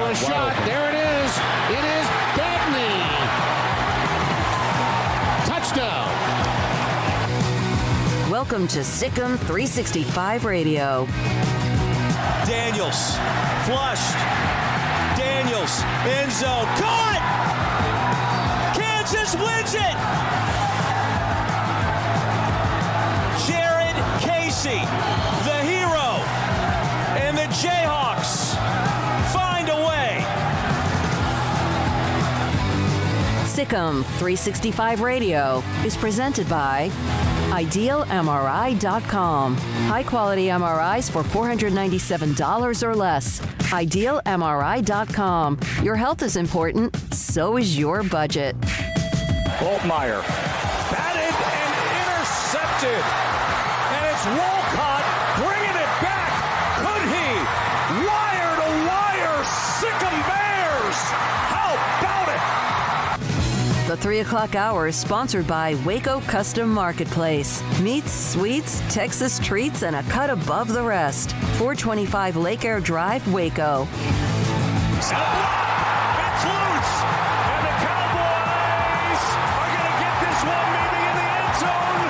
a shot. There it is. It is Dabney. Touchdown. Welcome to Sikkim 365 Radio. Daniels, flushed. Daniels, end zone, caught! Kansas wins it! Jared Casey, the hero, and the Jayhawks find a way. Sikkim 365 Radio is presented by IdealMRI.com. High-quality MRIs for $497 or less. IdealMRI.com. Your health is important, so is your budget. Holtmeyer batted and intercepted. And it's Wolcott bringing it back. Could he? Wire to wire, Sikkim Bears. How about it? The 3 o'clock hour is sponsored by Waco Custom Marketplace. Meats, sweets, Texas treats, and a cut above the rest. 425 Lake Air Drive, Waco. It's loose. And the Cowboys are going to get this one maybe in the end zone.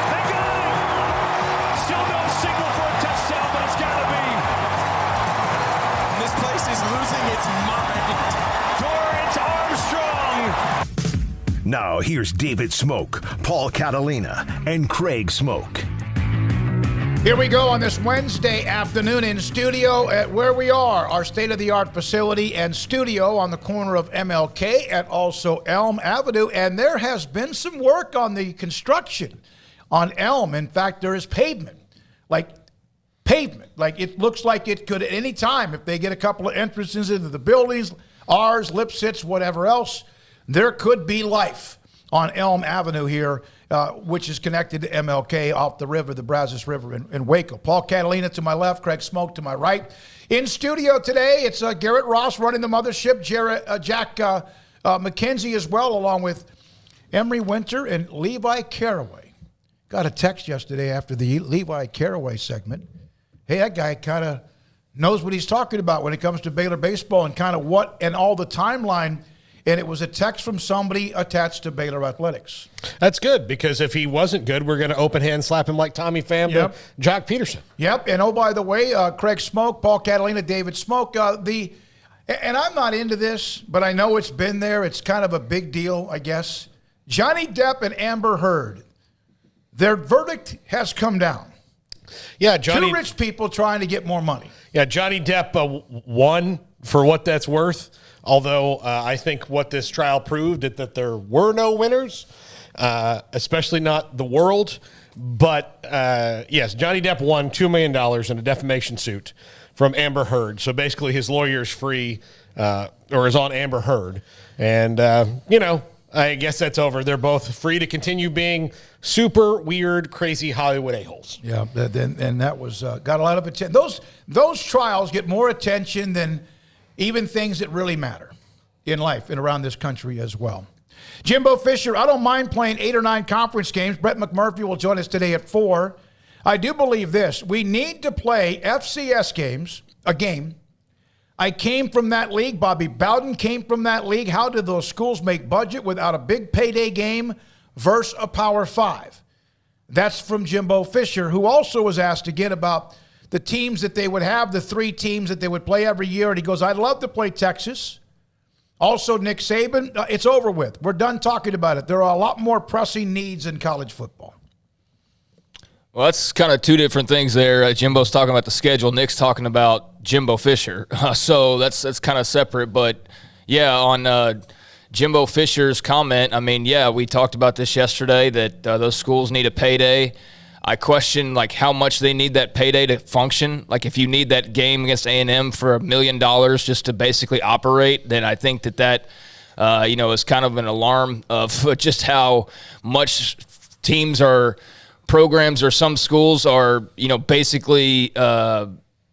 They got it. Still no signal for a touchdown, but it's got to be. This place is losing its mind. Torrance Armstrong. Now here's David Smoak, Paul Catalina, and Craig Smoak. Here we go on this Wednesday afternoon in studio at where we are, our state-of-the-art facility and studio on the corner of MLK and also Elm Avenue. And there has been some work on the construction on Elm. In fact, there is pavement. Like it looks like it could at any time, if they get a couple of entrances into the buildings, ours, Lipsitz, whatever else, there could be life on Elm Avenue here, which is connected to MLK off the river, the Brazos River in Waco. Paul Catalina to my left, Craig Smoak to my right. In studio today, it's Garrett Ross running the mothership, Jack McKenzie as well, along with Emery Winter and Levi Caraway. Got a text yesterday after the Levi Caraway segment. Hey, that guy kind of knows what he's talking about when it comes to Baylor baseball and kind of what and all the timeline. And it was a text from somebody attached to Baylor Athletics. That's good, because if he wasn't good, we're going to open hand slap him like Tommy Pham to Jock Peterson. Yep. And oh, by the way, Craig Smoak, Paul Catalina, David Smoak, and I'm not into this, but I know it's been there. It's kind of a big deal, I guess. Johnny Depp and Amber Heard, their verdict has come down. Yeah, Johnny. Two rich people trying to get more money. Yeah, Johnny Depp won for what that's worth. Although I think what this trial proved is that there were no winners, especially not the world. But yes, Johnny Depp won $2 million in a defamation suit from Amber Heard. So basically his lawyer's free or is on Amber Heard. And, I guess that's over. They're both free to continue being super weird, crazy Hollywood a-holes. Yeah, and that was got a lot of attention. Those trials get more attention than even things that really matter in life and around this country as well. Jimbo Fisher, I don't mind playing 8 or 9 conference games. Brett McMurphy will join us today at 4. I do believe this. We need to play FCS games, a game. I came from that league. Bobby Bowden came from that league. How did those schools make budget without a big payday game versus a Power 5? That's from Jimbo Fisher, who also was asked again about the teams that they would have, the 3 teams that they would play every year. And he goes, I'd love to play Texas. Also, Nick Saban, it's over with. We're done talking about it. There are a lot more pressing needs in college football. Well, that's kind of two different things there. Jimbo's talking about the schedule. Nick's talking about Jimbo Fisher. So that's kind of separate. But, yeah, on Jimbo Fisher's comment, I mean, yeah, we talked about this yesterday, that those schools need a payday. I question, how much they need that payday to function. Like, if you need that game against A&M for $1 million just to basically operate, then I think that is kind of an alarm of just how much programs or some schools are, basically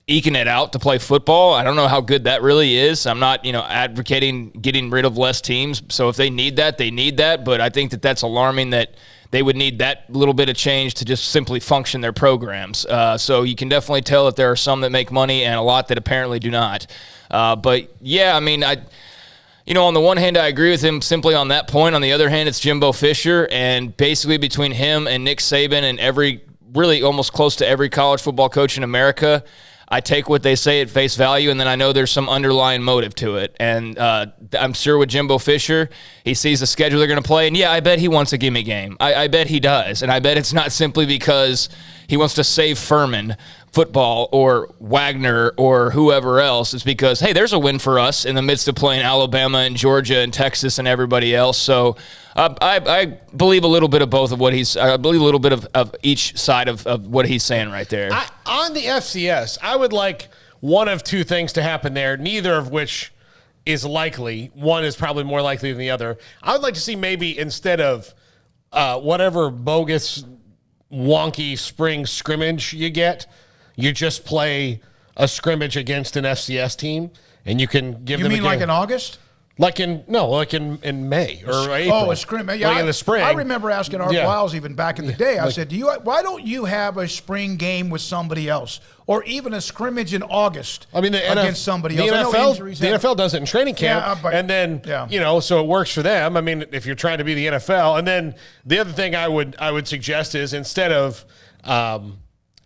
eking it out to play football. I don't know how good that really is. I'm not, advocating getting rid of less teams. So if they need that, they need that. But I think that that's alarming that they would need that little bit of change to just simply function their programs. So you can definitely tell that there are some that make money and a lot that apparently do not. But yeah, I mean, on the one hand, I agree with him simply on that point. On the other hand, it's Jimbo Fisher, and basically between him and Nick Saban and really almost close to every college football coach in America, I take what they say at face value, and then I know there's some underlying motive to it. And I'm sure with Jimbo Fisher, he sees the schedule they're going to play, and yeah, I bet he wants a gimme game. I bet he does, and I bet it's not simply because he wants to save Furman football or Wagner or whoever else. It's because, hey, there's a win for us in the midst of playing Alabama and Georgia and Texas and everybody else. So I believe a little bit of both of what I believe a little bit of each side of what he's saying right there. On the FCS, I would like one of two things to happen there, neither of which is likely. One is probably more likely than the other. I would like to see maybe instead of whatever bogus, wonky spring scrimmage you get, you just play a scrimmage against an FCS team, and you can give them. You mean like in August? Like in May or April. Oh, a scrimmage. Yeah, like in the spring. I remember asking Art Wiles even back in the day. I said, why don't you have a spring game with somebody else, or even a scrimmage in August? I mean, against somebody else. The NFL does it in training camp, and then so it works for them. I mean, if you're trying to be the NFL, and then the other thing I would suggest is instead of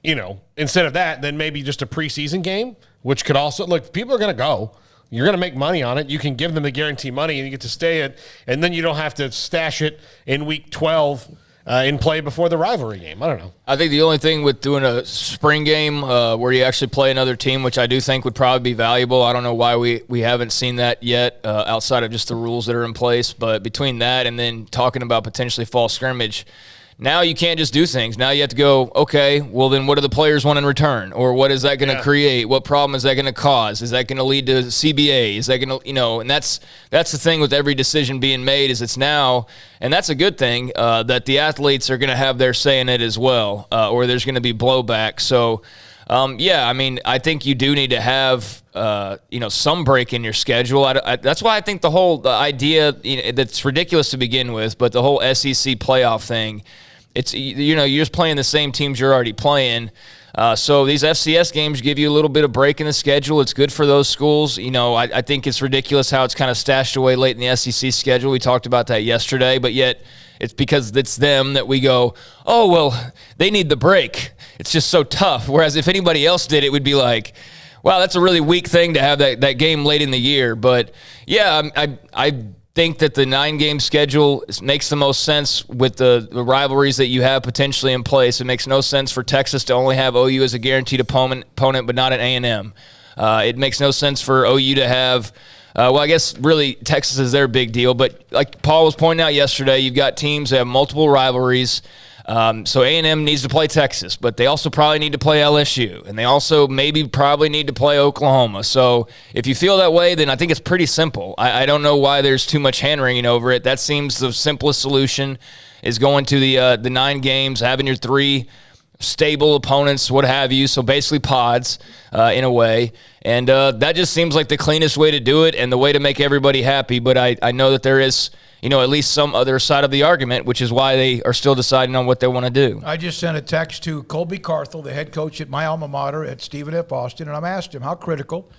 that, then maybe just a preseason game, which could also look. People are going to go. You're going to make money on it. You can give them the guarantee money, and you get to stay it, and then you don't have to stash it in week 12 and play before the rivalry game. I don't know. I think the only thing with doing a spring game where you actually play another team, which I do think would probably be valuable. I don't know why we haven't seen that yet outside of just the rules that are in place. But between that and then talking about potentially fall scrimmage, now you can't just do things. Now you have to go, okay, well then what do the players want in return? Or what is that going to create? What problem is that going to cause? Is that going to lead to CBA? Is that going to, and that's the thing with every decision being made is it's now, and that's a good thing, that the athletes are going to have their say in it as well, or there's going to be blowback. So, I mean, I think you do need to have, some break in your schedule. That's why I think the idea, that's ridiculous to begin with, but the whole SEC playoff thing, it's, you're just playing the same teams you're already playing. So these FCS games give you a little bit of break in the schedule. It's good for those schools. I think it's ridiculous how it's kind of stashed away late in the SEC schedule. We talked about that yesterday, but yet it's because it's them that we go, oh, well, they need the break. It's just so tough. Whereas if anybody else did, it would be like, wow, that's a really weak thing to have that game late in the year. But, yeah, I think that the 9-game schedule makes the most sense with the rivalries that you have potentially in place. It makes no sense for Texas to only have OU as a guaranteed opponent but not an A&M. It makes no sense for OU to have I guess really Texas is their big deal. But like Paul was pointing out yesterday, you've got teams that have multiple rivalries. So A&M needs to play Texas, but they also probably need to play LSU, and they also probably need to play Oklahoma. So if you feel that way, then I think it's pretty simple. I don't know why there's too much hand-wringing over it. That seems the simplest solution is going to the 9 games, having your 3 stable opponents, what have you, so basically pods in a way. And that just seems like the cleanest way to do it and the way to make everybody happy. But I know that there is at least some other side of the argument, which is why they are still deciding on what they want to do. I just sent a text to Colby Carthel, the head coach at my alma mater at Stephen F. Austin, and I asked him how critical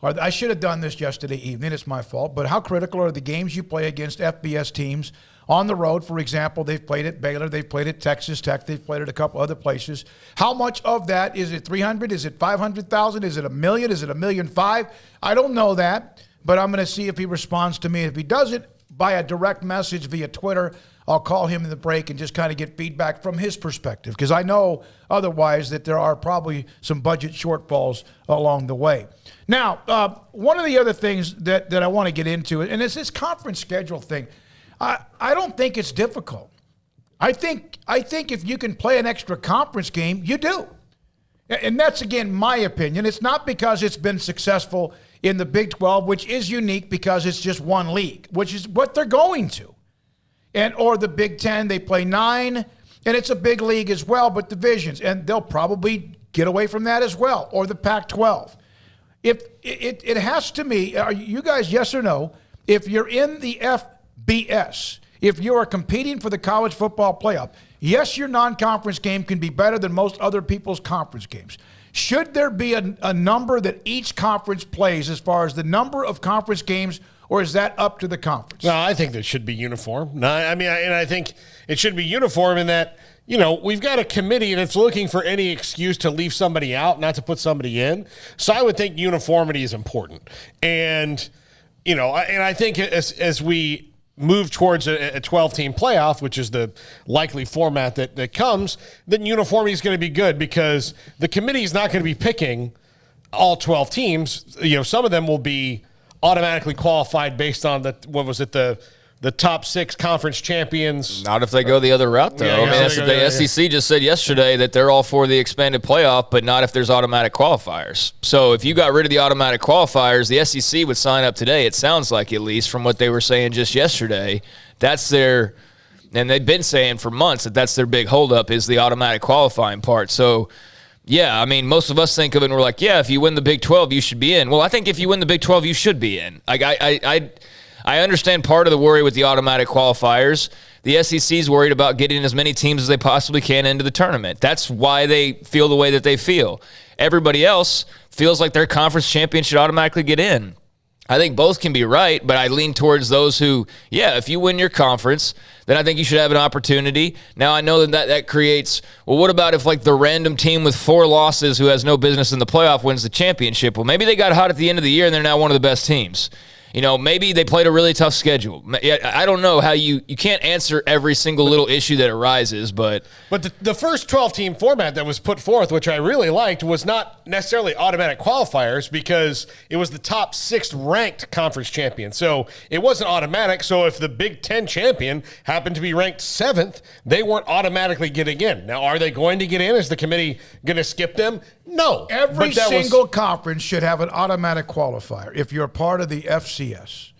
I should have done this yesterday evening, it's my fault, but how critical are the games you play against FBS teams on the road? For example, they've played at Baylor, they've played at Texas Tech, they've played at a couple other places. How much of that, is it 300, is it 500,000, is it $1 million, is it $1.5 million? I don't know that, but I'm going to see if he responds to me. If he doesn't, by a direct message via Twitter, I'll call him in the break and just kind of get feedback from his perspective, because I know otherwise that there are probably some budget shortfalls along the way. Now, one of the other things that I want to get into, and it's this conference schedule thing. I don't think it's difficult. I think if you can play an extra conference game, you do. And that's, again, my opinion. It's not because it's been successful in the Big 12, which is unique because it's just one league, which is what they're going to. Or the Big 10, they play 9, and it's a big league as well, but divisions. And they'll probably get away from that as well, or the Pac-12. If it has to me, are you guys, yes or no, if you're in the FBS, if you are competing for the college football playoff, yes, your non-conference game can be better than most other people's conference games. Should there be a number that each conference plays as far as the number of conference games, or is that up to the conference? No, I think that should be uniform. No, I think it should be uniform in that, we've got a committee that's looking for any excuse to leave somebody out, not to put somebody in. So I would think uniformity is important. And, I think as we move towards a 12-team playoff, which is the likely format that comes, then uniformity is going to be good because the committee is not going to be picking all 12 teams. Some of them will be automatically qualified based on the top 6 conference champions. Not if they go the other route, though. That's what the SEC just said yesterday, that they're all for the expanded playoff, but not if there's automatic qualifiers. So if you got rid of the automatic qualifiers, the SEC would sign up today, it sounds like, at least from what they were saying just yesterday. That's their – and they've been saying for months that's their big holdup is the automatic qualifying part. So, yeah, most of us think of it and we're like, yeah, if you win the Big 12, you should be in. Well, I think if you win the Big 12, you should be in. I understand part of the worry with the automatic qualifiers. The SEC is worried about getting as many teams as they possibly can into the tournament. That's why they feel the way that they feel. Everybody else feels like their conference champion should automatically get in. I think both can be right, but I lean towards those who, if you win your conference, then I think you should have an opportunity. Now, I know that creates, well, what about if, the random team with 4 losses who has no business in the playoff wins the championship? Well, maybe they got hot at the end of the year and they're now one of the best teams. Maybe they played a really tough schedule. I don't know how you can't answer every single little issue that arises, but the first 12-team format that was put forth, which I really liked, was not necessarily automatic qualifiers because it was the top 6 ranked conference champion. So it wasn't automatic. So if the Big Ten champion happened to be ranked 7th, they weren't automatically getting in. Now, are they going to get in? Is the committee going to skip them? No. Every single conference should have an automatic qualifier if you're a part of the FCS.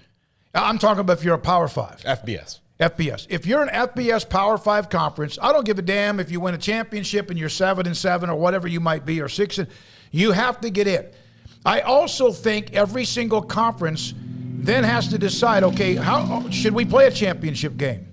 I'm talking about if you're a Power 5. FBS. If you're an FBS Power 5 conference, I don't give a damn if you win a championship and you're 7-7 or whatever you might be, or 6. You have to get in. I also think every single conference then has to decide, okay, how should we play a championship game?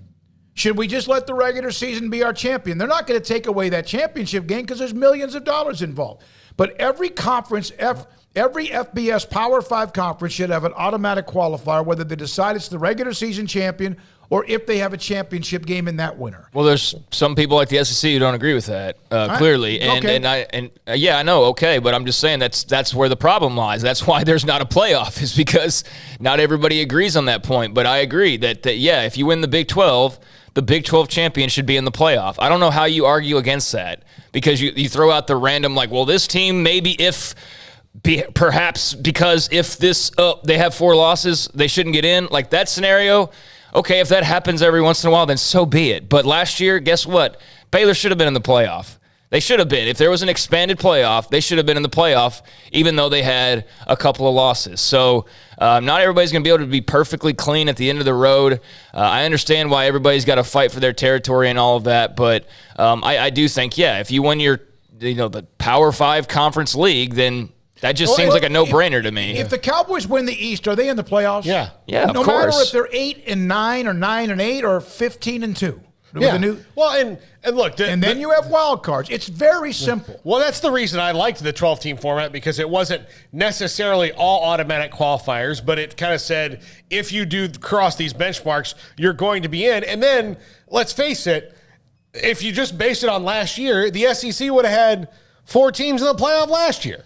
Should we just let the regular season be our champion? They're not going to take away that championship game because there's millions of dollars involved. But every conference, every FBS Power 5 conference should have an automatic qualifier, whether they decide it's the regular season champion or if they have a championship game in that winter. Well, there's some people like the SEC who don't agree with that, clearly. I know, okay, but I'm just saying that's where the problem lies. That's why there's not a playoff, is because not everybody agrees on that point. But I agree that if you win the Big 12, the Big 12 champion should be in the playoff. I don't know how you argue against that, because you throw out the random, this team maybe perhaps because if they have 4 losses, they shouldn't get in. That scenario, okay, if that happens every once in a while, then so be it. But last year, guess what? Baylor should have been in the playoff. They should have been. If there was an expanded playoff, they should have been in the playoff, even though they had a couple of losses. So not everybody's going to be able to be perfectly clean at the end of the road. I understand why everybody's got to fight for their territory and all of that, but I do think, if you win the Power 5 conference league, then that just seems like a no-brainer to me. If the Cowboys win the East, are they in the playoffs? Yeah, no of course. matter if they're 8-9 or 9-8 or 15-2. Yeah. And look, and then you have wild cards. It's very simple. Well, that's the reason I liked the 12-team format, because it wasn't necessarily all automatic qualifiers, but it kind of said if you do cross these benchmarks, you're going to be in. And then let's face it, if you just base it on last year, the SEC would have had 4 teams in the playoff last year.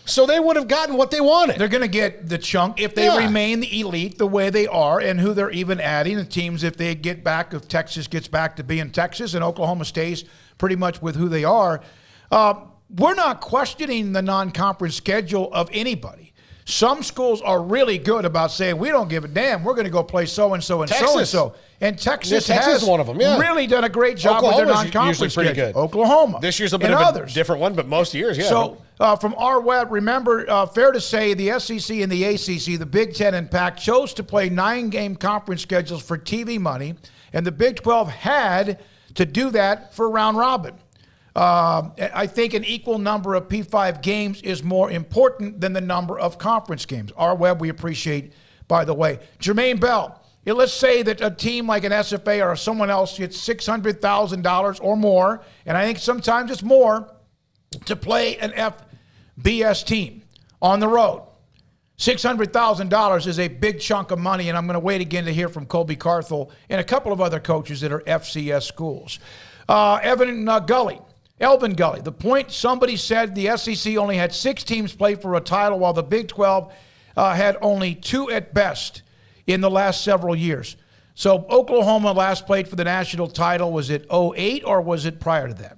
So they would have gotten what they wanted. They're going to get the chunk if they remain the elite the way they are, and who they're even adding. The teams, if they get back, if Texas gets back to being Texas and Oklahoma stays pretty much with who they are. We're not questioning the non-conference schedule of anybody. Some schools are really good about saying, we don't give a damn. We're going to go play so-and-so and so-and-so. And Texas has one of them, really done a great job with their non-conference schedule. Good. Oklahoma. This year's a bit of a different one, but most years, So from our web, remember, fair to say the SEC and the ACC, the Big Ten and Pac, chose to play 9-game conference schedules for TV money, and the Big 12 had to do that for round robin. I think an equal number of P5 games is more important than the number of conference games. Our web, we appreciate, by the way. Jermaine Bell, let's say that a team like an SFA or someone else gets $600,000 or more, and I think sometimes it's more, to play an FBS team on the road. $600,000 is a big chunk of money, and I'm going to wait again to hear from Colby Carthel and a couple of other coaches that are FCS schools. Elvin Gully, the point somebody said the SEC only had 6 teams play for a title while the Big 12 had only 2 at best in the last several years. So Oklahoma last played for the national title. Was it 2008 or was it prior to that?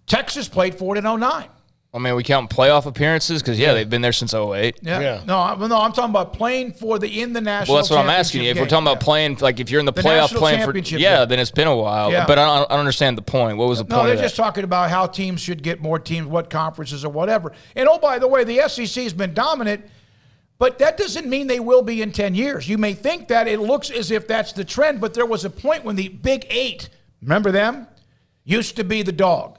Texas played for it in 2009. I mean, we count playoff appearances because, they've been there since 2008. Yeah. No, I'm talking about playing in the national. Well, that's what I'm asking you. If we're talking about playing, like if you're in the playoff playing for, then it's been a while. Yeah. But I don't understand the point. What was the point? No, they're of that? just talking about how teams should get more teams, what conferences or whatever. And, oh, by the way, the SEC has been dominant, but that doesn't mean they will be in 10 years. You may think that it looks as if that's the trend, but there was a point when the Big 8, remember them, used to be the dog.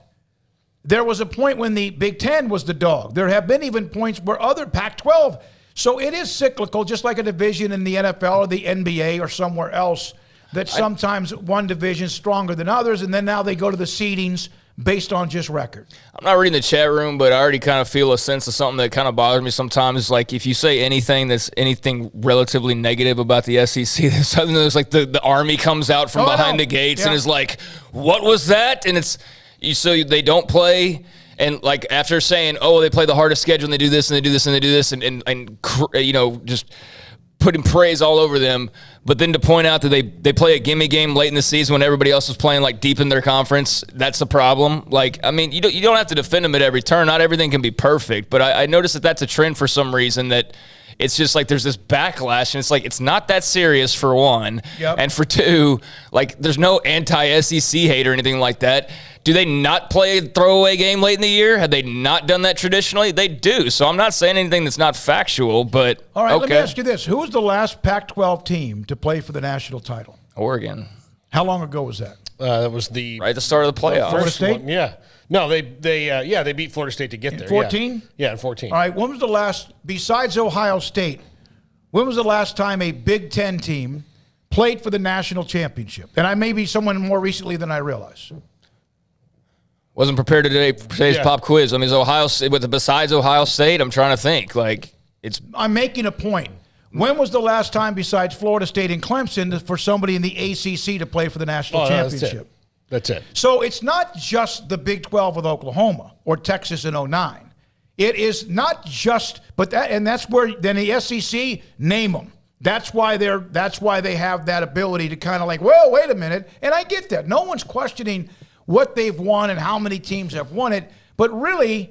There was a point when the Big 10 was the dog. There have been even points where other Pac-12. So it is cyclical, just like a division in the NFL or the NBA or somewhere else, that sometimes one division is stronger than others, and then now they go to the seedings based on just record. I'm not reading the chat room, but I already kind of feel a sense of something that kind of bothers me sometimes. Like if you say anything that's anything relatively negative about the SEC, there's something that's like the Army comes out from behind the gates and is like, what was that? And it's... So they don't play, and like after saying, oh, they play the hardest schedule and they do this and they do this and they do this, and just putting praise all over them, but then to point out that they play a gimme game late in the season when everybody else is playing like deep in their conference, that's a problem. Like, I mean, you don't have to defend them at every turn. Not everything can be perfect, but I noticed that that's a trend for some reason that it's just like there's this backlash, and it's like it's not that serious for one, and for two, like there's no anti-SEC hate or anything like that. Do they not play a throwaway game late in the year? Have they not done that traditionally? They do. So I'm not saying anything that's not factual, but all right, let me ask you this. Who was the last Pac-12 team to play for the national title? Oregon. How long ago was that? That was right at the start of the playoffs. Florida State? One, yeah. No, they beat Florida State to get there. 14? Yeah, in 14. All right, when was the last, besides Ohio State, when was the last time a Big Ten team played for the national championship? And I may be someone more recently than I realize. Wasn't prepared today's pop quiz. I mean, besides Ohio State, I'm trying to think. I'm making a point. When was the last time besides Florida State and Clemson for somebody in the ACC to play for the national championship? That's it. So it's not just the Big 12 with Oklahoma or Texas in 2009. It is not just, that's where then the SEC name them. That's why they have that ability to kind of like, well, wait a minute. And I get that. No one's questioning what they've won and how many teams have won it. But really,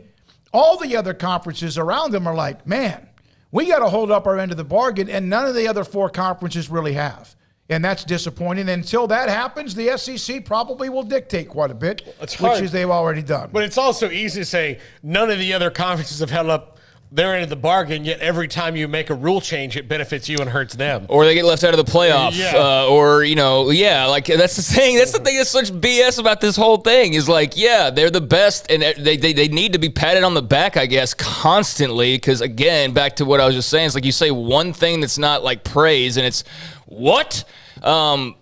all the other conferences around them are like, man, we got to hold up our end of the bargain, and none of the other 4 conferences really have. And that's disappointing. And until that happens, the SEC probably will dictate quite a bit, which is they've already done. But it's also easy to say none of the other conferences have held up their end of the bargain, yet every time you make a rule change, it benefits you and hurts them. Or they get left out of the playoff. That's the thing. That's the thing that's such BS about this whole thing is like, they're the best, and they need to be patted on the back, I guess, constantly, because, again, back to what I was just saying, it's like you say one thing that's not, like, praise, and it's, what? I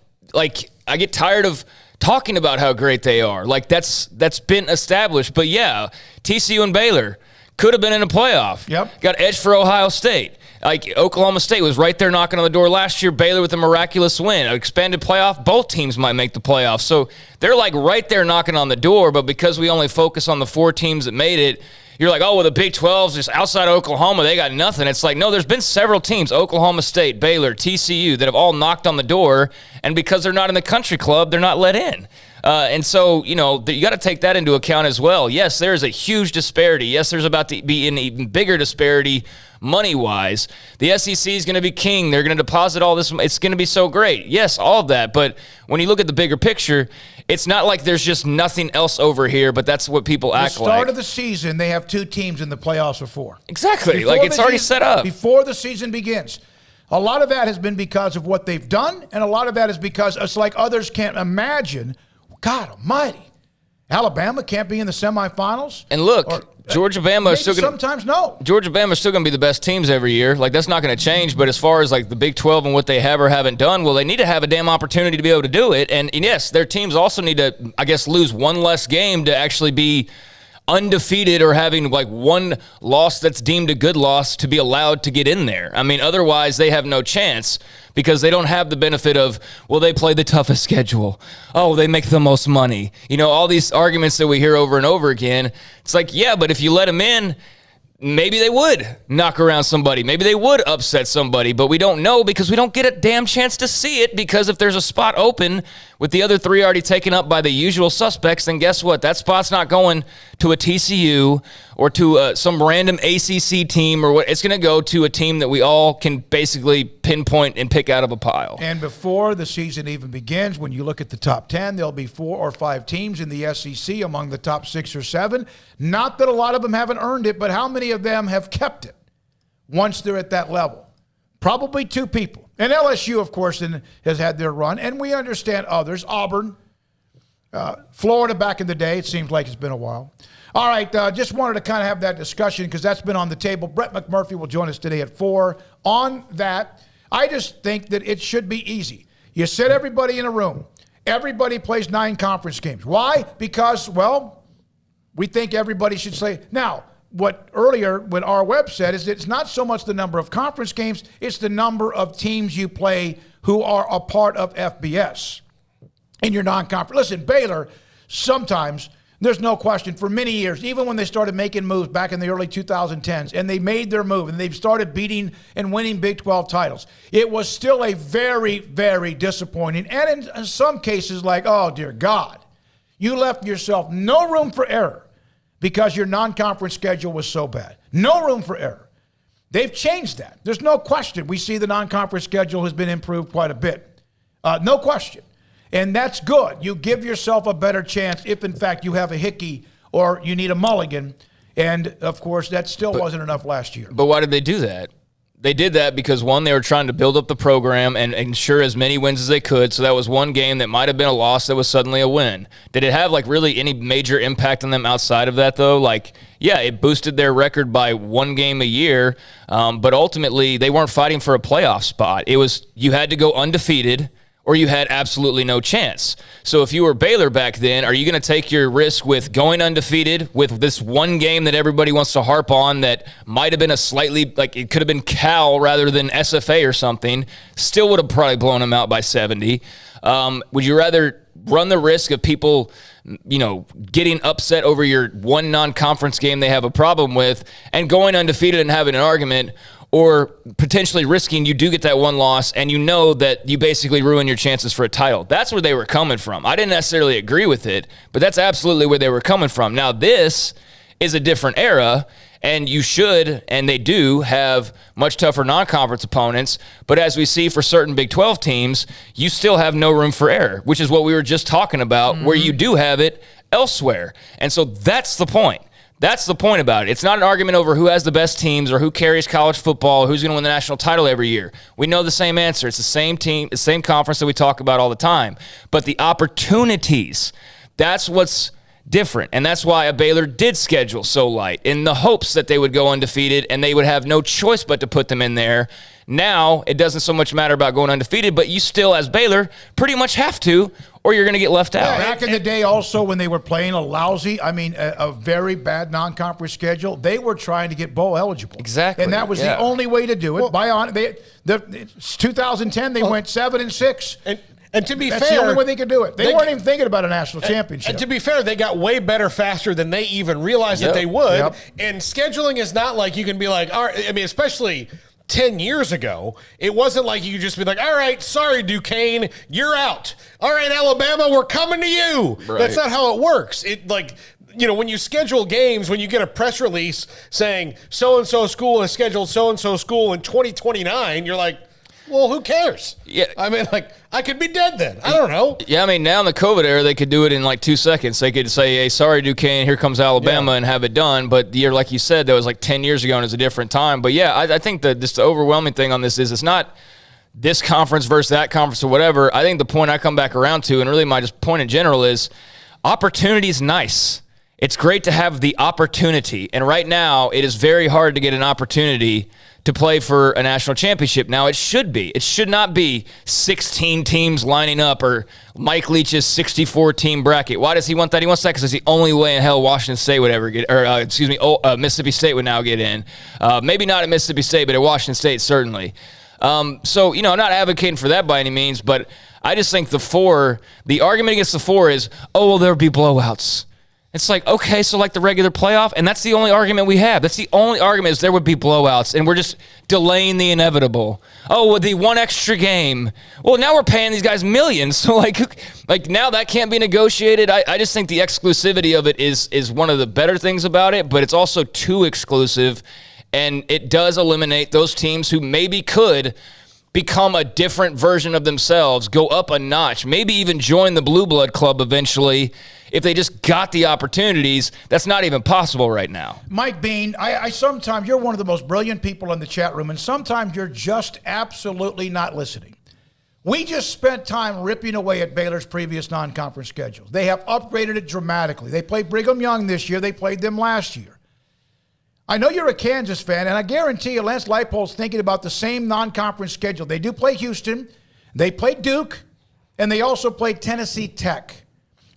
get tired of talking about how great they are. Like, that's been established. But, TCU and Baylor could have been in a playoff. Yep. Got edged for Ohio State. Like Oklahoma State was right there knocking on the door last year. Baylor with a miraculous win. An expanded playoff, both teams might make the playoffs. So they're like right there knocking on the door, but because we only focus on the 4 teams that made it, you're like, oh, well, the Big 12's just outside Oklahoma. They got nothing. It's like, no, there's been several teams, Oklahoma State, Baylor, TCU, that have all knocked on the door, and because they're not in the country club, they're not let in. And so, you got to take that into account as well. Yes, there's a huge disparity. Yes, there's about to be an even bigger disparity money-wise. The SEC is going to be king. They're going to deposit all this. It's going to be so great. Yes, all of that. But when you look at the bigger picture, it's not like there's just nothing else over here, but that's what people act like. The start of the season, they have 2 teams in the playoffs of 4. Exactly. It's already set up. Before the season begins. A lot of that has been because of what they've done, and a lot of that is because it's like others can't imagine. God almighty. Alabama can't be in the semifinals. And look, Georgia-Bama is still going sometimes no. Georgia-Bama is still going to be the best teams every year. Like, that's not going to change. But as far as like the Big 12 and what they have or haven't done, well, they need to have a damn opportunity to be able to do it. And yes, their teams also need to, I guess, lose one less game to actually be undefeated or having like one loss that's deemed a good loss to be allowed to get in there. I mean, otherwise they have no chance because they don't have the benefit of, well, they play the toughest schedule. Oh, they make the most money. You know, all these arguments that we hear over and over again. It's like, yeah, but if you let them in, maybe they would knock around somebody. Maybe they would upset somebody, but we don't know because we don't get a damn chance to see it, because if there's a spot open with the other three already taken up by the usual suspects, then guess what? That spot's not going to a TCU or to some random ACC team or what. It's going to go to a team that we all can basically pinpoint and pick out of a pile. And before the season even begins, when you look at the top 10, there'll be 4 or 5 teams in the SEC among the top 6 or 7. Not that a lot of them haven't earned it, but how many of them have kept it once they're at that level? Probably 2 people. And LSU, of course, has had their run, and we understand others. Auburn, Florida back in the day. It seems like it's been a while. All right, just wanted to kind of have that discussion because that's been on the table. Brett McMurphy will join us today at 4 on that. I just think that it should be easy. You set everybody in a room. Everybody plays 9 conference games. Why? Because, well, we think everybody should say. Now, what earlier when our web said is that it's not so much the number of conference games, it's the number of teams you play who are a part of FBS in your non-conference. Listen, Baylor, sometimes, there's no question, for many years, even when they started making moves back in the early 2010s, and they made their move, and they've started beating and winning Big 12 titles, it was still a very, very disappointing, and in some cases like, oh, dear God, you left yourself no room for error because your non-conference schedule was so bad. No room for error. They've changed that. There's no question. We see the non-conference schedule has been improved quite a bit. No question. And that's good. You give yourself a better chance if, in fact, you have a hickey or you need a mulligan. And, of course, that still wasn't enough last year. But why did they do that? They did that because, one, they were trying to build up the program and ensure as many wins as they could. So that was one game that might have been a loss that was suddenly a win. Did it have, like, really any major impact on them outside of that, though? Like, yeah, it boosted their record by 1 game a year. But ultimately, they weren't fighting for a playoff spot. It was you had to go undefeated or you had absolutely no chance. So if you were Baylor back then, are you going to take your risk with going undefeated with this one game that everybody wants to harp on that might have been a slightly, like it could have been Cal rather than SFA or something, still would have probably blown them out by 70. Would you rather run the risk of people, you know, getting upset over your one non-conference game they have a problem with and going undefeated and having an argument, or potentially risking you do get that one loss and you know that you basically ruin your chances for a title? That's where they were coming from. I didn't necessarily agree with it, but that's absolutely where they were coming from. Now, this is a different era, and you should, and they do, have much tougher non-conference opponents. But as we see for certain Big 12 teams, you still have no room for error, which is what we were just talking about, where you do have it elsewhere. And so that's the point. That's the point about it. It's not an argument over who has the best teams or who carries college football, who's going to win the national title every year. We know the same answer. It's the same team, the same conference that we talk about all the time. But the opportunities, that's what's different. And that's why a Baylor did schedule so light, in the hopes that they would go undefeated and they would have no choice but to put them in there. Now, it doesn't so much matter about going undefeated, but you still, as Baylor, pretty much have to, or you're going to get left out. Back in the day also when they were playing a very bad non-conference schedule, they were trying to get bowl eligible. Exactly. And that was the only way to do it. Well, 2010, they went 7-6. And to be That's fair, the only way they could do it. They weren't even thinking about a national championship. And to be fair, they got way better faster than they even realized that they would. Yep. And scheduling is not like you can be like, all right, I mean, especially 10 years ago, it wasn't like you could just be like, all right, sorry, Duquesne, you're out. All right, Alabama, we're coming to you. Right. That's not how it works. It like, you know, when you schedule games, when you get a press release saying so-and-so school has scheduled so-and-so school in 2029, you're like, well, who cares? Yeah. I mean, like, I could be dead then. I don't know. Yeah, I mean, now in the COVID era, they could do it in like 2 seconds. They could say, hey, sorry, Duquesne, here comes Alabama, and have it done. But the year, like you said, that was like 10 years ago, and it's a different time. But yeah, I think that just the overwhelming thing on this is it's not this conference versus that conference or whatever. I think the point I come back around to, and really my just point in general is, opportunity is nice. It's great to have the opportunity. And right now, it is very hard to get an opportunity to play for a national championship. Now, it should be. It should not be 16 teams lining up or Mike Leach's 64-team bracket. Why does he want that? He wants that because it's the only way in hell Washington State would ever get, or Mississippi State would now get in. Maybe not at Mississippi State, but at Washington State, certainly. So, I'm not advocating for that by any means, but I just think the argument against the 4 is, there'll be blowouts. It's like, okay, so like the regular playoff, and that's the only argument we have. That's the only argument is there would be blowouts, and we're just delaying the inevitable. With the one extra game. Well, now we're paying these guys millions, so like now that can't be negotiated. I just think the exclusivity of it is one of the better things about it, but it's also too exclusive, and it does eliminate those teams who maybe could become a different version of themselves, go up a notch, maybe even join the Blue Blood Club eventually if they just got the opportunities. That's not even possible right now. Mike Bean, I sometimes, you're one of the most brilliant people in the chat room, and sometimes you're just absolutely not listening. We just spent time ripping away at Baylor's previous non-conference schedule. They have upgraded it dramatically. They played Brigham Young this year. They played them last year. I know you're a Kansas fan, and I guarantee you Lance Leipold's thinking about the same non-conference schedule. They do play Houston, they play Duke, and they also play Tennessee Tech.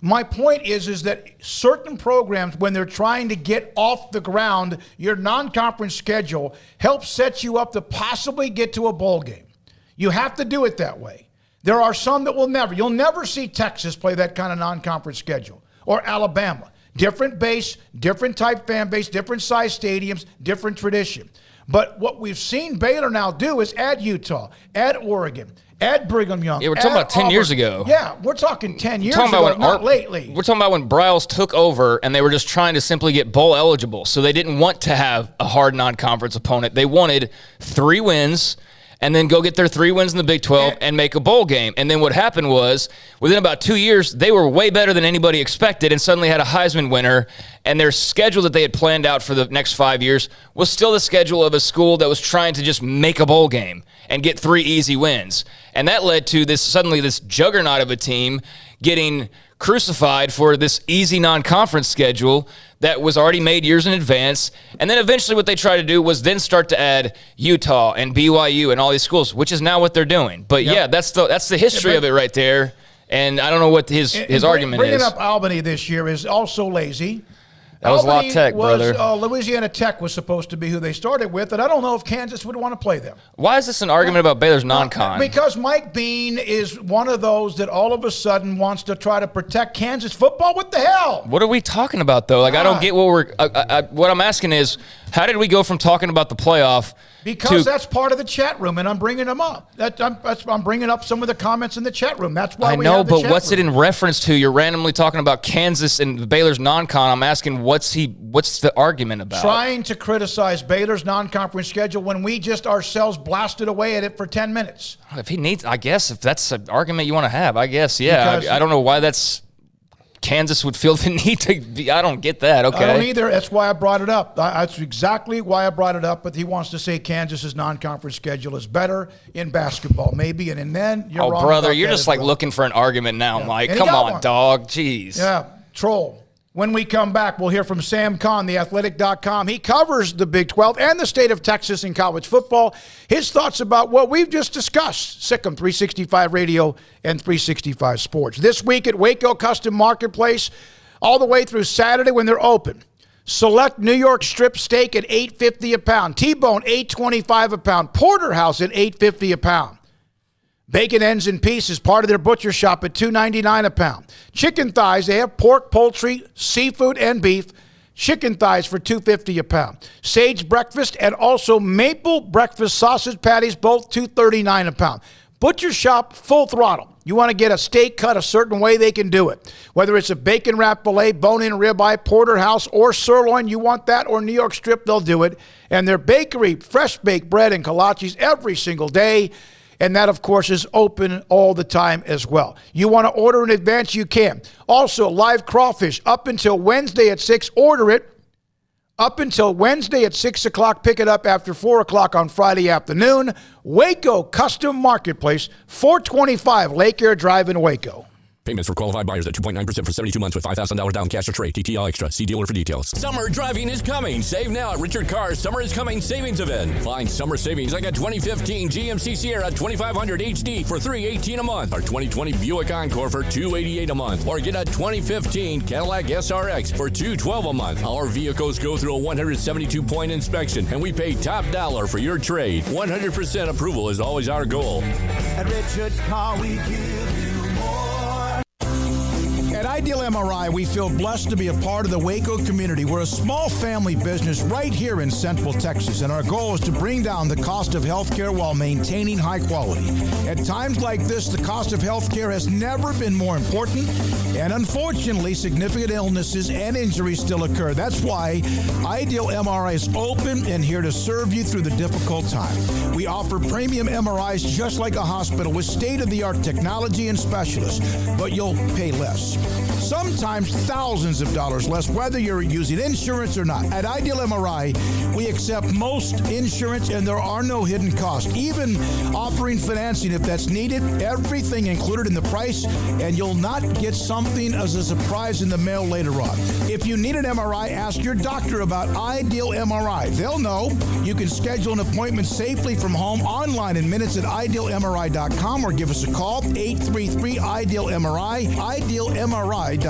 My point is that certain programs, when they're trying to get off the ground, your non-conference schedule helps set you up to possibly get to a bowl game. You have to do it that way. There are some that you'll never see Texas play that kind of non-conference schedule, or Alabama. Different base, different type fan base, different size stadiums, different tradition. But what we've seen Baylor now do is add Utah, add Oregon, add Brigham Young. Yeah, we're talking about 10 years ago. Yeah, we're talking 10 years ago, not lately. We're talking about when Bryles took over and they were just trying to simply get bowl eligible. So they didn't want to have a hard non-conference opponent. They wanted 3 wins and then go get their 3 wins in the Big 12 and make a bowl game. And then what happened was, within about 2 years, they were way better than anybody expected and suddenly had a Heisman winner. And their schedule that they had planned out for the next 5 years was still the schedule of a school that was trying to just make a bowl game and get 3 easy wins. And that led to this juggernaut of a team getting crucified for this easy non-conference schedule that was already made years in advance. And then eventually what they tried to do was then start to add Utah and BYU and all these schools, which is now what they're doing. But yeah, that's the history of it right there. And I don't know what his argument is. Bringing up Albany this year is also lazy. That was La Tech, brother. Louisiana Tech was supposed to be who they started with, and I don't know if Kansas would want to play them. Why is this an argument about Baylor's non-con? Because Mike Bean is one of those that all of a sudden wants to try to protect Kansas football. What the hell? What are we talking about, though? I don't get what I'm asking is, how did we go from talking about the playoff Because that's part of the chat room, and I'm bringing them up. I'm bringing up some of the comments in the chat room. That's why we have the chat room. What's it in reference to? You're randomly talking about Kansas and Baylor's non-con. I'm asking, what's the argument about? Trying to criticize Baylor's non-conference schedule when we just ourselves blasted away at it for 10 minutes. If he needs, I guess, if that's an argument you want to have, I guess, yeah. I don't know why Kansas would feel the need to be. I don't get that. Okay. I don't either. That's why I brought it up. That's exactly why I brought it up. But he wants to say Kansas's non-conference schedule is better in basketball, maybe. And then you're wrong. Oh, brother, you're just like looking for an argument now, yeah. Mike. Come on, dog. Jeez. Yeah, troll. When we come back, we'll hear from Sam Kahn, theathletic.com. He covers the Big 12 and the state of Texas in college football. His thoughts about what we've just discussed. Sikkim 365 Radio and 365 Sports. This week at Waco Custom Marketplace, all the way through Saturday when they're open. Select New York strip steak at $8.50 a pound. T-bone $8.25 a pound. Porterhouse at $8.50 a pound. Bacon ends in pieces, part of their butcher shop at $2.99 a pound. Chicken thighs, they have pork, poultry, seafood, and beef. Chicken thighs for $2.50 a pound. Sage breakfast and also maple breakfast sausage patties, both $2.39 a pound. Butcher shop, full throttle. You want to get a steak cut a certain way, they can do it. Whether it's a bacon wrap filet, bone-in ribeye, porterhouse, or sirloin, you want that, or New York strip, they'll do it. And their bakery, fresh baked bread and kolaches every single day. And that, of course, is open all the time as well. You want to order in advance, you can. Also, live crawfish up until Wednesday at 6. Order it up until Wednesday at 6 o'clock. Pick it up after 4 o'clock on Friday afternoon. Waco Custom Marketplace, 425 Lake Air Drive in Waco. Payments for qualified buyers at 2.9% for 72 months with $5,000 down cash or trade. TTL Extra. See dealer for details. Summer driving is coming. Save now at Richard Carr's Summer is Coming savings event. Find summer savings like a 2015 GMC Sierra 2500 HD for $318 a month, or 2020 Buick Encore for $288 a month, or get a 2015 Cadillac SRX for $212 a month. Our vehicles go through a 172-point inspection, and we pay top dollar for your trade. 100% approval is always our goal. At Richard Carr, we give you more. At Ideal MRI, we feel blessed to be a part of the Waco community. We're a small family business right here in Central Texas, and our goal is to bring down the cost of healthcare while maintaining high quality. At times like this, the cost of healthcare has never been more important, and unfortunately, significant illnesses and injuries still occur. That's why Ideal MRI is open and here to serve you through the difficult time. We offer premium MRIs just like a hospital with state-of-the-art technology and specialists, but you'll pay less. Sometimes thousands of dollars less, whether you're using insurance or not. At Ideal MRI, we accept most insurance and there are no hidden costs. Even offering financing if that's needed, everything included in the price, and you'll not get something as a surprise in the mail later on. If you need an MRI, ask your doctor about Ideal MRI. They'll know. You can schedule an appointment safely from home online in minutes at idealmri.com or give us a call, 833-IDEAL-MRI, idealmri.com.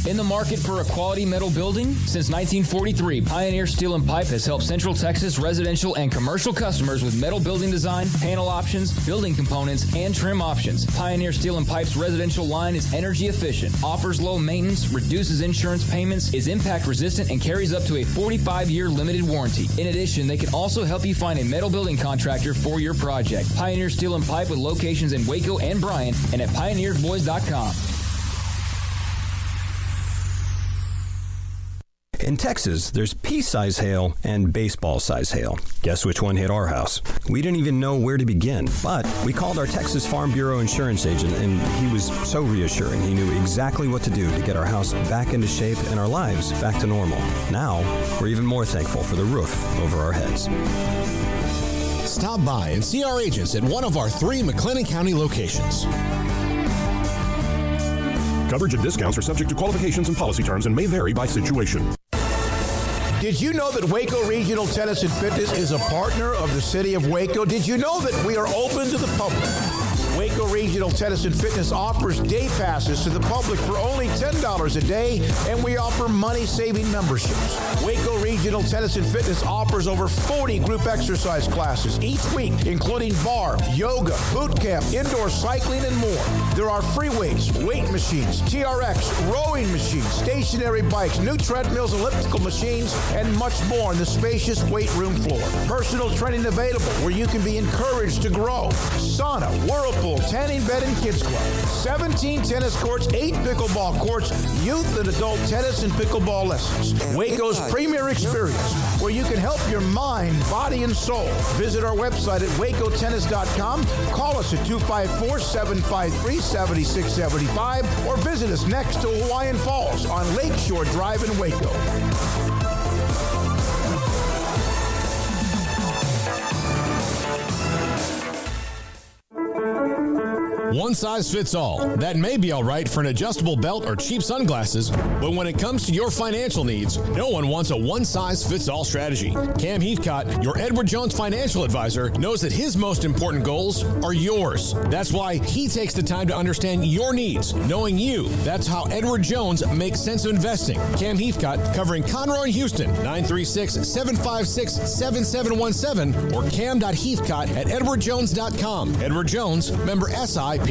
In the market for a quality metal building? Since 1943, Pioneer Steel and Pipe has helped Central Texas residential and commercial customers with metal building design, panel options, building components, and trim options. Pioneer Steel and Pipe's residential line is energy efficient, offers low maintenance, reduces insurance payments, is impact resistant, and carries up to a 45-year limited warranty. In addition, they can also help you find a metal building contractor for your project. Pioneer Steel and Pipe with locations in Waco and Bryan and at pioneersboys.com. In Texas, there's pea-size hail and baseball-size hail. Guess which one hit our house? We didn't even know where to begin, but we called our Texas Farm Bureau insurance agent, and he was so reassuring. He knew exactly what to do to get our house back into shape and our lives back to normal. Now, we're even more thankful for the roof over our heads. Stop by and see our agents at one of our 3 McLennan County locations. Coverage and discounts are subject to qualifications and policy terms and may vary by situation. Did you know that Waco Regional Tennis and Fitness is a partner of the City of Waco? Did you know that we are open to the public? Waco Regional Tennis and Fitness offers day passes to the public for only $10 a day, and we offer money-saving memberships. Waco Regional Tennis and Fitness offers over 40 group exercise classes each week, including bar, yoga, boot camp, indoor cycling, and more. There are free weights, weight machines, TRX, rowing machines, stationary bikes, new treadmills, elliptical machines, and much more on the spacious weight room floor. Personal training available where you can be encouraged to grow. Sauna, whirlpool, tanning bed, and kids club. 17 tennis courts, 8 pickleball courts, youth and adult tennis and pickleball lessons. Waco's premier experience where you can help your mind, body, and soul. Visit our website at wacotennis.com. Call us at 254-753-7675 or visit us next to Hawaiian Falls on Lakeshore Drive in Waco. One size fits all. That may be all right for an adjustable belt or cheap sunglasses, but when it comes to your financial needs, no one wants a one-size-fits-all strategy. Cam Heathcott, your Edward Jones financial advisor, knows that his most important goals are yours. That's why he takes the time to understand your needs, knowing you. That's how Edward Jones makes sense of investing. Cam Heathcott, covering Conroe and Houston, 936-756-7717 or cam.heathcott@edwardjones.com. Edward Jones, member SIPC.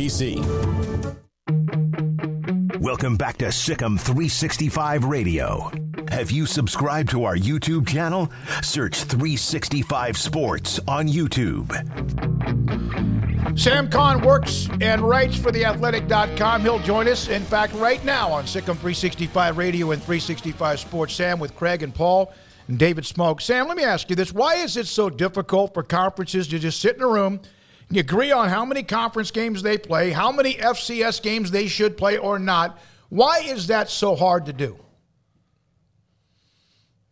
Welcome back to Sikkim 365 Radio. Have you subscribed to our YouTube channel? Search 365 Sports on YouTube. Sam Kahn works and writes for theathletic.com. He'll join us, in fact, right now on Sikkim 365 Radio and 365 Sports. Sam with Craig and Paul and David Smoak. Sam, let me ask you this. Why is it so difficult for conferences to just sit in a room, you agree on how many conference games they play, how many FCS games they should play or not? Why is that so hard to do?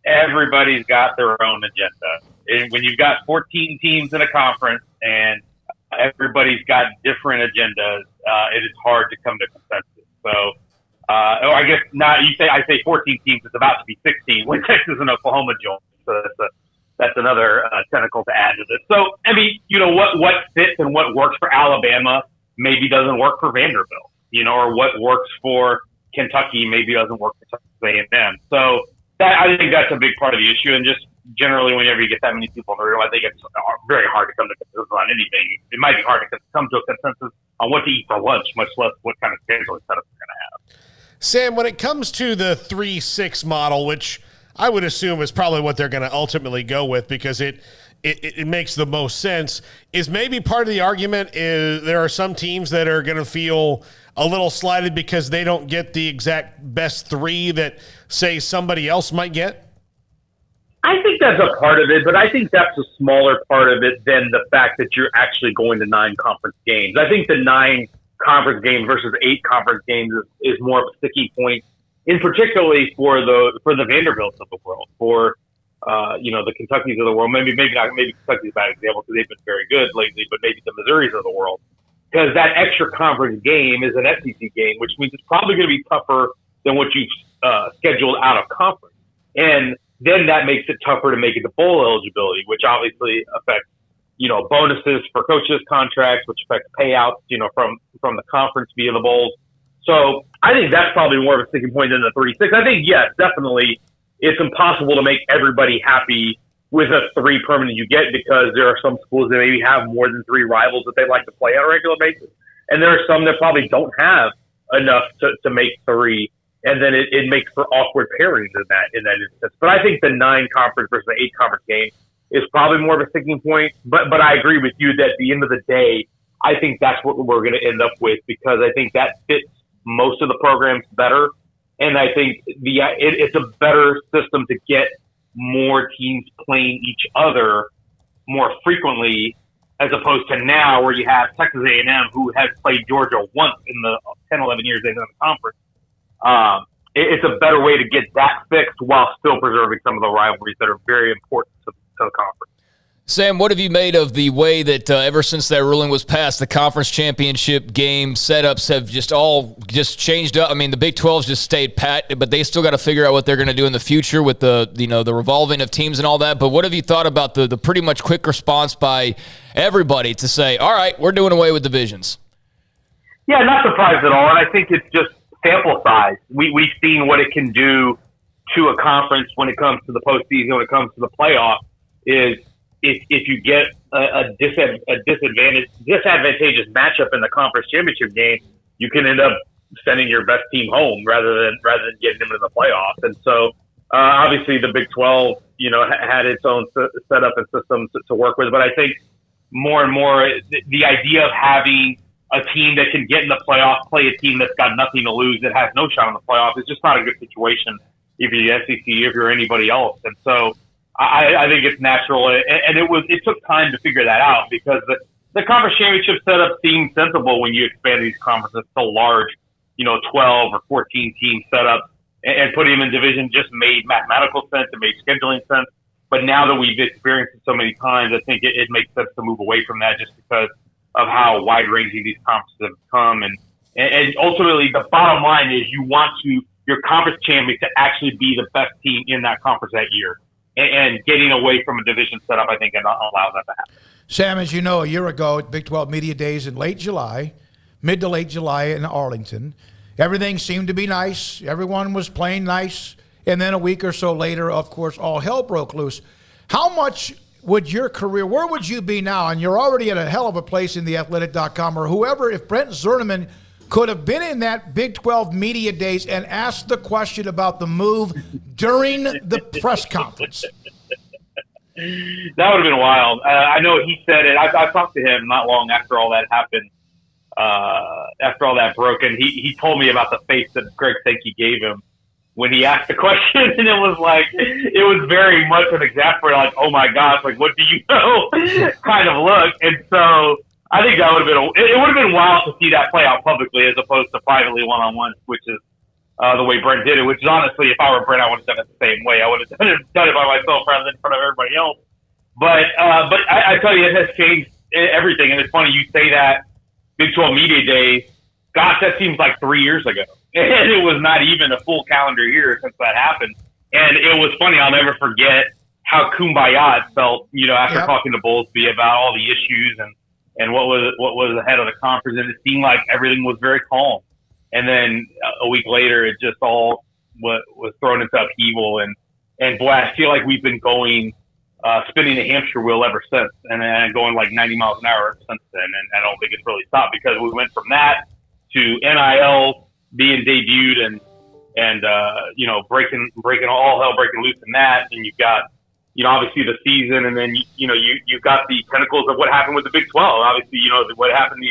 Everybody's got their own agenda. And when you've got 14 teams in a conference and Everybody's got different agendas. It is hard to come to consensus. So, or I guess not. I say 14 teams. It's about to be 16 when Texas and Oklahoma join. So that's another tentacle to add to this. So, I mean, what fits and what works for Alabama maybe doesn't work for Vanderbilt, or what works for Kentucky maybe doesn't work for Texas A&M. So I think that's a big part of the issue. And just generally, whenever you get that many people in the room, I think it's very hard to come to consensus on anything. It might be hard to come to a consensus on what to eat for lunch, much less what kind of scheduling setup you're going to have. Sam, when it comes to the 3-6 model, which I would assume is probably what they're going to ultimately go with because it makes the most sense, is maybe part of the argument is there are some teams that are going to feel a little slighted because they don't get the exact best 3 that, say, somebody else might get? I think that's a part of it, but I think that's a smaller part of it than the fact that you're actually going to 9 conference games. I think the 9 conference games versus 8 conference games is more of a sticking point, in particularly for the Vanderbilts of the world, for the Kentuckys of the world. Maybe Kentucky's a bad example because they've been very good lately, but maybe the Missouris of the world. Because that extra conference game is an SEC game, which means it's probably going to be tougher than what you've scheduled out of conference. And then that makes it tougher to make it to bowl eligibility, which obviously affects, bonuses for coaches' contracts, which affects payouts, from the conference via the bowls. So I think that's probably more of a sticking point than the 3-6. I think, yes, definitely it's impossible to make everybody happy with a 3 permanent you get because there are some schools that maybe have more than 3 rivals that they like to play on a regular basis. And there are some that probably don't have enough to make 3. And then it makes for awkward pairings in that instance. But I think the 9 conference versus the 8 conference game is probably more of a sticking point. But I agree with you that at the end of the day, I think that's what we're going to end up with because I think that fits most of the programs better. And I think it's a better system to get more teams playing each other more frequently as opposed to now where you have Texas A&M who has played Georgia once in the 10, 11 years they've been in the conference. It's a better way to get that fixed while still preserving some of the rivalries that are very important to the conference. Sam, what have you made of the way that ever since that ruling was passed, the conference championship game setups have just changed up? I mean, the Big 12's just stayed pat, but they still got to figure out what they're going to do in the future with the revolving of teams and all that. But what have you thought about the pretty much quick response by everybody to say, all right, we're doing away with divisions? Yeah, not surprised at all. And I think it's just sample size. We've seen what it can do to a conference when it comes to the postseason, when it comes to the playoff, is if you get a disadvantageous matchup in the conference championship game, you can end up sending your best team home rather than getting them into the playoffs. And so, obviously, the Big 12, had its own setup and system to work with. But I think more and more, the idea of having a team that can get in the playoffs, play a team that's got nothing to lose, that has no shot in the playoffs, is just not a good situation if you're the SEC, if you're anybody else. And so, I think it's natural, and it took time to figure that out because the conference championship setup seemed sensible when you expand these conferences so large, 12 or 14 team setup, and putting them in division just made mathematical sense, it made scheduling sense. But now that we've experienced it so many times, I think it makes sense to move away from that just because of how wide ranging these conferences have become, and ultimately the bottom line is you want your conference champion to actually be the best team in that conference that year. And getting away from a division setup, I think, allows that to happen. Sam, as you know, a year ago at Big 12 Media Days in mid to late July in Arlington, everything seemed to be nice. Everyone was playing nice. And then a week or so later, of course, all hell broke loose. How much would your career, where would you be now? And you're already at a hell of a place in theathletic.com or whoever, if Brent Zerneman could have been in that Big 12 Media Days and asked the question about the move during the press conference. That would have been wild. I know he said it. I talked to him not long after all that happened, after all that broke, and he told me about the face that Greg Sankey gave him when he asked the question, and it was very much an exasperated, like, oh my gosh, like, what do you know kind of look. And so I think that would have been it would have been wild to see that play out publicly as opposed to privately one-on-one, which is the way Brent did it, which is honestly, if I were Brent, I would have done it the same way. I would have done it by myself rather than in front of everybody else. But I tell you, it has changed everything. And it's funny you say that Big 12 Media Day. Gosh, that seems like 3 years ago. And it was not even a full calendar year since that happened. And it was funny. I'll never forget how kumbaya it felt, after talking to Bowlesby about all the issues and what was ahead of the conference. And it seemed like everything was very calm. And then a week later, it just all was thrown into upheaval. And boy, I feel like we've been going, spinning the hamster wheel ever since, and going like 90 miles an hour ever since then. And I don't think it's really stopped, because we went from that to NIL being debuted and breaking all hell breaking loose in that. And you've got, obviously the season, and then, you've got the tentacles of what happened with the Big 12. Obviously, what happened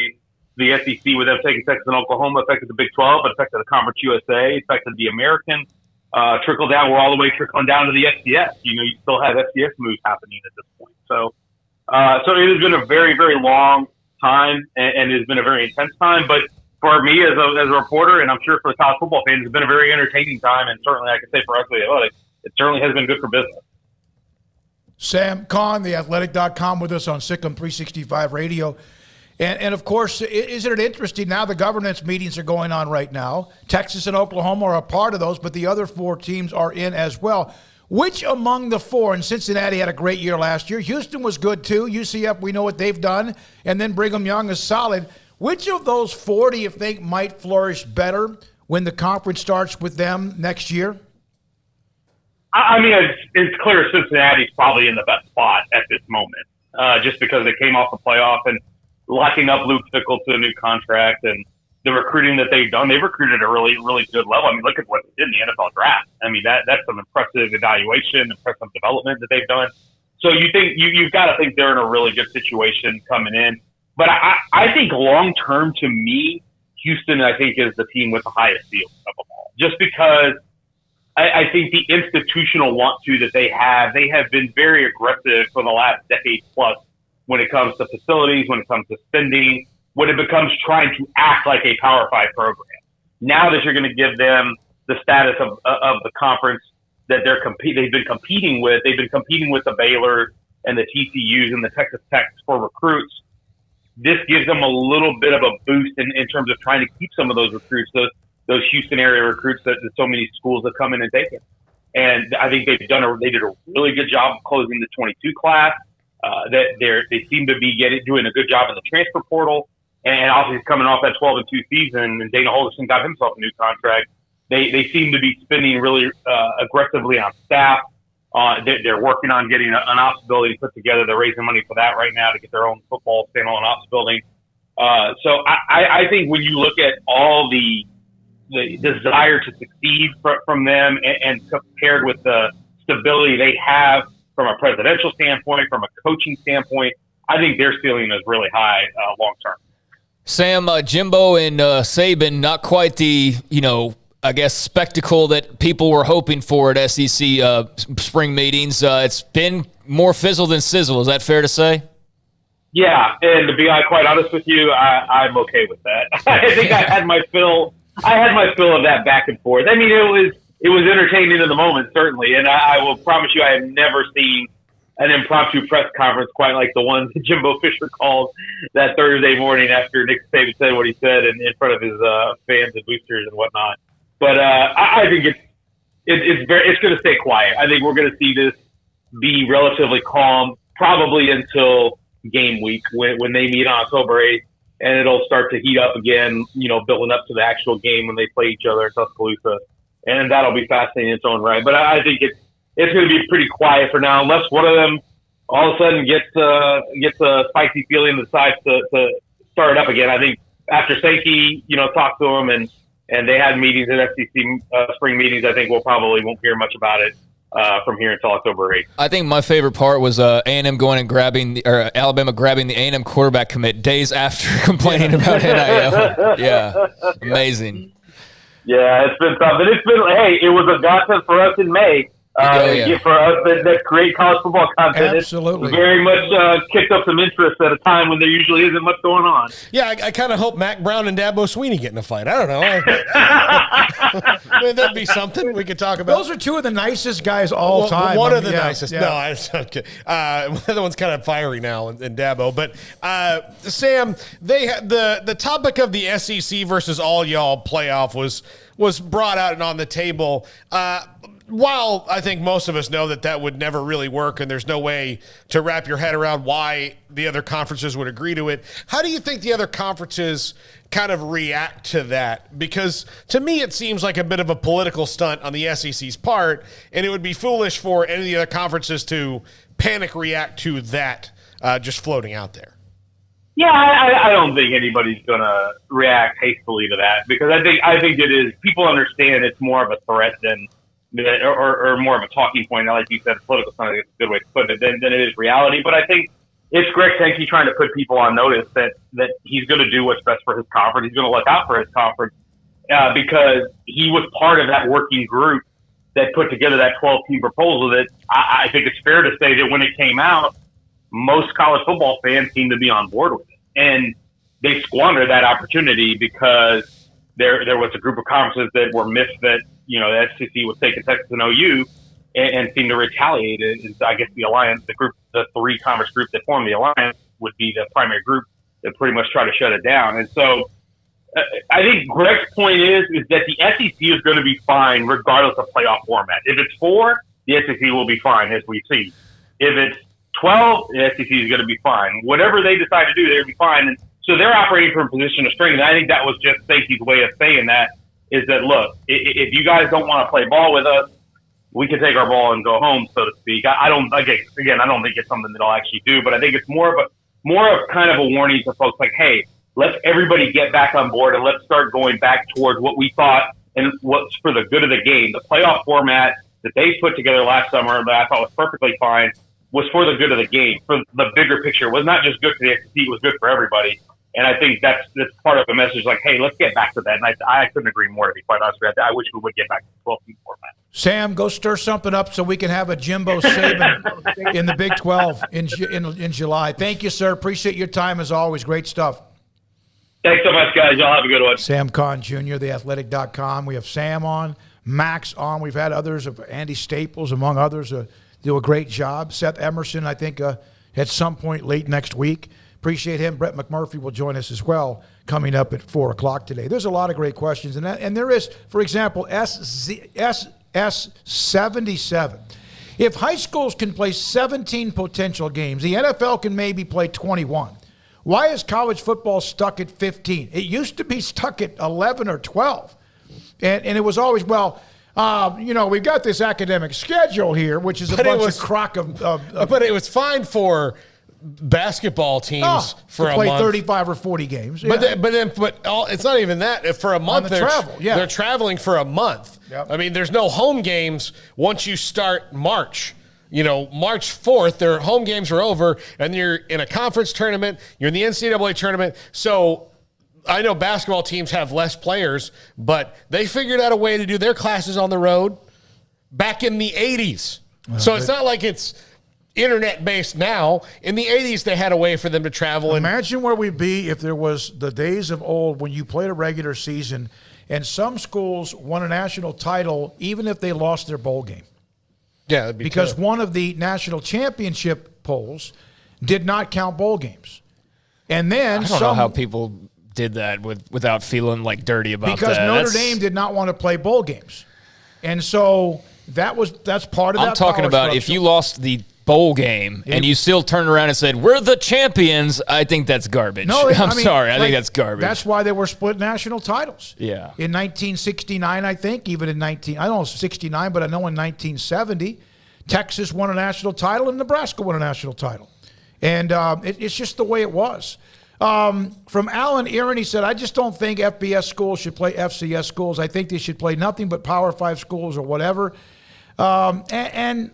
the SEC with them taking Texas and Oklahoma affected the Big 12, but affected the Conference USA, affected the American, trickle down. We're all the way trickling down to the FCS. You still have FCS moves happening at this point. So it has been a very, very long time, and it has been a very intense time. But for me as a reporter, and I'm sure for the college football fans, it's been a very entertaining time, and certainly I can say for us, it certainly has been good for business. Sam Kahn, theathletic.com, with us on Sikkim 365 Radio. And of course, isn't it interesting now the governance meetings are going on right now. Texas and Oklahoma are a part of those, but the other 4 teams are in as well. Which among the 4, and Cincinnati had a great year last year, Houston was good too, UCF, we know what they've done, and then Brigham Young is solid. Which of those 4 do you think might flourish better when the conference starts with them next year? I mean, it's clear Cincinnati's probably in the best spot at this moment, just because they came off the playoff and locking up Luke Fickell to a new contract, and the recruiting that they've done. They've recruited at a really, really good level. I mean, look at what they did in the NFL draft. I mean, that's some impressive evaluation, impressive development that they've done. So you've got to think they're in a really good situation coming in. But I think long-term, to me, Houston, I think, is the team with the highest ceiling of them all. Just because I think the institutional want-to that they have been very aggressive for the last decade plus when it comes to facilities, when it comes to spending, when it becomes trying to act like a Power 5 program. Now that you're going to give them the status of the conference that they've been competing with the Baylor and the TCUs and the Texas Techs for recruits. This gives them a little bit of a boost in terms of trying to keep some of those recruits, those Houston area recruits that so many schools have come in and taken. And I think they did a really good job of closing the 22 class. They seem to be doing a good job in the transfer portal, and obviously coming off that 12-2 season, and Dana Holgorsen got himself a new contract. They seem to be spending really aggressively on staff. They're working on getting an ops building put together. They're raising money for that right now to get their own football standalone ops building. So I think when you look at all the desire to succeed from them and compared with the stability they have from a presidential standpoint, from a coaching standpoint, I think their ceiling is really high long term. Sam, Jimbo and Saban, not quite the, I guess, spectacle that people were hoping for at SEC spring meetings. It's been more fizzle than sizzle. Is that fair to say? Yeah, and to be quite honest with you, I'm okay with that. I think I had my fill of that back and forth. I mean, it was entertaining in the moment, certainly, and I will promise you I have never seen an impromptu press conference quite like the one that Jimbo Fisher called that Thursday morning after Nick Saban said what he said in front of his fans and boosters and whatnot. But I think it's going to stay quiet. I think we're going to see this be relatively calm, probably until game week when they meet on October 8th, and it'll start to heat up again, building up to the actual game when they play each other in Tuscaloosa. And that'll be fascinating in its own right. But I think it's going to be pretty quiet for now, unless one of them all of a sudden gets a spicy feeling and decides to start it up again. I think after Sankey, talked to him and they had meetings at SEC spring meetings, I think we'll probably won't hear much about it from here until October 8th. I think my favorite part was A&M going and Alabama grabbing the A&M quarterback commit days after complaining about NIL. Yeah, amazing. Yeah, it's been tough. And it was a godsend for us in May For us that create college football content. Absolutely. It's very much kicked up some interest at a time when there usually isn't much going on. Yeah, I kind of hope Mac Brown and Dabo Sweeney get in a fight. I don't know. That'd be something we could talk about. Those are two of the nicest guys all time. One of the nicest. Yeah. No, I'm not kidding. The other one's kind of fiery now in Dabo. But, Sam, the topic of the SEC versus all y'all playoff was brought out and on the table. While I think most of us know that would never really work and there's no way to wrap your head around why the other conferences would agree to it, how do you think the other conferences kind of react to that? Because to me, it seems like a bit of a political stunt on the SEC's part, and it would be foolish for any of the other conferences to panic react to that just floating out there. Yeah, I don't think anybody's going to react hastily to that because I think it is, people understand it's more of a threat than or more of a talking point, like you said, political stunt is a good way to put it, than it is reality. But I think it's Greg Sankey trying to put people on notice that he's going to do what's best for his conference. He's going to look out for his conference because he was part of that working group that put together that 12-team proposal that I think it's fair to say that when it came out, most college football fans seemed to be on board with it. And they squandered that opportunity because there was a group of conferences that were missed that, the SEC was taking Texas and OU and seemed to retaliate. And I guess the alliance, the three conference group that formed the alliance would be the primary group that pretty much try to shut it down. And so I think Greg's point is that the SEC is going to be fine regardless of playoff format. If it's 4, the SEC will be fine, as we see. If it's 12, the SEC is going to be fine. Whatever they decide to do, they're going to be fine. And so they're operating from a position of strength. And I think that was just Sankey's way of saying that, is that, look, if you guys don't want to play ball with us, we can take our ball and go home, so to speak. I don't think it's something that I'll actually do, but I think it's more of kind of a warning to folks like, hey, let's everybody get back on board and let's start going back towards what we thought and what's for the good of the game. The playoff format that they put together last summer that I thought was perfectly fine was for the good of the game, for the bigger picture. It was not just good for the SEC, it was good for everybody. And I think that's part of the message, like, hey, let's get back to that. And I couldn't agree more, to be quite honest with you. I wish we would get back to the 12-team format. Sam, go stir something up so we can have a Jimbo Saban in the Big 12 in July. Thank you, sir. Appreciate your time as always. Great stuff. Thanks so much, guys. Y'all have a good one. Sam Conn Jr., theathletic.com. We have Sam on, Max on. We've had others, of Andy Staples, among others, do a great job. Seth Emerson, I think, at some point late next week. Appreciate him. Brett McMurphy will join us as well coming up at 4 o'clock today. There's a lot of great questions. And there is, for example, S77. If high schools can play 17 potential games, the NFL can maybe play 21. Why is college football stuck at 15? It used to be stuck at 11 or 12. And it was always, we've got this academic schedule here, which is a bunch of crock of But it was fine for basketball teams for to a play month. 35 or 40 games. Yeah. But it's not even that. For a month, they're traveling for a month. Yep. I mean, there's no home games once you start March. March 4th, their home games are over, and you're in a conference tournament. You're in the NCAA tournament. So I know basketball teams have less players, but they figured out a way to do their classes on the road back in the 80s. So it's not like it's internet-based now. In the 80s, they had a way for them to travel. Imagine where we'd be if there was the days of old when you played a regular season and some schools won a national title even if they lost their bowl game. Yeah, that'd be because tough. One of the national championship polls did not count bowl games. And then I don't know how people did that without feeling like dirty about that. Because Notre Dame did not want to play bowl games. And so that's part of that. I'm talking about if you lost the bowl game and you still turned around and said, we're the champions, I think that's garbage. No, I think that's garbage. That's why they were split national titles. Yeah. In 1969, I think, even in I don't know 69, but I know in 1970, Texas won a national title and Nebraska won a national title. And it's just the way it was. From Alan Aaron, he said, I just don't think FBS schools should play FCS schools. I think they should play nothing but Power 5 schools or whatever. And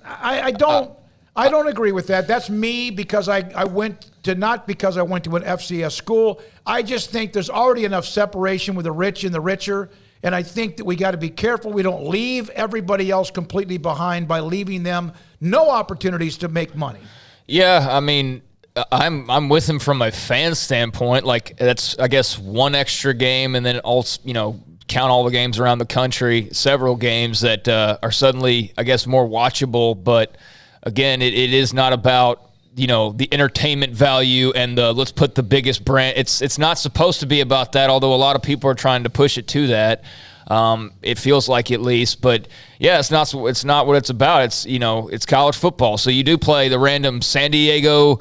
I don't agree with that. That's me because not because I went to an FCS school. I just think there's already enough separation with the rich and the richer, And I think that we got to be careful we don't leave everybody else completely behind by leaving them no opportunities to make money. Yeah, I mean, I'm with him from a fan standpoint. Like, that's, I guess, one extra game, and then also, count all the games around the country, several games that are suddenly, I guess, more watchable. But again, it is not about, the entertainment value and the let's put the biggest brand. It's not supposed to be about that, although a lot of people are trying to push it to that. It feels like, at least, but yeah, it's not what it's about. It's, it's college football. So you do play the random San Diego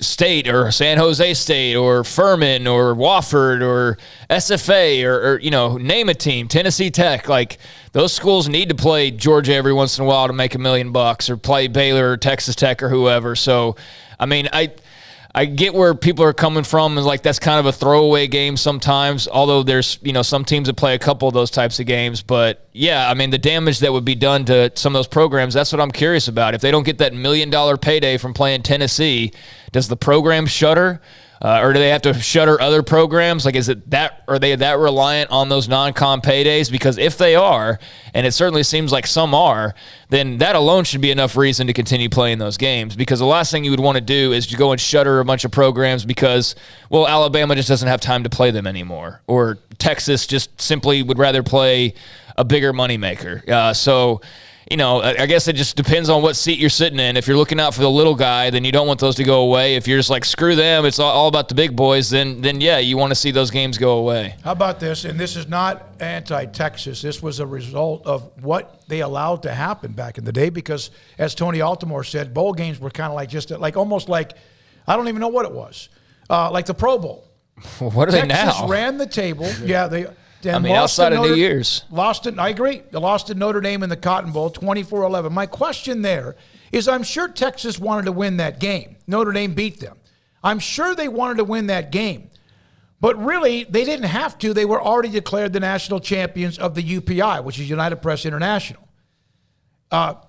State or San Jose State or Furman or Wofford or SFA or name a team, Tennessee Tech. Like, those schools need to play Georgia every once in a while to make $1 million, or play Baylor or Texas Tech or whoever. So, I mean, I get where people are coming from, and like, that's kind of a throwaway game sometimes, although there's, some teams that play a couple of those types of games. But yeah, I mean, the damage that would be done to some of those programs, that's what I'm curious about. If they don't get that $1 million payday from playing Tennessee, does the program shutter? Or do they have to shutter other programs? Like, are they that reliant on those non-con paydays? Because if they are, and it certainly seems like some are, then that alone should be enough reason to continue playing those games. Because the last thing you would want to do is to go and shutter a bunch of programs because, well, Alabama just doesn't have time to play them anymore. Or Texas just simply would rather play a bigger moneymaker. So, I guess it just depends on what seat you're sitting in. If you're looking out for the little guy, then you don't want those to go away. If you're just like, screw them, it's all about the big boys, then yeah, you want to see those games go away. How about this? And this is not anti-Texas. This was a result of what they allowed to happen back in the day, because, as Tony Altimore said, bowl games were kind of like almost like, I don't even know what it was, like the Pro Bowl. What are they now? Texas ran the table. Yeah, they... outside of New Year's. I agree. They lost to Notre Dame in the Cotton Bowl, 24-11. My question there is, I'm sure Texas wanted to win that game. Notre Dame beat them. I'm sure they wanted to win that game. But really, they didn't have to. They were already declared the national champions of the UPI, which is United Press International.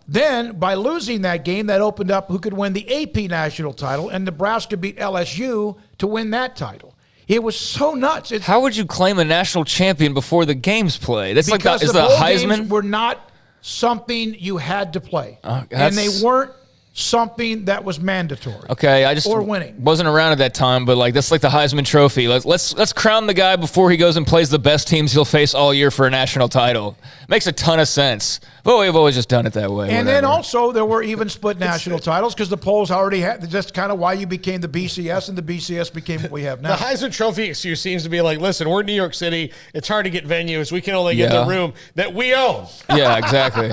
Then, by losing that game, that opened up who could win the AP national title, and Nebraska beat LSU to win that title. It was so nuts. How would you claim a national champion before the game's played? That's because is the the bowl Heisman? games were not something you had to play, and they weren't something that was mandatory. Okay, I just winning. Wasn't around at that time, but like, that's like the Heisman Trophy. Let's crown the guy before he goes and plays the best teams he'll face all year for a national title. Makes a ton of sense. But we've always just done it that way. And then also there were even split national titles, because the polls already had. That's kind of why you became the BCS, and the BCS became what we have now. The Heisman Trophy excuse seems to be like, listen, we're in New York City. It's hard to get venues. We can only get the room that we own. Yeah, exactly.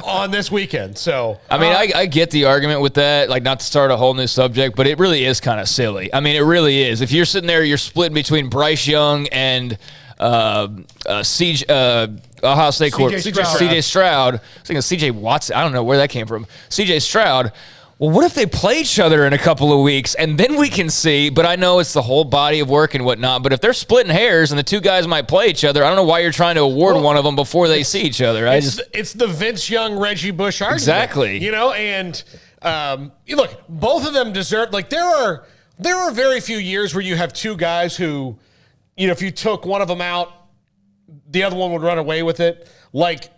On this weekend. So I mean, I get the argument with that, like, not to start a whole new subject, but it really is kind of silly. I mean, it really is. If you're sitting there, you're split between Bryce Young and Ohio State CJ Stroud. I was thinking CJ Watson. I don't know where that came from. CJ Stroud. Well, what if they play each other in a couple of weeks, and then we can see? But I know it's the whole body of work and whatnot. But if they're splitting hairs and the two guys might play each other, I don't know why you're trying to award one of them before they see each other. It's the Vince Young, Reggie Bush argument. Exactly. And look, both of them deserve. Like, there are very few years where you have two guys who, if you took one of them out, the other one would run away with it. Like,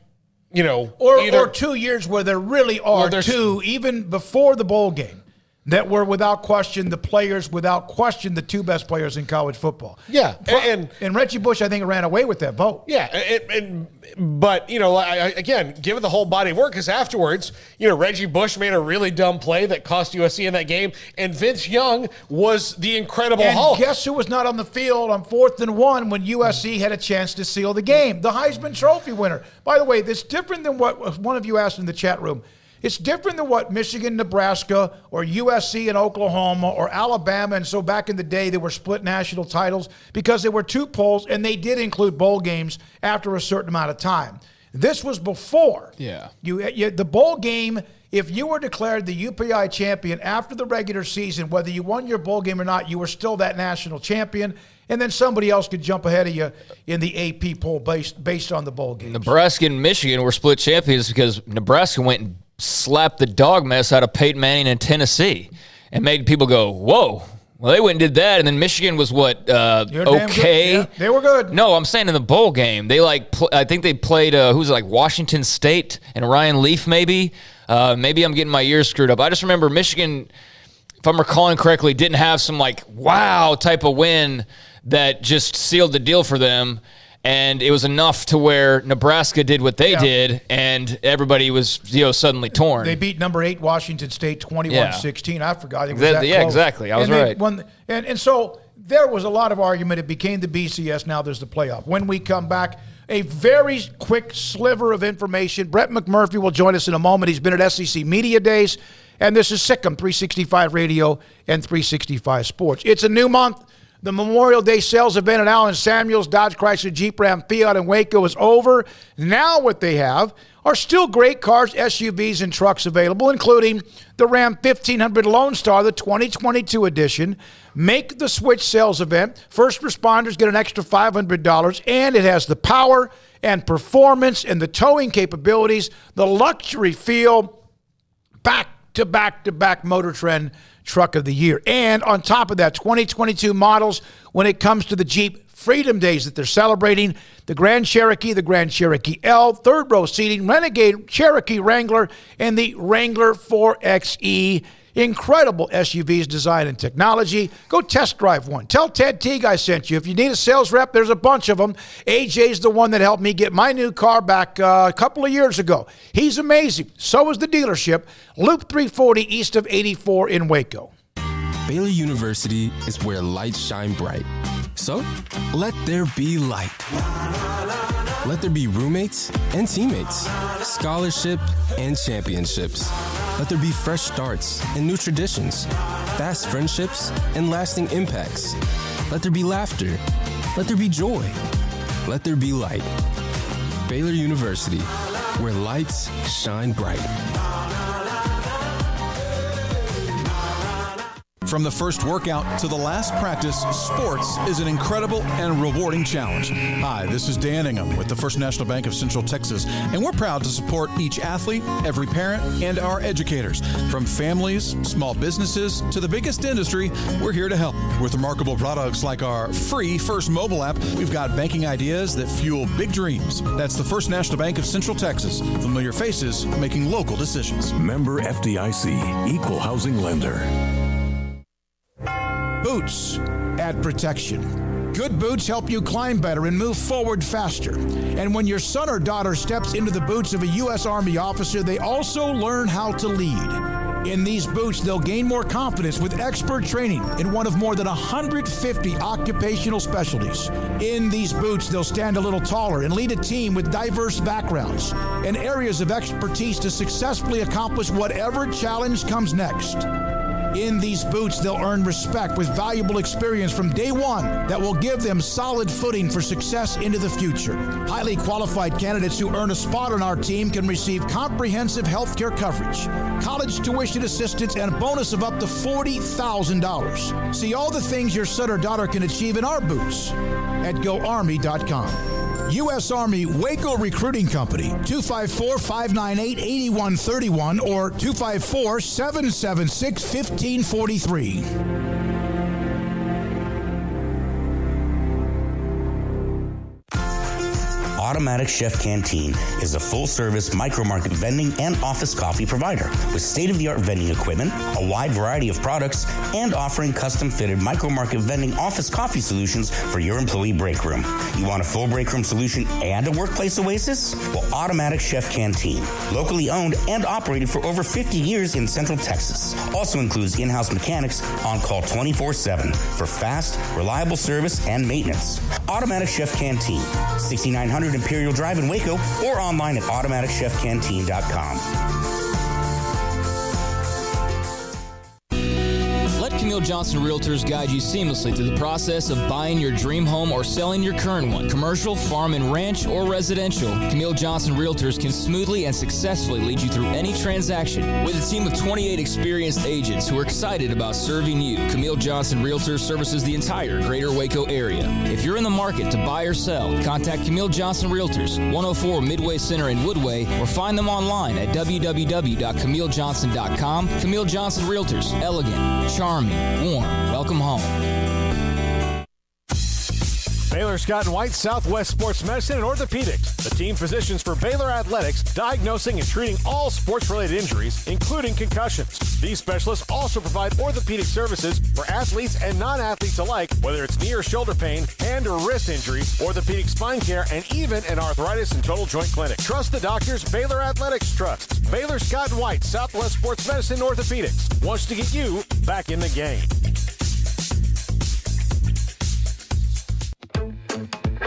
or 2 years where there really are two, even before the bowl game, that were without question without question, the two best players in college football. Yeah, and Reggie Bush, I think, ran away with that vote. Yeah, but again, given the whole body of work, because afterwards, Reggie Bush made a really dumb play that cost USC in that game, and Vince Young was the Incredible Hulk. And guess who was not on the field on 4th and 1 when USC had a chance to seal the game? The Heisman Trophy winner. By the way, this is different than what one of you asked in the chat room. It's different than what Michigan, Nebraska, or USC and Oklahoma, or Alabama. And so back in the day, they were split national titles because there were two polls, and they did include bowl games after a certain amount of time. This was before. Yeah. The bowl game, if you were declared the UPI champion after the regular season, whether you won your bowl game or not, you were still that national champion. And then somebody else could jump ahead of you in the AP poll based on the bowl games. Nebraska and Michigan were split champions because Nebraska went and slapped the dog mess out of Peyton Manning in Tennessee and made people go, whoa, Well, they went and did that, and then Michigan was okay. Yeah, they were good. No, I'm saying in the bowl game, they I think they played Washington State and Ryan Leaf maybe. Maybe I'm getting my years screwed up. I just remember Michigan, if I'm recalling correctly, didn't have some wow type of win that just sealed the deal for them. And it was enough to where Nebraska did what they did, and everybody was suddenly torn. They beat number 8 Washington State 21-16. I forgot. It was that close. Exactly. I was right. And so there was a lot of argument. It became the BCS. Now there's the playoff. When we come back, a very quick sliver of information. Brett McMurphy will join us in a moment. He's been at SEC Media Days, and this is Sikkim 365 Radio and 365 Sports. It's a new month. The Memorial Day sales event at Allen Samuels, Dodge, Chrysler, Jeep, Ram, Fiat, and Waco is over. Now what they have are still great cars, SUVs, and trucks available, including the Ram 1500 Lone Star, the 2022 edition. Make the Switch sales event. First responders get an extra $500, and it has the power and performance and the towing capabilities, the luxury feel, back-to-back Motor Trend Truck of the Year. And on top of that, 2022 models when it comes to the Jeep Freedom Days that they're celebrating, the Grand Cherokee, the Grand Cherokee L, third row seating, Renegade, Cherokee Wrangler, and the Wrangler 4xe. Incredible SUVs, design, and technology. Go test drive one. Tell Ted Teague I sent you. If you need a sales rep, there's a bunch of them. AJ's the one that helped me get my new car back a couple of years ago. He's amazing. So is the dealership. Loop 340 east of 84 in Waco. Baylor University is where lights shine bright. So, let there be light. Let there be roommates and teammates, scholarship and championships. Let there be fresh starts and new traditions, fast friendships and lasting impacts. Let there be laughter. Let there be joy. Let there be light. Baylor University, where lights shine bright. From the first workout to the last practice, sports is an incredible and rewarding challenge. Hi, this is Dan Ingham with the First National Bank of Central Texas, and we're proud to support each athlete, every parent, and our educators. From families, small businesses, to the biggest industry, we're here to help. With remarkable products like our free First mobile app, we've got banking ideas that fuel big dreams. That's the First National Bank of Central Texas. Familiar faces making local decisions. Member FDIC, Equal Housing Lender. Boots add protection. Good boots help you climb better and move forward faster. And when your son or daughter steps into the boots of a U.S. Army officer, they also learn how to lead. In these boots, they'll gain more confidence with expert training in one of more than 150 occupational specialties. In these boots, they'll stand a little taller and lead a team with diverse backgrounds and areas of expertise to successfully accomplish whatever challenge comes next. In these boots, they'll earn respect with valuable experience from day one that will give them solid footing for success into the future. Highly qualified candidates who earn a spot on our team can receive comprehensive health care coverage, college tuition assistance, and a bonus of up to $40,000. See all the things your son or daughter can achieve in our boots at GoArmy.com. U.S. Army Waco Recruiting Company, 254-598-8131 or 254-776-1543. Automatic Chef Canteen is a full-service micro-market vending and office coffee provider with state-of-the-art vending equipment, a wide variety of products, and offering custom-fitted micro-market vending office coffee solutions for your employee break room. You want a full break room solution and a workplace oasis? Well, Automatic Chef Canteen, locally owned and operated for over 50 years in Central Texas, also includes in-house mechanics on call 24/7 for fast, reliable service and maintenance. Automatic Chef Canteen, 6900 Imperial Drive in Waco, or online at automaticchefcanteen.com. Camille Johnson Realtors guide you seamlessly through the process of buying your dream home or selling your current one. Commercial, farm and ranch, or residential, Camille Johnson Realtors can smoothly and successfully lead you through any transaction. With a team of 28 experienced agents who are excited about serving you, Camille Johnson Realtors services the entire greater Waco area. If you're in the market to buy or sell, contact Camille Johnson Realtors, 104 Midway Center in Woodway, or find them online at www.camillejohnson.com. Camille Johnson Realtors, elegant, charming, warm welcome home. Baylor Scott and White Southwest Sports Medicine and Orthopedics, the team physicians for Baylor Athletics, diagnosing and treating all sports-related injuries, including concussions. These specialists also provide orthopedic services for athletes and non-athletes alike, whether it's knee or shoulder pain, hand or wrist injury, orthopedic spine care, and even an arthritis and total joint clinic. Trust the doctors Baylor Athletics trusts. Baylor Scott and White Southwest Sports Medicine and Orthopedics wants to get you back in the game.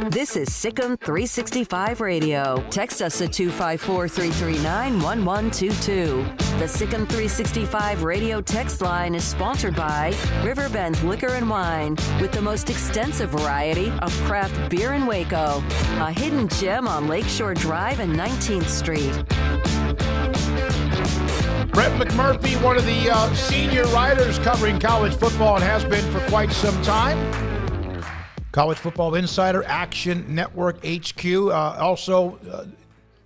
This is Sikkim 365 Radio. Text us at 254-339-1122. The Sikkim 365 Radio text line is sponsored by Riverbend Liquor and Wine, with the most extensive variety of craft beer in Waco. A hidden gem on Lakeshore Drive and 19th Street. Brett McMurphy, one of the senior writers covering college football and has been for quite some time. College Football Insider, Action Network HQ.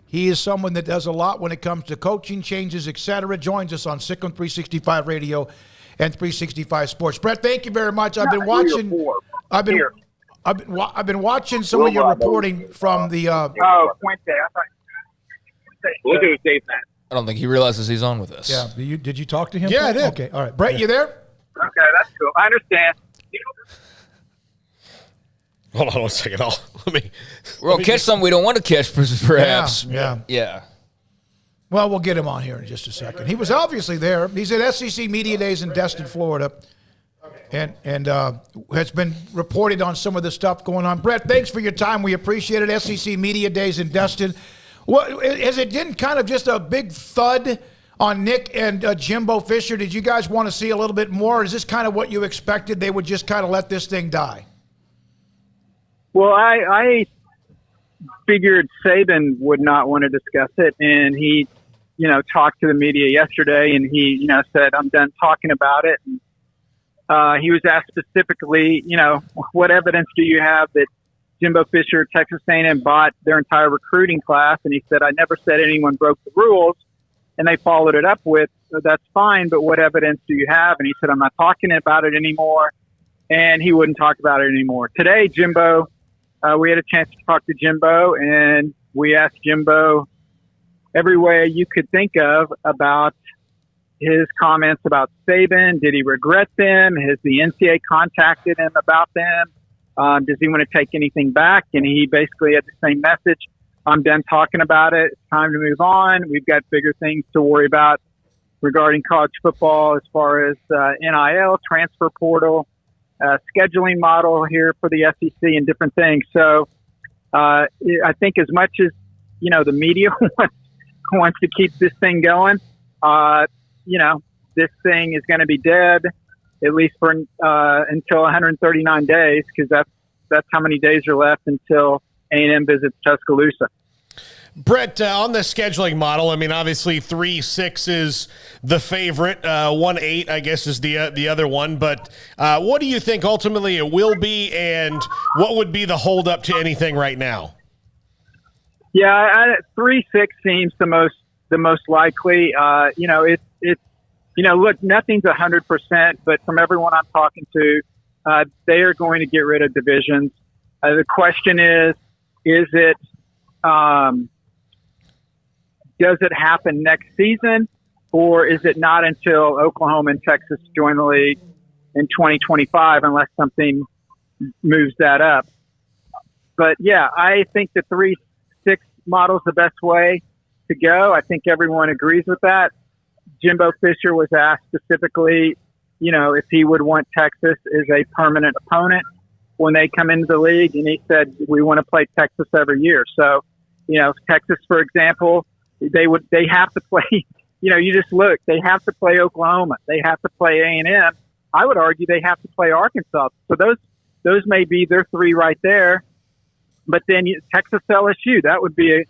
He is someone that does a lot when it comes to coaching changes, etc. Joins us on Sikkim 365 Radio and 365 Sports. Brett, thank you very much. I've been watching some of your reporting from the. Puente. We'll do Dave that. I don't think he realizes he's on with us. Yeah. Did you talk to him? Yeah, I did. Okay. All right. Brett, you there? Okay, that's cool. I understand. Hold on one second. We'll catch some we don't want to catch, perhaps. Yeah. Well, we'll get him on here in just a second. He was obviously there. He's at SEC Media Days in Destin, Florida, and has been reported on some of the stuff going on. Brett, thanks for your time. We appreciate it. SEC Media Days in Destin. Has it been kind of just a big thud on Nick and Jimbo Fisher? Did you guys want to see a little bit more? Or is this kind of what you expected? They would just kind of let this thing die? Well, I figured Saban would not want to discuss it, and he, talked to the media yesterday, and he, said, "I'm done talking about it." And, he was asked specifically, what evidence do you have that Jimbo Fisher, Texas A&M, bought their entire recruiting class? And he said, "I never said anyone broke the rules." And they followed it up with, "That's fine, but what evidence do you have?" And he said, "I'm not talking about it anymore." And he wouldn't talk about it anymore. Today, Jimbo. We had a chance to talk to Jimbo, and we asked Jimbo every way you could think of about his comments about Saban. Did he regret them? Has the NCAA contacted him about them? Does he want to take anything back? And he basically had the same message. "I'm done talking about it. It's time to move on. We've got bigger things to worry about regarding college football as far as NIL, transfer portal, scheduling model here for the SEC and different things." So I think as much as, the media wants to keep this thing going, this thing is going to be dead at least for until 139 days, because that's how many days are left until A&M visits Tuscaloosa. Brett, on the scheduling model, obviously 3-6 is the favorite. 1-8, I guess, is the other one. But what do you think ultimately it will be, and what would be the holdup to anything right now? Yeah, 3-6 seems the most likely. Look, nothing's 100%, but from everyone I'm talking to, they are going to get rid of divisions. The question is it does it happen next season, or is it not until Oklahoma and Texas join the league in 2025 unless something moves that up? But, yeah, I think the 3-6 model is the best way to go. I think everyone agrees with that. Jimbo Fisher was asked specifically, if he would want Texas as a permanent opponent when they come into the league, and he said, "We want to play Texas every year." So, Texas, for example, they have to play, you just look, they have to play Oklahoma. They have to play A&M. I would argue they have to play Arkansas. So those may be their three right there. But then Texas LSU, that would be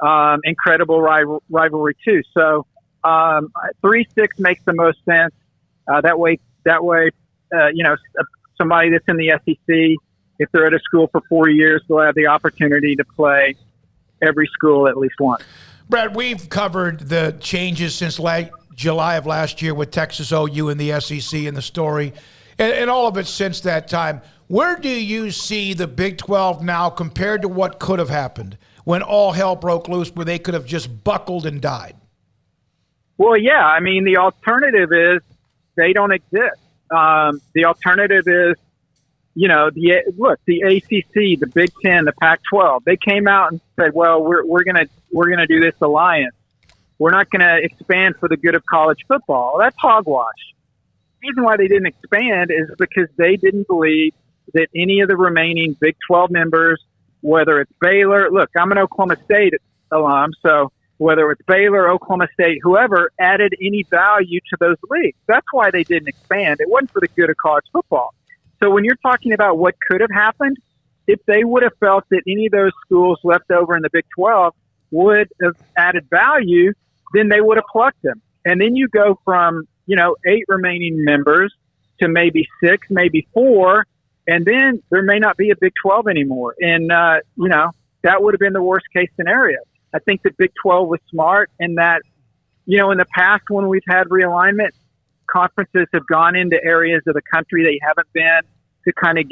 a incredible rivalry too. So 3-6 makes the most sense. That way, somebody that's in the SEC, if they're at a school for 4 years, they'll have the opportunity to play every school at least once. Brett, we've covered the changes since July of last year with Texas OU and the SEC and the story, and all of it since that time. Where do you see the Big 12 now compared to what could have happened when all hell broke loose, where they could have just buckled and died? Well, yeah. I mean, the alternative is they don't exist. The alternative is, you know, the ACC, the Big Ten, the Pac-12. They came out and said, "Well, we're gonna do this alliance. We're not gonna expand for the good of college football." That's hogwash. The reason why they didn't expand is because they didn't believe that any of the remaining Big 12 members, whether it's Baylor, look, I'm an Oklahoma State alum, so whether it's Baylor, Oklahoma State, whoever, added any value to those leagues. That's why they didn't expand. It wasn't for the good of college football. So when you're talking about what could have happened, if they would have felt that any of those schools left over in the Big 12 would have added value, then they would have plucked them. And then you go from, 8 remaining members to maybe 6, maybe 4, and then there may not be a Big 12 anymore. And, that would have been the worst case scenario. I think the Big 12 was smart in that, in the past when we've had realignment, conferences have gone into areas of the country they haven't been to kind of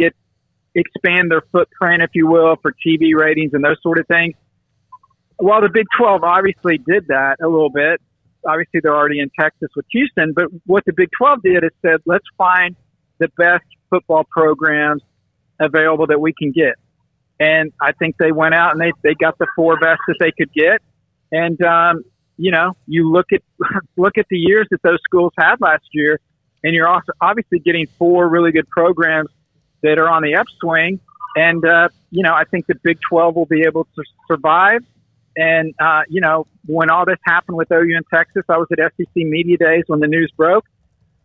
expand their footprint, if you will, for TV ratings and those sort of things. While the Big 12 obviously did that a little bit, obviously they're already in Texas with Houston, but what the Big 12 did is said, let's find the best football programs available that we can get. And I think they went out and they got the 4 best that they could get. And, you look at the years that those schools had last year, and you're also obviously getting 4 really good programs that are on the upswing. And, I think the Big 12 will be able to survive. And, when all this happened with OU in Texas, I was at SEC Media Days when the news broke.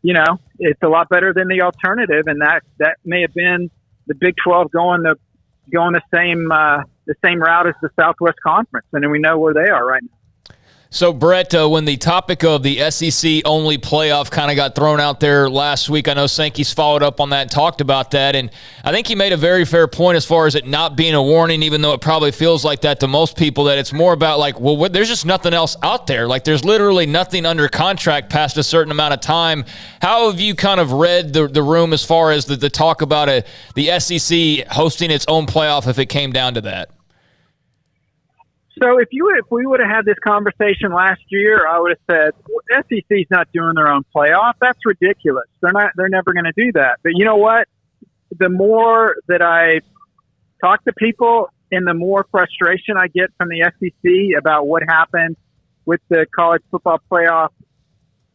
It's a lot better than the alternative. And that may have been the Big 12 going the same route as the Southwest Conference. And we know where they are right now. So, Brett, when the topic of the SEC-only playoff kind of got thrown out there last week, I know Sankey's followed up on that and talked about that, and I think he made a very fair point as far as it not being a warning, even though it probably feels like that to most people, that it's more about like, well, there's just nothing else out there. Like, there's literally nothing under contract past a certain amount of time. How have you kind of read the room as far as the talk about the SEC hosting its own playoff if it came down to that? So if we would have had this conversation last year, I would have said, well, SEC's not doing their own playoff. That's ridiculous. They're never going to do that. But you know what? The more that I talk to people and the more frustration I get from the SEC about what happened with the college football playoff,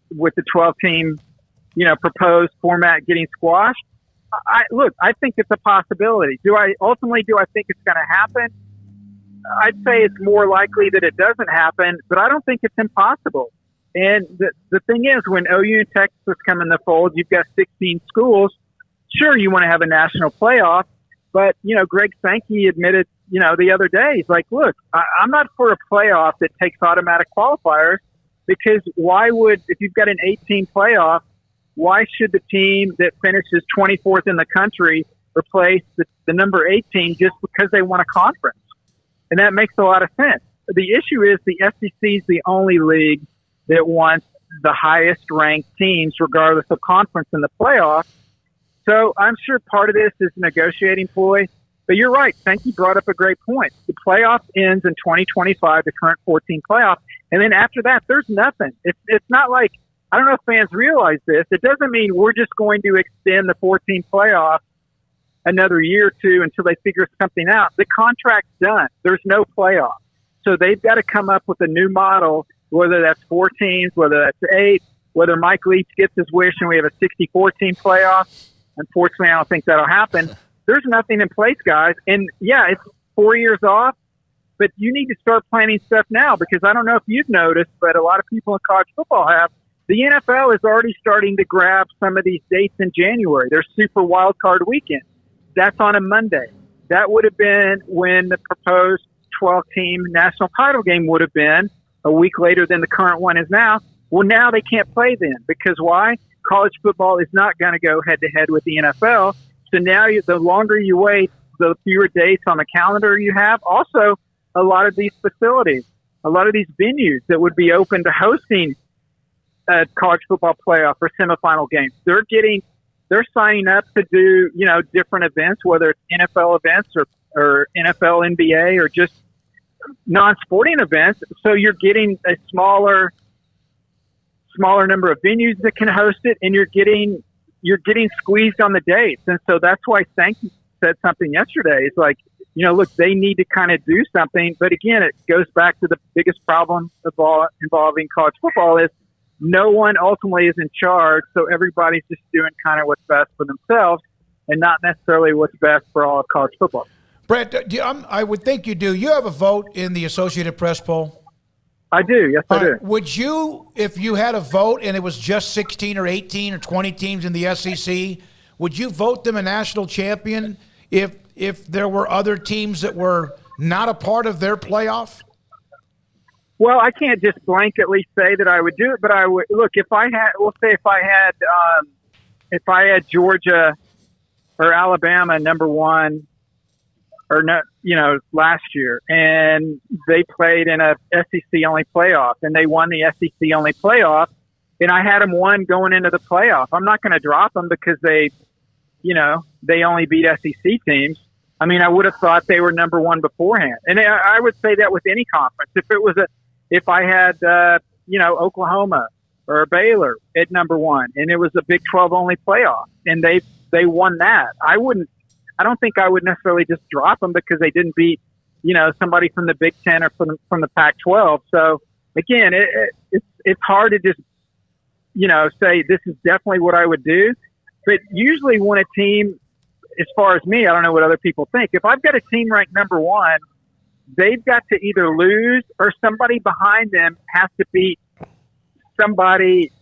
with the 12-team, proposed format getting squashed. I think it's a possibility. Do I think it's going to happen? I'd say it's more likely that it doesn't happen, but I don't think it's impossible. And the thing is, when OU and Texas come in the fold, you've got 16 schools. Sure, you want to have a national playoff, but, Greg Sankey admitted, the other day, he's like, look, I'm not for a playoff that takes automatic qualifiers, because if you've got an 18 playoff, why should the team that finishes 24th in the country replace the number 18 just because they won a conference? And that makes a lot of sense. The issue is the SEC is the only league that wants the highest-ranked teams, regardless of conference, in the playoffs. So I'm sure part of this is a negotiating ploy. But you're right. Sankey brought up a great point. The playoff ends in 2025, the current 14 playoff. And then after that, there's nothing. It's not like, I don't know if fans realize this, it doesn't mean we're just going to extend the 14 playoff another year or two until they figure something out. The contract's done. There's no playoff. So they've got to come up with a new model, whether that's 4 teams, whether that's 8, whether Mike Leach gets his wish and we have a 64-team playoff. Unfortunately, I don't think that'll happen. There's nothing in place, guys. And, yeah, it's 4 years off, but you need to start planning stuff now, because I don't know if you've noticed, but a lot of people in college football have. The NFL is already starting to grab some of these dates in January. There's Super Wild Card Weekend. That's on a Monday. That would have been when the proposed 12-team national title game would have been a week later than the current one is now. Well, now they can't play then, because why? College football is not going to go head-to-head with the NFL. So now the longer you wait, the fewer dates on the calendar you have. Also, a lot of these facilities, a lot of these venues that would be open to hosting a college football playoff or semifinal games. They're signing up to do, different events, whether it's NFL events or NFL, NBA, or just non-sporting events. So you're getting a smaller number of venues that can host it, and you're getting squeezed on the dates. And so that's why Sankey said something yesterday. It's like, look, they need to kind of do something. But again, it goes back to the biggest problem involving college football is no one ultimately is in charge. So everybody's just doing kind of what's best for themselves and not necessarily what's best for all of college football. Brett, I would think you do. You have a vote in the Associated Press poll? I do. Yes, I do. Would you, if you had a vote and it was just 16 or 18 or 20 teams in the SEC, would you vote them a national champion if there were other teams that were not a part of their playoff? Well, I can't just blanketly say that I would do it, but I would look if I had Georgia or Alabama number one, or no, last year, and they played in a SEC only playoff, and they won the SEC only playoff, and I had them one going into the playoff. I'm not going to drop them because they only beat SEC teams. I mean, I would have thought they were number one beforehand, and I would say that with any conference. If I had Oklahoma or Baylor at number one, and it was a Big 12 only playoff, and they won that, I don't think I would necessarily just drop them because they didn't beat, somebody from the Big 10 or from the Pac-12. So again, it's hard to just, say this is definitely what I would do. But usually when a team, as far as me, I don't know what other people think. If I've got a team ranked number one, they've got to either lose or somebody behind them has to beat somebody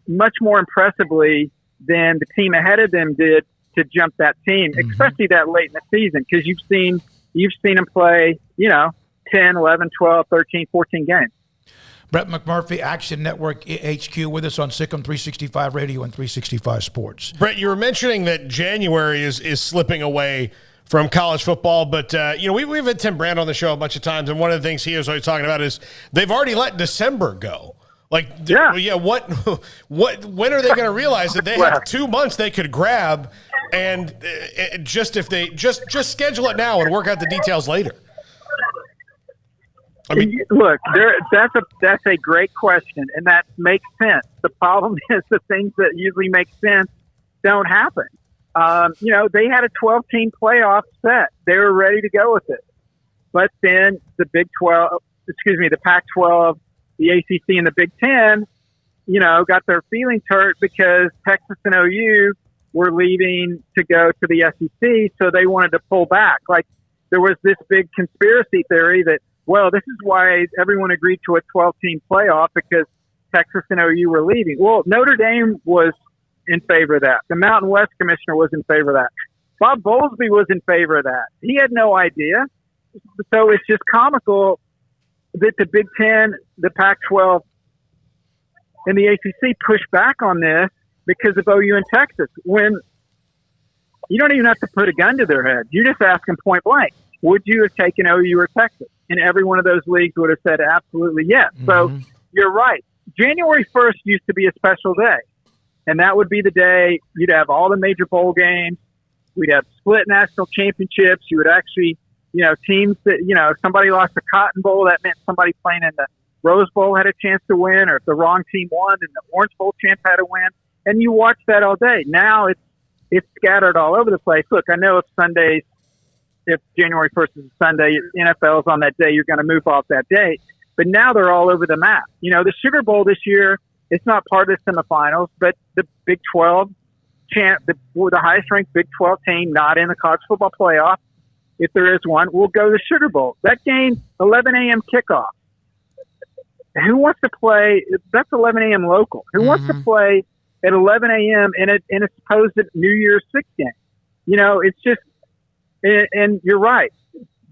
much more impressively than the team ahead of them did to jump that team, especially that late in the season, because you've seen them play, 10, 11, 12, 13, 14 games. Brett McMurphy, Action Network HQ, with us on Sikkim 365 Radio and 365 Sports. Brett, you were mentioning that January is slipping away from college football, but we've had Tim Brand on the show a bunch of times, and one of the things he was always talking about is they've already let December go. When are they going to realize that they have 2 months they could grab, and just schedule it now and work out the details later? I mean, look, that's a great question, and that makes sense. The problem is the things that usually make sense don't happen. They had a 12-team playoff set; they were ready to go with it, but then the Pac-12, the ACC, and the Big 10, got their feelings hurt because Texas and OU were leaving to go to the SEC, so they wanted to pull back. Like, there was this big conspiracy theory that, well, this is why everyone agreed to a 12-team playoff, because Texas and OU were leaving. Well, Notre Dame was in favor of that. The Mountain West commissioner was in favor of that. Bob Bowlesby was in favor of that. He had no idea. So it's just comical that the Big Ten, the Pac-12, and the ACC pushed back on this because of OU and Texas, when you don't even have to put a gun to their head. You just ask them point blank, would you have taken OU or Texas? And every one of those leagues would have said absolutely yes. So you're right. January 1st used to be a special day, and that would be the day you'd have all the major bowl games. We'd have split national championships. You would actually, teams that, if somebody lost the Cotton Bowl, that meant somebody playing in the Rose Bowl had a chance to win, or if the wrong team won, then the Orange Bowl champ had to win. And you watch that all day. Now it's scattered all over the place. Look, I know if January 1st is a Sunday, NFL's on that day, you're going to move off that day. But now they're all over the map. The Sugar Bowl this year, it's not part of the semifinals, but the Big 12 champ, the highest ranked Big 12 team, not in the college football playoff, if there is one, will go to the Sugar Bowl. That game, 11 a.m. kickoff. Who wants to play? That's 11 a.m. local. Who wants to play at 11 a.m. in a supposed New Year's Six game? It's just, and you're right.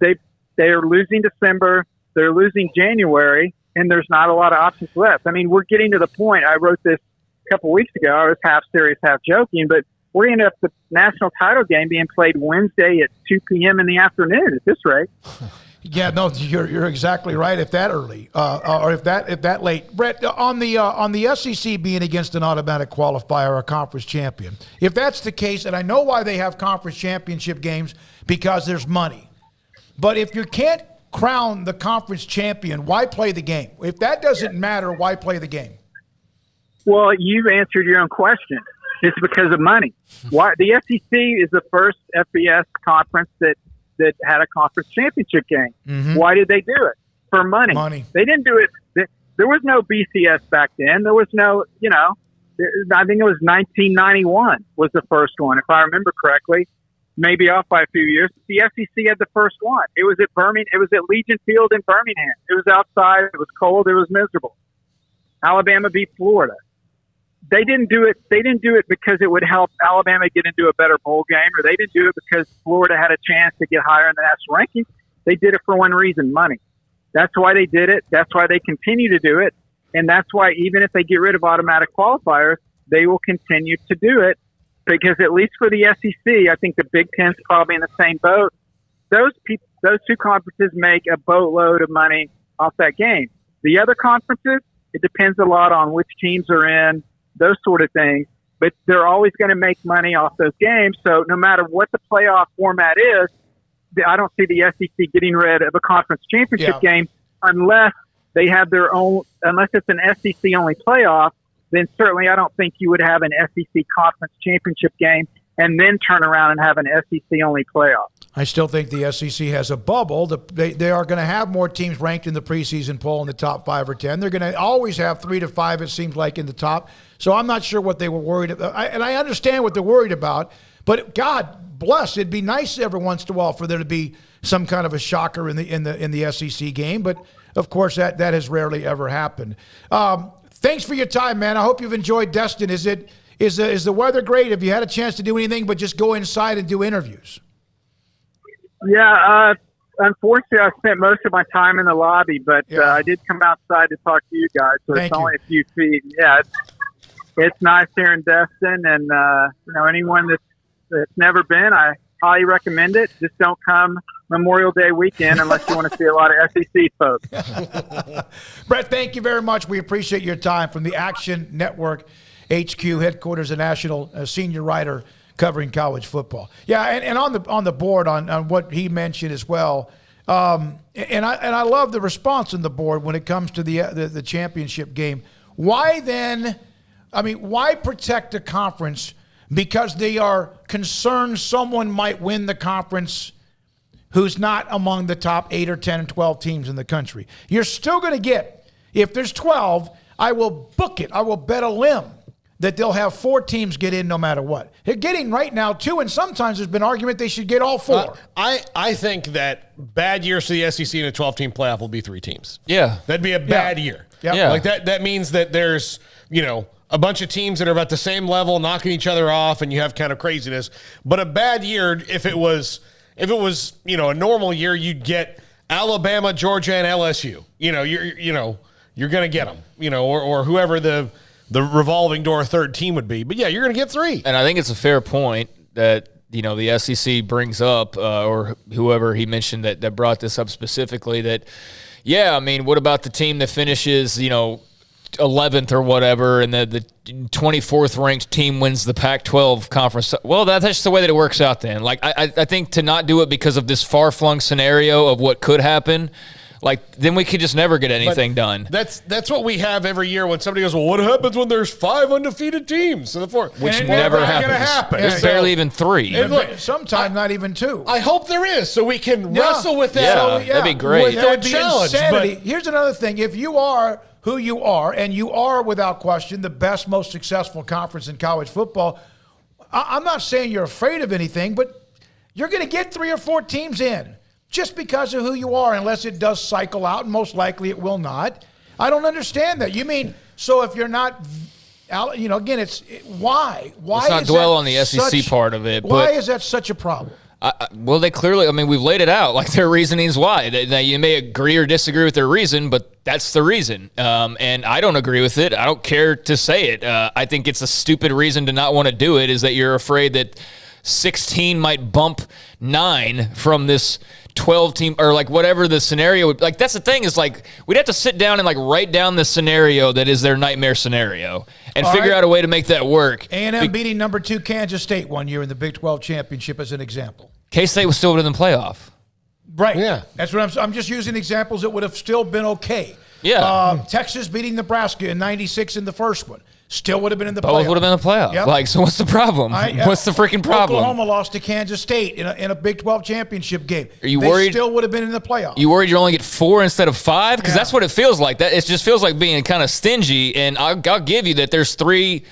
They are losing December. They're losing January, and there's not a lot of options left. I mean, we're getting to the point. I wrote this a couple of weeks ago. I was half serious, half joking, but we're going to have the national title game being played Wednesday at 2 p.m. in the afternoon at this rate. Yeah, no, you're exactly right. If that early, or if that late, Brett, on the SEC being against an automatic qualifier or a conference champion, if that's the case, and I know why they have conference championship games, because there's money. But if you can't crown the conference champion, why play the game? If that doesn't matter, why play the game? Well, you've answered your own question. It's because of money. Why the SEC is the first FBS conference that had a conference championship game. Mm-hmm. Why did they do it? For money. They didn't do it. There was no BCS back then. There was no, I think it was 1991 was the first one, if I remember correctly. Maybe off by a few years. The SEC had the first one. It was at Birmingham. It was at Legion Field in Birmingham. It was outside. It was cold. It was miserable. Alabama beat Florida. They didn't do it. They didn't do it because it would help Alabama get into a better bowl game, or they didn't do it because Florida had a chance to get higher in the national ranking. They did it for one reason: money. That's why they did it. That's why they continue to do it, and that's why even if they get rid of automatic qualifiers, they will continue to do it. Because at least for the SEC, I think the Big Ten's probably in the same boat. Those two conferences make a boatload of money off that game. The other conferences, it depends a lot on which teams are in, those sort of things. But they're always going to make money off those games. So no matter what the playoff format is, I don't see the SEC getting rid of a conference championship game unless they have their own, unless it's an SEC only playoff. Then certainly I don't think you would have an SEC conference championship game and then turn around and have an SEC-only playoff. I still think the SEC has a bubble. They are going to have more teams ranked in the preseason poll in the top 5 or 10. They're going to always have 3 to 5, it seems like, in the top. So I'm not sure what they were worried about. And I understand what they're worried about. But God bless, it'd be nice every once in a while for there to be some kind of a shocker in the SEC game. But, of course, that has rarely ever happened. Thanks for your time, man. I hope you've enjoyed Destin. Is the weather great? Have you had a chance to do anything but just go inside and do interviews? Yeah, unfortunately, I spent most of my time in the lobby, but I did come outside to talk to you guys, so it's only a few feet. Yeah, it's nice here in Destin, and anyone that's never been, I highly recommend it. Just don't come Memorial Day weekend unless you want to see a lot of SEC folks. Brett, thank you very much. We appreciate your time from the Action Network HQ headquarters, a national senior writer covering college football. Yeah, and on the board on what he mentioned as well. And I love the response on the board when it comes to the championship game. Why then? I mean, why protect a conference? Because they are concerned someone might win the conference who's not among the top 8 or 10 and 12 teams in the country. You're still going to get, if there's 12, I will book it. I will bet a limb that they'll have 4 teams get in no matter what. They're getting right now 2, and sometimes there's been argument they should get all 4. I think that bad years for the SEC in a 12-team playoff will be 3 teams. Yeah. That'd be a bad year. Yeah. Like that means that there's, a bunch of teams that are about the same level knocking each other off, and you have kind of craziness. But a bad year, if it was a normal year, you'd get Alabama, Georgia, and LSU. You're going to get them. Or whoever the revolving door third team would be. But yeah, you're going to get 3. And I think it's a fair point that the SEC brings up, or whoever he mentioned that brought this up specifically. That what about the team that finishes 11th or whatever, and the 24th ranked team wins the Pac-12 conference? Well, that's just the way that it works out then. Like, I think to not do it because of this far-flung scenario of what could happen, then we could just never get anything done. That's what we have every year when somebody goes, well, what happens when there's 5 undefeated teams? Which never happens. There's barely even 3. And look, sometimes not even 2. I hope there is, so we can wrestle with that. That'd be great. That'd be challenge. Insanity. Here's another thing. If you are who you are, and you are without question the best, most successful conference in college football, I'm not saying you're afraid of anything, but you're going to get 3 or 4 teams in just because of who you are, unless it does cycle out, and most likely it will not. I don't understand that. You mean, so if you're not, again, it's why? Let's not dwell on the SEC part of it. Why is that such a problem? Well, they clearly, we've laid it out. Their reasoning is why. Now, you may agree or disagree with their reason, but that's the reason. And I don't agree with it. I don't care to say it. I think it's a stupid reason to not want to do it, is that you're afraid that 16 might bump 9 from this 12 team or like whatever the scenario would, like that's the thing is like we'd have to sit down and like write down the scenario that is their nightmare scenario and figure out a way to make that work. A&M beating number 2 Kansas State one year in the Big 12 championship as an example. K-State was still within the playoff. Right. Yeah. That's what I'm just using examples that would have still been okay. Yeah. Texas beating Nebraska in 96 in the first one. Still would have been in the playoff. Both would have been in the playoff. Yep. Like, so what's the problem? What's the freaking problem? Oklahoma lost to Kansas State in a Big 12 championship game. Are you they worried? Still would have been in the playoff. You worried you only get 4 instead of 5? Because that's what it feels like. That it just feels like being kind of stingy. And I'll give you that there's 3,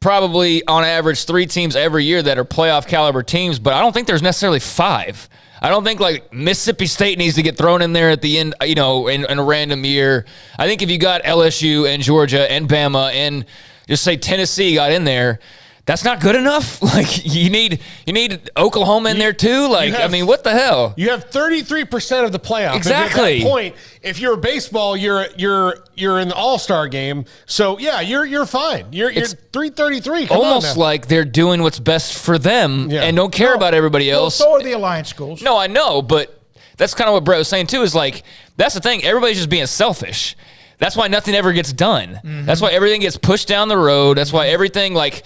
probably on average 3 teams every year that are playoff caliber teams. But I don't think there's necessarily 5. I don't think like Mississippi State needs to get thrown in there at the end, in a random year. I think if you got LSU and Georgia and Bama and just say Tennessee got in there, that's not good enough. Like you need Oklahoma in there too. Like I mean, what the hell? You have 33% of the playoff. Exactly. At that point, if you're baseball, you're in the All-Star game. So yeah, you're fine. You're 333. Come almost on like they're doing what's best for them and don't care about everybody else. Well, so are the Alliance schools. No, I know, but that's kind of what Brett was saying too. Is like that's the thing. Everybody's just being selfish. That's why nothing ever gets done. Mm-hmm. That's why everything gets pushed down the road. That's why everything like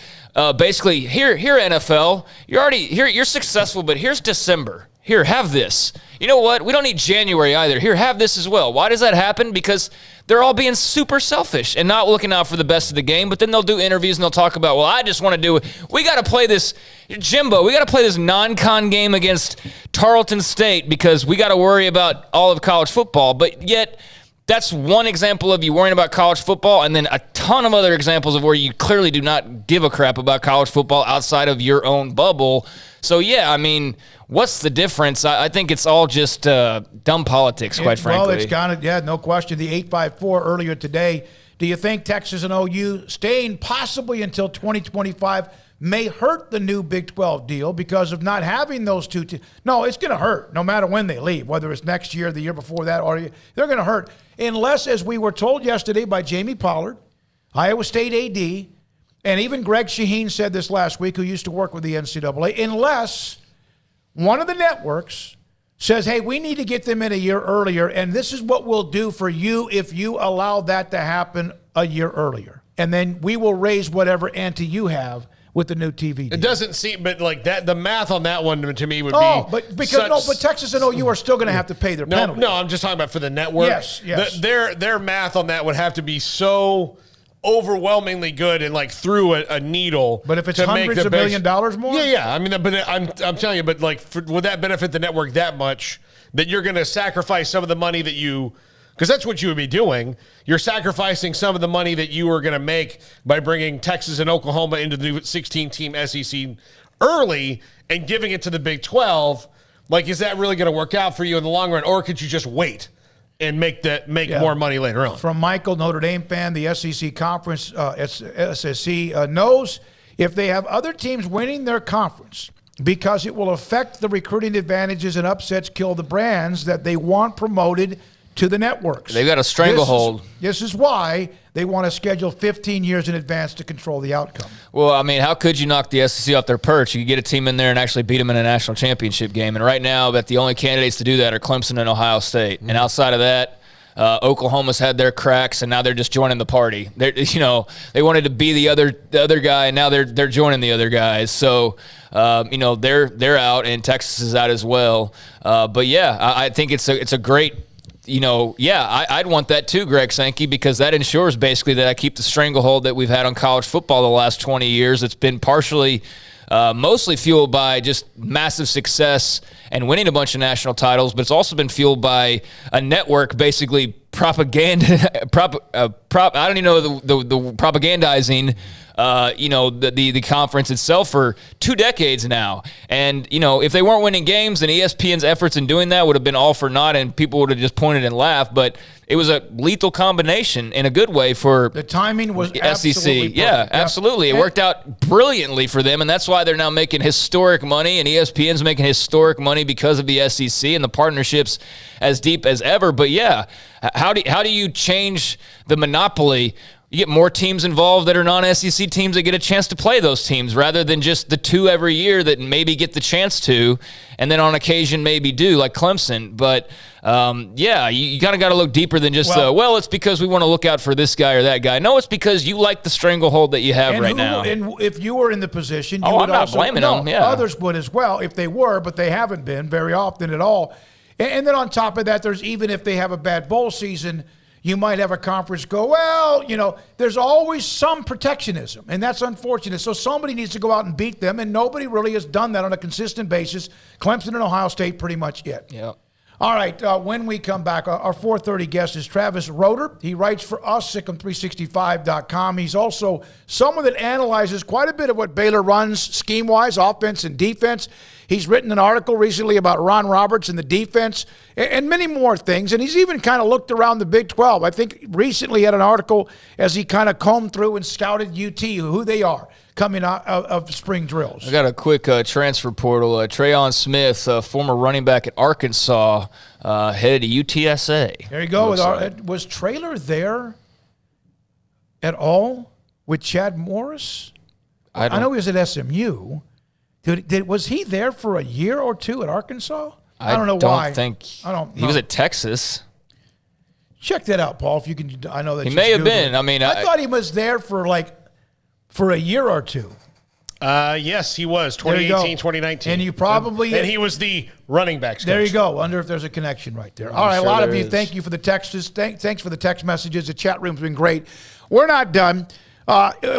basically here NFL, you're successful, but here's December. Here, have this. You know what? We don't need January either. Here, have this as well. Why does that happen? Because they're all being super selfish and not looking out for the best of the game, but then they'll do interviews and they'll talk about, well, I just want to do it. We got to play this, Jimbo, we got to play this non-con game against Tarleton State because we got to worry about all of college football, but yet that's one example of you worrying about college football, and then a ton of other examples of where you clearly do not give a crap about college football outside of your own bubble. So, yeah, I mean, what's the difference? I think it's all just dumb politics, quite frankly. Well, it's kind of, no question. The 854 earlier today, do you think Texas and OU staying possibly until 2025 may hurt the new Big 12 deal because of not having those two teams? No, it's going to hurt no matter when they leave, whether it's next year, the year before that, or they're going to hurt. Unless, as we were told yesterday by Jamie Pollard, Iowa State AD, and even Greg Shaheen said this last week, who used to work with the NCAA, unless one of the networks says, hey, we need to get them in a year earlier, and this is what we'll do for you if you allow that to happen a year earlier. And then we will raise whatever ante you have with the new TV deal. It doesn't seem, but like that, the math on that one to me would be. But Texas and OU are still going to have to pay their penalty. No, I'm just talking about for the network. Yes. Their math on that would have to be so overwhelmingly good and like through a needle. But if it's hundreds of $1 million more, yeah. I mean, but I'm telling you, but like, would that benefit the network that much that you're going to sacrifice some of the money that you? Because that's what you would be doing. You're sacrificing some of the money that you were going to make by bringing Texas and Oklahoma into the new 16-team SEC early and giving it to the Big 12. Like, is that really going to work out for you in the long run, or could you just wait and make more money later on? From Michael, Notre Dame fan, the SEC conference, SSC knows if they have other teams winning their conference, because it will affect the recruiting advantages and upsets kill the brands that they want promoted to the networks. They've got a stranglehold. This is why they want to schedule 15 years in advance to control the outcome. Well, I mean, how could you knock the SEC off their perch? You could get a team in there and actually beat them in a national championship game. And right now, the only candidates to do that are Clemson and Ohio State. And outside of that, Oklahoma's had their cracks, and now they're just joining the party. They wanted to be the other guy, and now they're joining the other guys. So, they're out, and Texas is out as well. But yeah, I think it's a great. I'd want that too, Greg Sankey, because that ensures basically that I keep the stranglehold that we've had on college football the last 20 years. It's been partially, mostly fueled by just massive success and winning a bunch of national titles, but it's also been fueled by a network basically propaganda, I don't even know the propagandizing the conference itself for 2 decades now. And, if they weren't winning games, then ESPN's efforts in doing that would have been all for naught, and people would have just pointed and laughed. But it was a lethal combination in a good way for the timing was SEC. Absolutely yeah, absolutely. It worked out brilliantly for them, and that's why they're now making historic money, and ESPN's making historic money because of the SEC and the partnerships as deep as ever. But yeah, how do you change the monopoly? You get more teams involved that are non-SEC teams that get a chance to play those teams rather than just the 2 every year that maybe get the chance to and then on occasion maybe do, like Clemson. But, you kind of got to look deeper than just, it's because we want to look out for this guy or that guy. No, it's because you like the stranglehold that you have right now. And if you were in the position, you I'm would not also blaming them. Yeah. Others would as well if they were, but they haven't been very often at all. And then on top of that, there's even if they have a bad bowl season, you might have a conference go, there's always some protectionism, and that's unfortunate. So somebody needs to go out and beat them, and nobody really has done that on a consistent basis. Clemson and Ohio State pretty much it. Yeah. All right, when we come back, our 4:30 guest is Travis Roeder. He writes for us, Sikkim365.com. He's also someone that analyzes quite a bit of what Baylor runs scheme-wise, offense and defense. He's written an article recently about Ron Roberts and the defense and many more things. And he's even kind of looked around the Big 12. I think recently he had an article as he kind of combed through and scouted UT, who they are coming out of spring drills. I got a quick transfer portal. Trayon Smith, former running back at Arkansas, headed to UTSA. There you go. Was Traylor there at all with Chad Morris? I know he was at SMU. Was he there for a year or two at Arkansas? I don't know why. He was at Texas. Check that out, Paul, if you can. I know that he may have been. I thought he was there for a year or two. Yes, he was 2018, 2019. And you probably and he was the running back coach. There you go. Wonder if there's a connection right there. All right, a lot of you. Thank you for the texts. Thanks for the text messages. The chat room's been great. We're not done.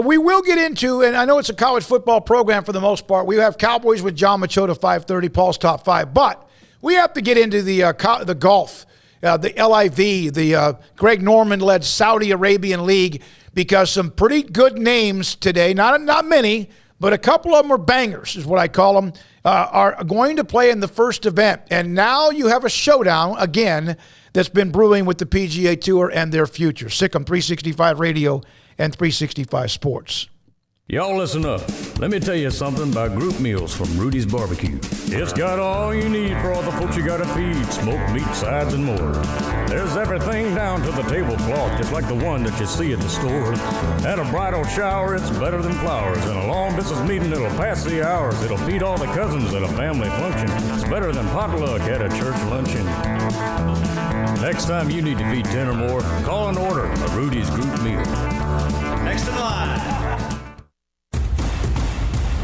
We will get into, and I know it's a college football program for the most part. We have Cowboys with John Machota 5:30, Paul's Top 5. But we have to get into the golf, the LIV, the Greg Norman-led Saudi Arabian League, because some pretty good names today, not many, but a couple of them are bangers, is what I call them, are going to play in the first event. And now you have a showdown, again, that's been brewing with the PGA Tour and their future. Sikkim 365 Radio and 365 Sports. Y'all listen up. Let me tell you something about group meals from Rudy's Barbecue. It's got all you need for all the folks you gotta feed, smoked meat, sides, and more. There's everything down to the tablecloth, just like the one that you see at the store. At a bridal shower, it's better than flowers. And a long distance meeting, it'll pass the hours. It'll feed all the cousins at a family function. It's better than potluck at a church luncheon. Next time you need to feed 10 or more, call and order a Rudy's group meal. Next in line.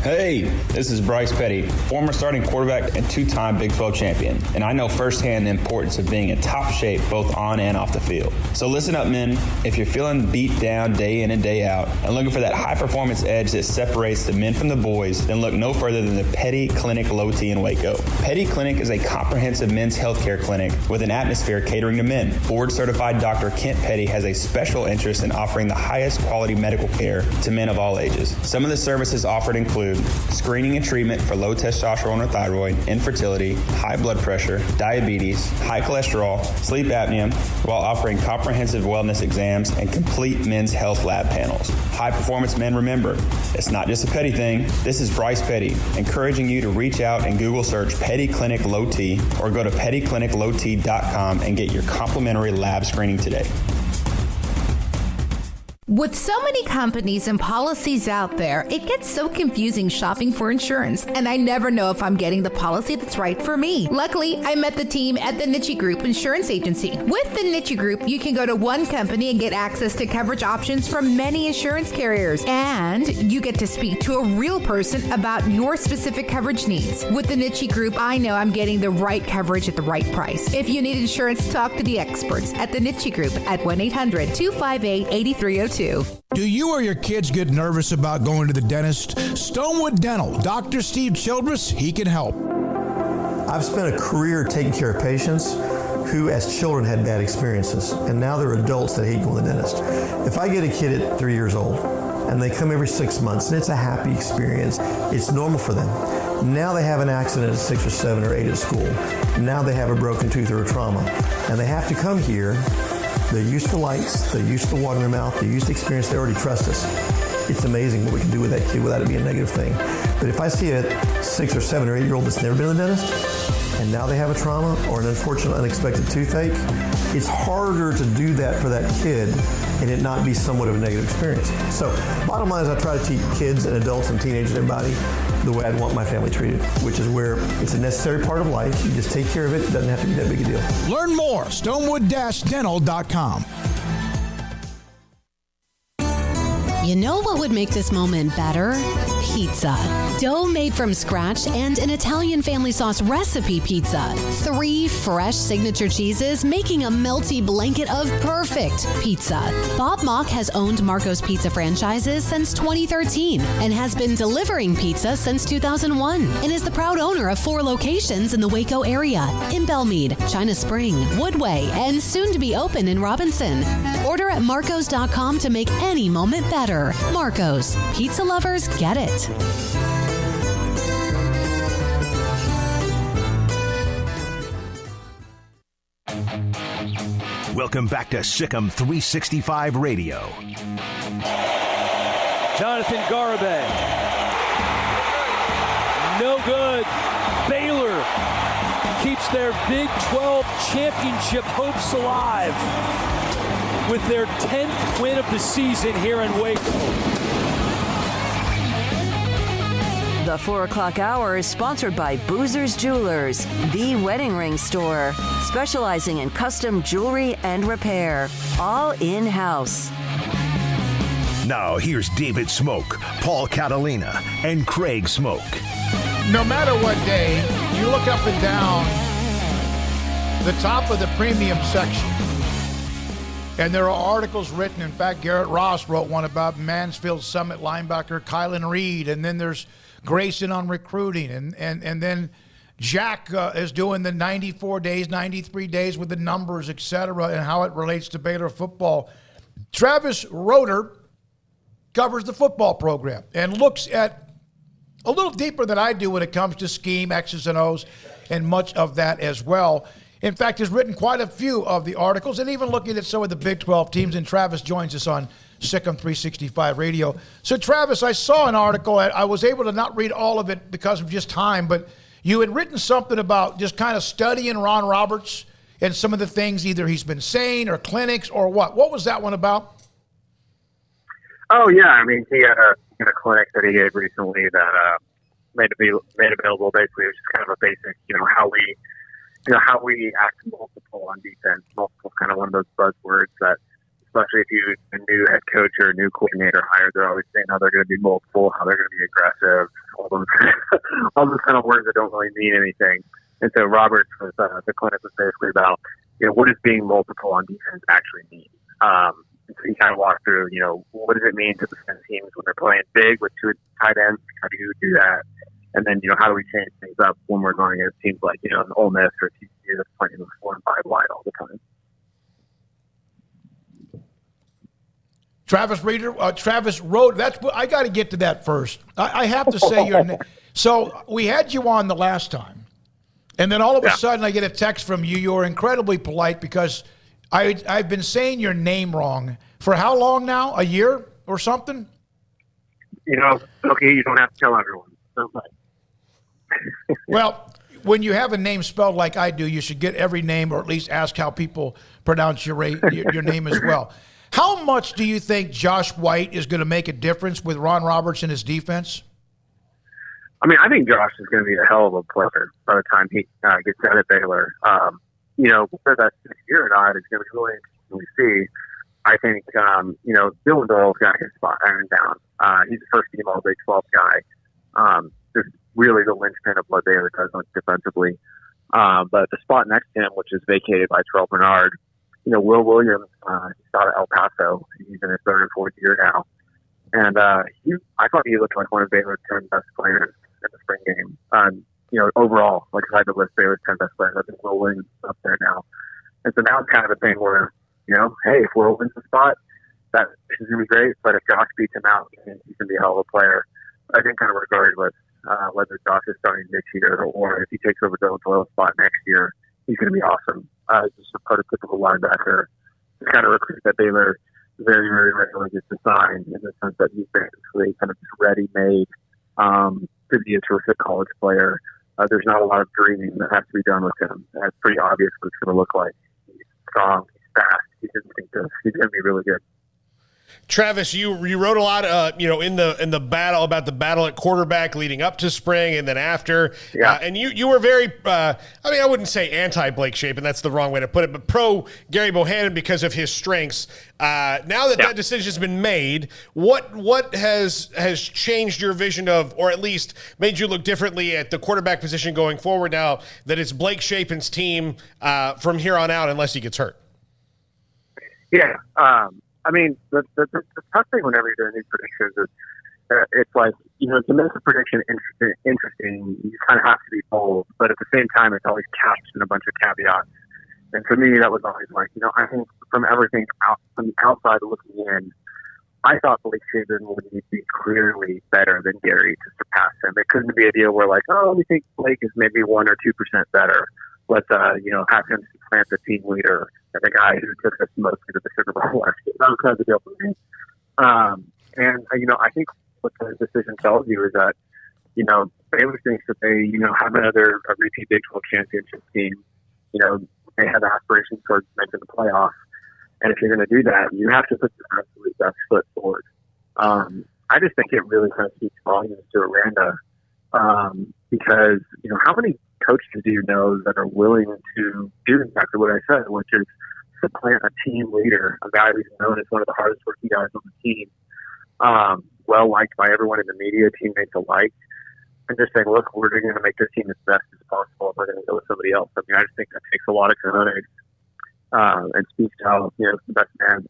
Hey, this is Bryce Petty, former starting quarterback and two-time Big 12 champion, and I know firsthand the importance of being in top shape both on and off the field. So listen up, men. If you're feeling beat down day in and day out and looking for that high-performance edge that separates the men from the boys, then look no further than the Petty Clinic Low T in Waco. Petty Clinic is a comprehensive men's healthcare clinic with an atmosphere catering to men. Board-certified Dr. Kent Petty has a special interest in offering the highest quality medical care to men of all ages. Some of the services offered include screening and treatment for low testosterone or thyroid, infertility, high blood pressure, diabetes, high cholesterol, sleep apnea, while offering comprehensive wellness exams and complete men's health lab panels. High performance men, remember, it's not just a Petty thing. This is Bryce Petty, encouraging you to reach out and Google search Petty Clinic Low T or go to pettycliniclowt.com and get your complimentary lab screening today. With so many companies and policies out there, it gets so confusing shopping for insurance, and I never know if I'm getting the policy that's right for me. Luckily, I met the team at the Niche Group Insurance Agency. With the Niche Group, you can go to one company and get access to coverage options from many insurance carriers, and you get to speak to a real person about your specific coverage needs. With the Niche Group, I know I'm getting the right coverage at the right price. If you need insurance, talk to the experts at the Niche Group at 1-800-258-8302. Do you or your kids get nervous about going to the dentist? Stonewood Dental, Dr. Steve Childress, he can help. I've spent a career taking care of patients who as children had bad experiences, and now they're adults that hate going to the dentist. If I get a kid at 3 years old and they come every 6 months and it's a happy experience, it's normal for them. Now they have an accident at 6 or 7 or 8 at school. Now they have a broken tooth or a trauma, and they have to come here. They're used to lights, they're used to water in their mouth, they're used to experience, they already trust us. It's amazing what we can do with that kid without it being a negative thing. But if I see a 6 or 7 or 8 year old that's never been to the dentist, and now they have a trauma or an unfortunate unexpected toothache, it's harder to do that for that kid and it not be somewhat of a negative experience. So bottom line is I try to teach kids and adults and teenagers and everybody the way I'd want my family treated, which is where it's a necessary part of life. You just take care of it. It doesn't have to be that big a deal. Learn more, stonewood-dental.com. You know what would make this moment better? Pizza. Dough made from scratch and an Italian family sauce recipe pizza. 3 fresh signature cheeses making a melty blanket of perfect pizza. Bob Mock has owned Marco's Pizza franchises since 2013 and has been delivering pizza since 2001 and is the proud owner of 4 locations in the Waco area, in Belmead, China Spring, Woodway, and soon to be open in Robinson. Order at marcos.com to make any moment better. Marco's. Pizza lovers get it. Welcome back to Sikkim 365 Radio. Jonathan Garibay. No good. Baylor keeps their Big 12 championship hopes alive with their 10th win of the season here in Waco. The 4 o'clock hour is sponsored by Boozer's Jewelers, the wedding ring store, specializing in custom jewelry and repair, all in-house. Now here's David Smoak, Paul Catalina, and Craig Smoak. No matter what day, you look up and down the top of the premium section, and there are articles written. In fact, Garrett Ross wrote one about Mansfield Summit linebacker Kylan Reed, and then there's Grayson on recruiting, and then Jack is doing the 94 days, 93 days with the numbers, et cetera, and how it relates to Baylor football. Travis Roeder covers the football program and looks at a little deeper than I do when it comes to scheme, X's and O's, and much of that as well. In fact, has written quite a few of the articles and even looking at some of the Big 12 teams, and Travis joins us on Sikkim 365 Radio. So, Travis, I saw an article. I was able to not read all of it because of just time, but you had written something about just kind of studying Ron Roberts and some of the things either he's been saying or clinics or what. What was that one about? Oh, yeah. I mean, he had a clinic that he gave recently that made available. Basically, it was just kind of a basic, how we act multiple on defense. Multiple, kind of one of those buzzwords that, especially if you a new head coach or a new coordinator hired, they're always saying how they're going to be multiple, how they're going to be aggressive, all those kind of words that don't really mean anything. And so Roberts was the clinic was basically about what does being multiple on defense actually mean. So he kind of walked through what does it mean to defense teams when they're playing big with 2 tight ends? How do you do that? And then how do we change things up when we're going against teams like an Ole Miss or TCU that's playing with 4 and 5 wide all the time. Travis Roeder. I got to get to that first. I have to say your name. So we had you on the last time, and then all of a sudden I get a text from you. You're incredibly polite because I've been saying your name wrong for how long now? A year or something? Okay, you don't have to tell everyone. Okay. Well, when you have a name spelled like I do, you should get every name or at least ask how people pronounce your name as well. How much do you think Josh White is going to make a difference with Ron Roberts and his defense? I mean, I think Josh is going to be a hell of a player by the time he gets out of Baylor. Whether that's this year or not is going to be really interesting to see. I think, Dylan Doyle's got his spot ironed down. He's the first team All Big 12 guy. Just really the linchpin of what Baylor does defensively. But the spot next to him, which is vacated by Terrell Bernard, Will Williams, he's out of El Paso. He's in his 3rd or 4th year now. And I thought he looked like one of Baylor's 10 best players in the spring game. Overall, like if I had to list Baylor's 10 best players, I think Will Williams is up there now. And so now it's kind of a thing where, hey, if Will wins the spot, that is going to be great. But if Josh beats him out, he's going to be a hell of a player. I think kind of regardless whether Josh is starting this year or if he takes over Dylan Doyle's spot next year, he's going to be awesome. Just a prototypical linebacker. It's kind of recruit that Baylor very, very rarely gets to sign in the sense that he's basically kind of just ready-made to be a terrific college player. There's not a lot of dreaming that has to be done with him. It's pretty obvious what it's going to look like. He's strong, he's fast, he's instinctive. He's going to be really good. Travis, you wrote a lot, in the battle about the battle at quarterback leading up to spring and then after. Yeah. And you were very, I wouldn't say anti-Blake Shapen, that's the wrong way to put it, but pro Gary Bohannon because of his strengths. Now that decision has been made, what has changed your vision of, or at least made you look differently at the quarterback position going forward now that it's Blake Shapen's team from here on out unless he gets hurt? Yeah. The tough thing whenever you're doing these predictions is it's like, to make a prediction interesting, you kind of have to be bold, but at the same time, it's always couched in a bunch of caveats. And for me, that was always like, I think from everything from the outside looking in, I thought Blake Shapen would be clearly better than Gary to surpass him. It couldn't be a deal where like, we think Blake is maybe 1 or 2% better. Let's, have him supplant the team leader and the guy who took us mostly to the Super Bowl last year. That was kind of the deal for me. I think what the decision tells you is that, Baylor thinks that they, have a repeat Big 12 championship team. They have aspirations towards making the playoffs. And if you're going to do that, you have to put your absolute best foot forward. I just think it really kind of speaks volumes to Aranda because, how many coaches do you know that are willing to do exactly what I said, which is supplant a team leader, a guy who's known as one of the hardest working guys on the team, well liked by everyone in the media, teammates alike, and just saying, look, we're going to make this team as best as possible, and we're going to go with somebody else. I just think that takes a lot of cojones and speaks to how, the best man.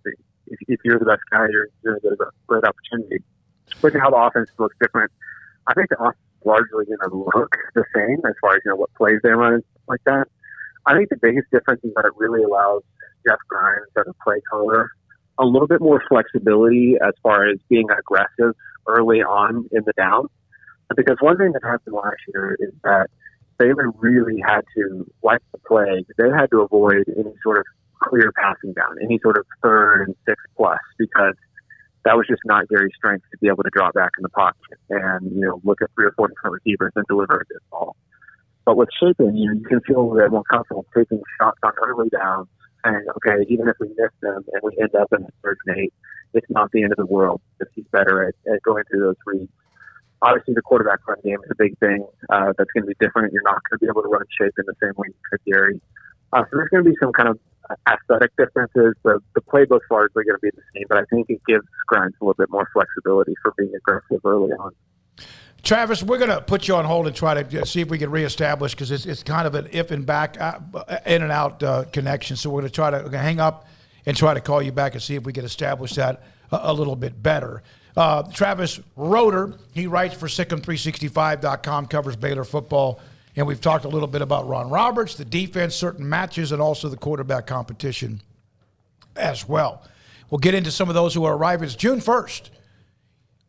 If you're the best guy, you're going to get a great opportunity. Look at how the offense looks different. I think the offense is largely going to look the same as far as, what plays they run and stuff like that. I think the biggest difference is that it really allows Jeff Grimes as a play caller a little bit more flexibility as far as being aggressive early on in the down. Because one thing that happened last year is that Baylor really had to, like the plague, they had to avoid any sort of clear passing down, any sort of 3rd and 6 plus, because that was just not Gary's strength to be able to drop back in the pocket and, look at 3 or 4 different receivers and deliver a good ball. But with Shapen, you can feel a little bit more comfortable taking shots on early downs, saying, okay, even if we miss them and we end up in the 3rd and 8, it's not the end of the world because he's better at going through those reads. Obviously, the quarterback run game is a big thing that's going to be different. You're not going to be able to run Shapen the same way you could Gary. So there's going to be some kind of aesthetic differences. The playbook's largely going to be the same, but I think it gives Grimes a little bit more flexibility for being aggressive early on. Travis, we're going to put you on hold and try to see if we can reestablish because it's kind of an if and back, in and out connection. So we're going to hang up and try to call you back and see if we can establish that a little bit better. Travis Roeder, he writes for Sikkim365.com, covers Baylor football, and we've talked a little bit about Ron Roberts, the defense, certain matches, and also the quarterback competition as well. We'll get into some of those who are arriving. It's June 1st.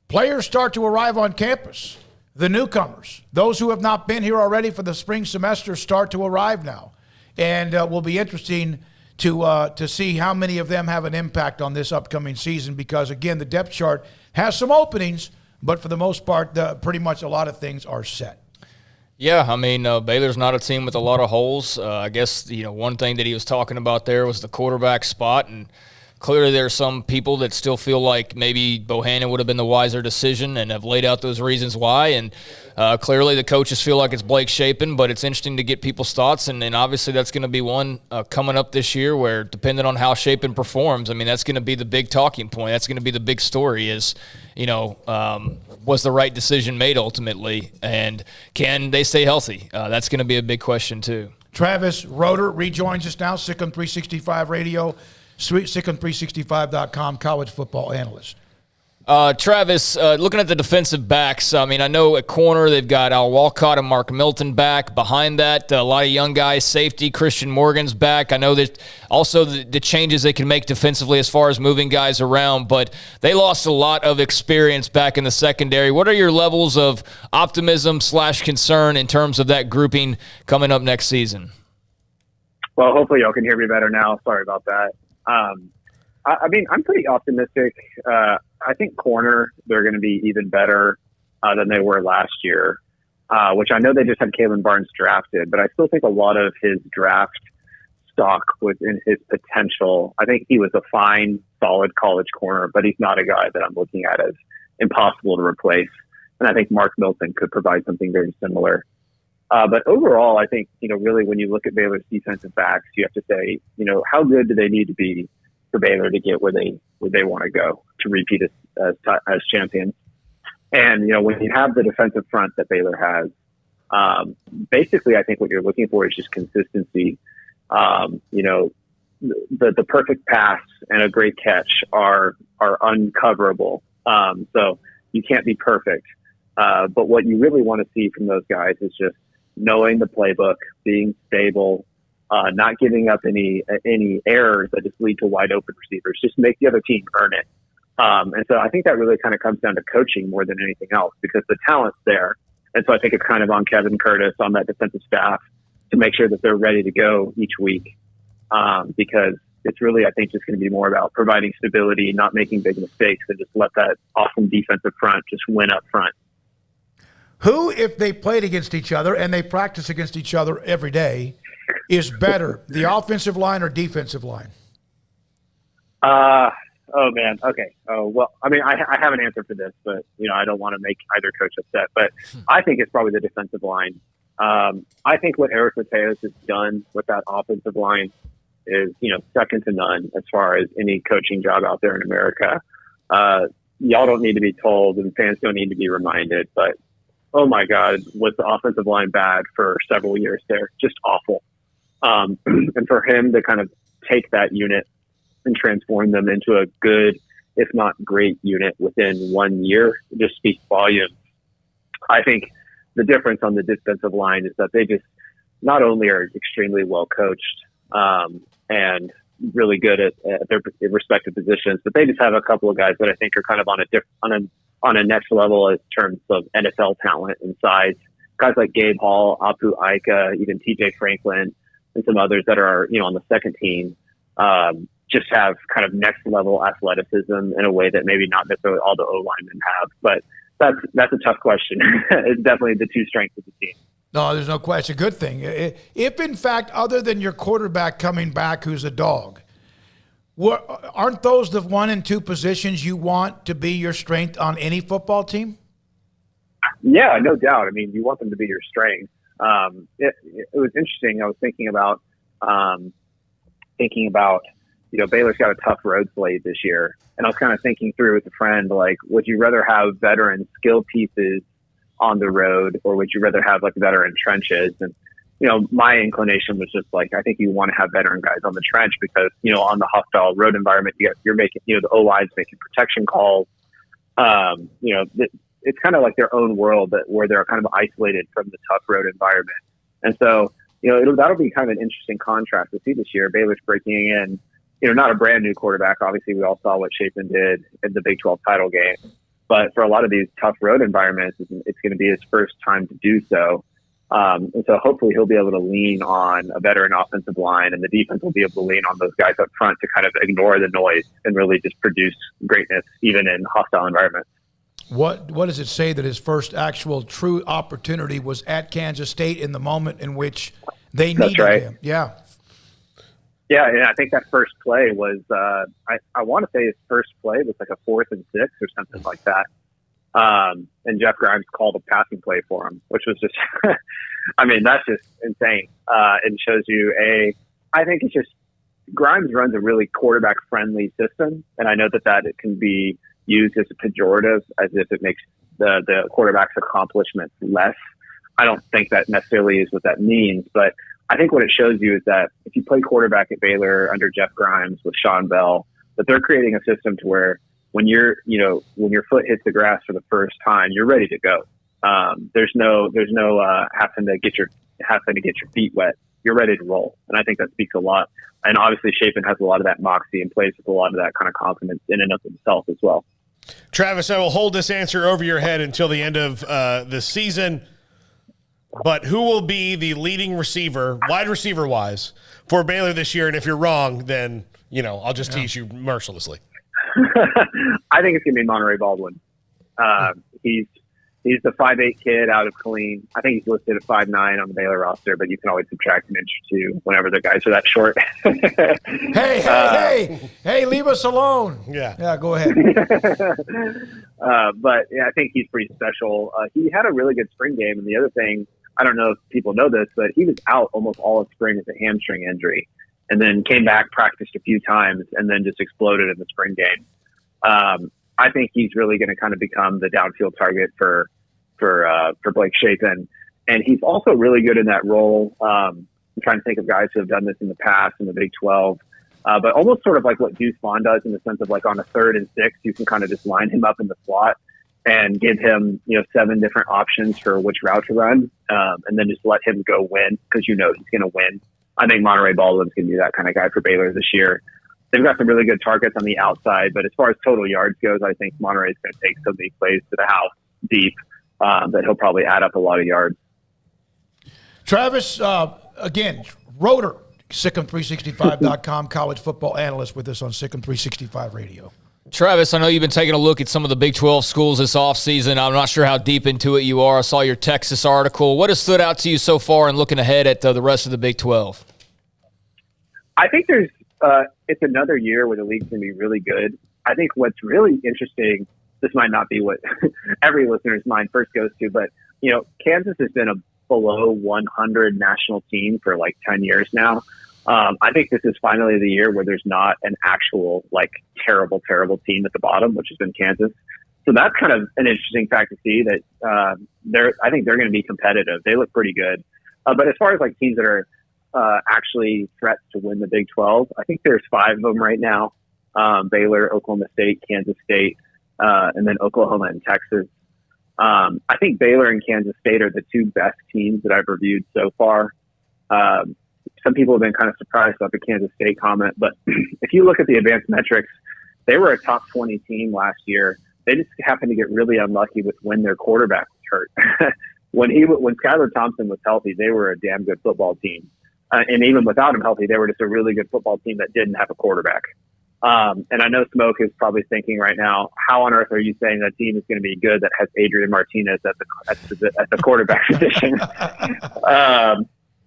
Players start to arrive on campus. The newcomers, those who have not been here already for the spring semester, start to arrive now. And will be interesting to see how many of them have an impact on this upcoming season because, again, the depth chart has some openings, but for the most part, pretty much a lot of things are set. Yeah, Baylor's not a team with a lot of holes. I guess, one thing that he was talking about there was the quarterback spot, and clearly there are some people that still feel like maybe Bohannon would have been the wiser decision and have laid out those reasons why. And clearly the coaches feel like it's Blake Shapen, but it's interesting to get people's thoughts. And obviously that's going to be one coming up this year where, depending on how Shapen performs, that's going to be the big talking point. That's going to be the big story is, was the right decision made ultimately? And can they stay healthy? That's going to be a big question too. Travis Roeder rejoins us now, Sikkim 365 Radio. Sikkim365.com college football analyst. Travis, looking at the defensive backs, I know at corner they've got Al Walcott and Mark Milton back. Behind that, a lot of young guys. Safety, Christian Morgan's back. I know that also the changes they can make defensively as far as moving guys around, but they lost a lot of experience back in the secondary. What are your levels of optimism/concern in terms of that grouping coming up next season? Well, hopefully y'all can hear me better now. Sorry about that. I'm pretty optimistic. I think corner, they're going to be even better than they were last year. which I know they just had Kalen Barnes drafted, but I still think a lot of his draft stock was in his potential. I think he was a fine, solid college corner, but he's not a guy that I'm looking at as impossible to replace. And I think Mark Milton could provide something very similar. But overall, I think, really when you look at Baylor's defensive backs, you have to say, how good do they need to be for Baylor to get where they want to go to repeat as champions? And, when you have the defensive front that Baylor has, basically I think what you're looking for is just consistency. The perfect pass and a great catch are uncoverable. So you can't be perfect. But what you really want to see from those guys is just knowing the playbook, being stable, not giving up any errors that just lead to wide open receivers. Just make the other team earn it. And so I think that really kind of comes down to coaching more than anything else, because the talent's there. And so I think it's kind of on Kevin Curtis, on that defensive staff, to make sure that they're ready to go each week. Because it's really, I think, just going to be more about providing stability, not making big mistakes, and just let that awesome defensive front just win up front. Who, if they played against each other and they practice against each other every day, is better, the offensive line or defensive line? Oh, man. Okay. Oh, well, I mean, I have an answer for this, but, I don't want to make either coach upset. But I think it's probably the defensive line. I think what Eric Mateos has done with that offensive line is, second to none as far as any coaching job out there in America. Y'all don't need to be told, and fans don't need to be reminded, but oh my God, was the offensive line bad for several years there? Just awful. And for him to kind of take that unit and transform them into a good, if not great unit within 1 year, just speaks volumes. I think the difference on the defensive line is that they just not only are extremely well coached and really good at their respective positions, but they just have a couple of guys that I think are kind of on a next level in terms of NFL talent and size. Guys like Gabe Hall, Apu Ika, even TJ Franklin, and some others that are, on the second team, just have kind of next level athleticism in a way that maybe not necessarily all the O-linemen have. But that's a tough question. It's definitely the two strengths of the team. No, there's no question. Good thing. If, in fact, other than your quarterback coming back who's a dog, aren't those the 1 and 2 positions you want to be your strength on any football team? Yeah, no doubt. I mean, you want them to be your strength. It was interesting. I was thinking about, Baylor's got a tough road slate this year. And I was kind of thinking through with a friend, like, would you rather have veteran skill pieces on the road, or would you rather have like veteran trenches? And, my inclination was just like, I think you want to have veteran guys on the trench because, on the hostile road environment, you're making, the O-line's making protection calls. It's kind of like their own world where they're kind of isolated from the tough road environment. And so, that'll be kind of an interesting contrast to see this year. Baylor's breaking in, not a brand new quarterback. Obviously, we all saw what Chapin did in the Big 12 title game. But for a lot of these tough road environments, it's going to be his first time to do so. And so hopefully he'll be able to lean on a veteran offensive line, and the defense will be able to lean on those guys up front to kind of ignore the noise and really just produce greatness even in hostile environments. What does it say that his first actual true opportunity was at Kansas State in the moment in which they needed him? Yeah. Yeah, and I think that first play was, I want to say his first play was like a 4th and 6 or something like that. And Jeff Grimes called a passing play for him, which was just, I mean, that's just insane. It shows you I think it's just, Grimes runs a really quarterback-friendly system, and I know that it can be used as a pejorative, as if it makes the quarterback's accomplishments less. I don't think that necessarily is what that means, but I think what it shows you is that if you play quarterback at Baylor under Jeff Grimes with Sean Bell, that they're creating a system to where when your foot hits the grass for the first time, you're ready to go. There's no having to get your feet wet. You're ready to roll. And I think that speaks a lot. And obviously Chapin has a lot of that moxie and plays with a lot of that kind of confidence in and of himself as well. Travis, I will hold this answer over your head until the end of the season. But who will be the leading receiver, wide receiver wise, for Baylor this year? And if you're wrong, then, I'll just tease you mercilessly. I think it's going to be Monterey Baldwin. He's He's the 5'8" kid out of Killeen. I think he's listed at 5'9" on the Baylor roster, but you can always subtract an inch or two whenever the guys are that short. Hey, leave us alone. Yeah, go ahead. But yeah, I think he's pretty special. He had a really good spring game. And the other thing, I don't know if people know this, but he was out almost all of spring with a hamstring injury and then came back, practiced a few times, and then just exploded in the spring game. I think he's really going to kind of become the downfield target for Blake Shapen. And he's also really good in that role. I'm trying to think of guys who have done this in the past in the Big 12. But almost sort of like what Deuce Vaughn does in the sense of like on a 3rd and 6, you can kind of just line him up in the slot and give him, 7 different options for which route to run. And then just let him go win because he's going to win. I think Monterey Baldwin's going to be that kind of guy for Baylor this year. They've got some really good targets on the outside, but as far as total yards goes, I think Monterey's going to take so many plays to the house deep that he'll probably add up a lot of yards. Travis, again, Roeder, Sikkim365.com, college football analyst with us on Sikkim 365 Radio. Travis, I know you've been taking a look at some of the Big 12 schools this offseason. I'm not sure how deep into it you are. I saw your Texas article. What has stood out to you so far in looking ahead at the rest of the Big 12? I think it's another year where the league's going to be really good. I think what's really interesting, this might not be what every listener's mind first goes to, but, Kansas has been a below 100 national team for like 10 years now. I think this is finally the year where there's not an actual terrible team at the bottom, which has been Kansas. So that's kind of an interesting fact to see that I think they're going to be competitive. They look pretty good. But as far as teams that are actually threats to win the Big 12, I think there's 5 of them right now. Baylor, Oklahoma State, Kansas State, and then Oklahoma and Texas. I think Baylor and Kansas State are the 2 best teams that I've reviewed so far. Some people have been kind of surprised about the Kansas State comment, but if you look at the advanced metrics, they were a top 20 team last year. They just happened to get really unlucky with when their quarterback was hurt. When Skylar Thompson was healthy, they were a damn good football team. And even without him healthy, they were just a really good football team that didn't have a quarterback. And I know Smoak is probably thinking right now, how on earth are you saying that team is going to be good that has Adrian Martinez at the quarterback position?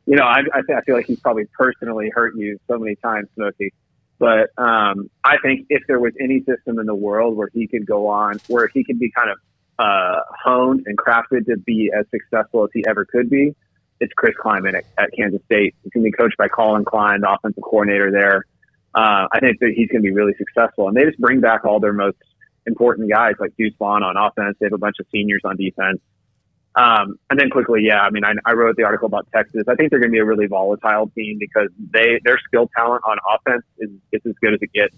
I feel like he's probably personally hurt you so many times, Smokey. But I think if there was any system in the world where he could go on, where he could be kind of honed and crafted to be as successful as he ever could be, it's Chris Klieman at Kansas State. He's going to be coached by Colin Klein, the offensive coordinator there. I think that he's going to be really successful. And they just bring back all their most important guys like Deuce Vaughn on offense. They have a bunch of seniors on defense. And then quickly, I wrote the article about Texas. I think they're going to be a really volatile team because their skill talent on offense is as good as it gets.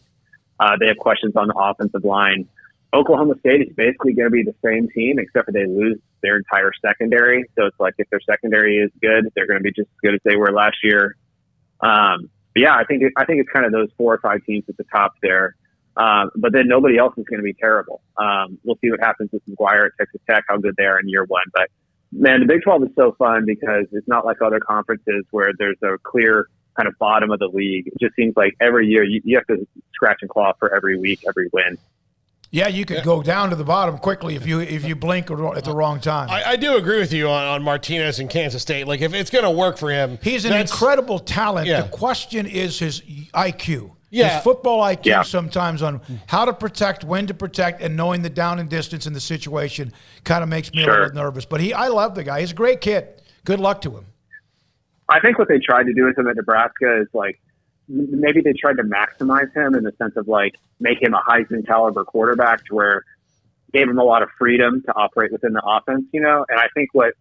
They have questions on the offensive line. Oklahoma State is basically going to be the same team, except for they lose their entire secondary. So it's like if their secondary is good, they're going to be just as good as they were last year. I think it's kind of those 4 or 5 teams at the top there. But then nobody else is going to be terrible. We'll see what happens with McGuire at Texas Tech, how good they are in year 1. But, man, the Big 12 is so fun because it's not like other conferences where there's a clear kind of bottom of the league. It just seems like every year you have to scratch and claw for every week, every win. Yeah, you could go down to the bottom quickly if you blink at the wrong time. I do agree with you on Martinez and Kansas State. If it's going to work for him. He's an incredible talent. Yeah. The question is his IQ. Yeah. His football IQ sometimes on how to protect, when to protect, and knowing the down and distance in the situation kind of makes me a little nervous. But I love the guy. He's a great kid. Good luck to him. I think what they tried to do with him at Nebraska is maybe they tried to maximize him in the sense of make him a Heisman caliber quarterback to where gave him a lot of freedom to operate within the offense, And I think what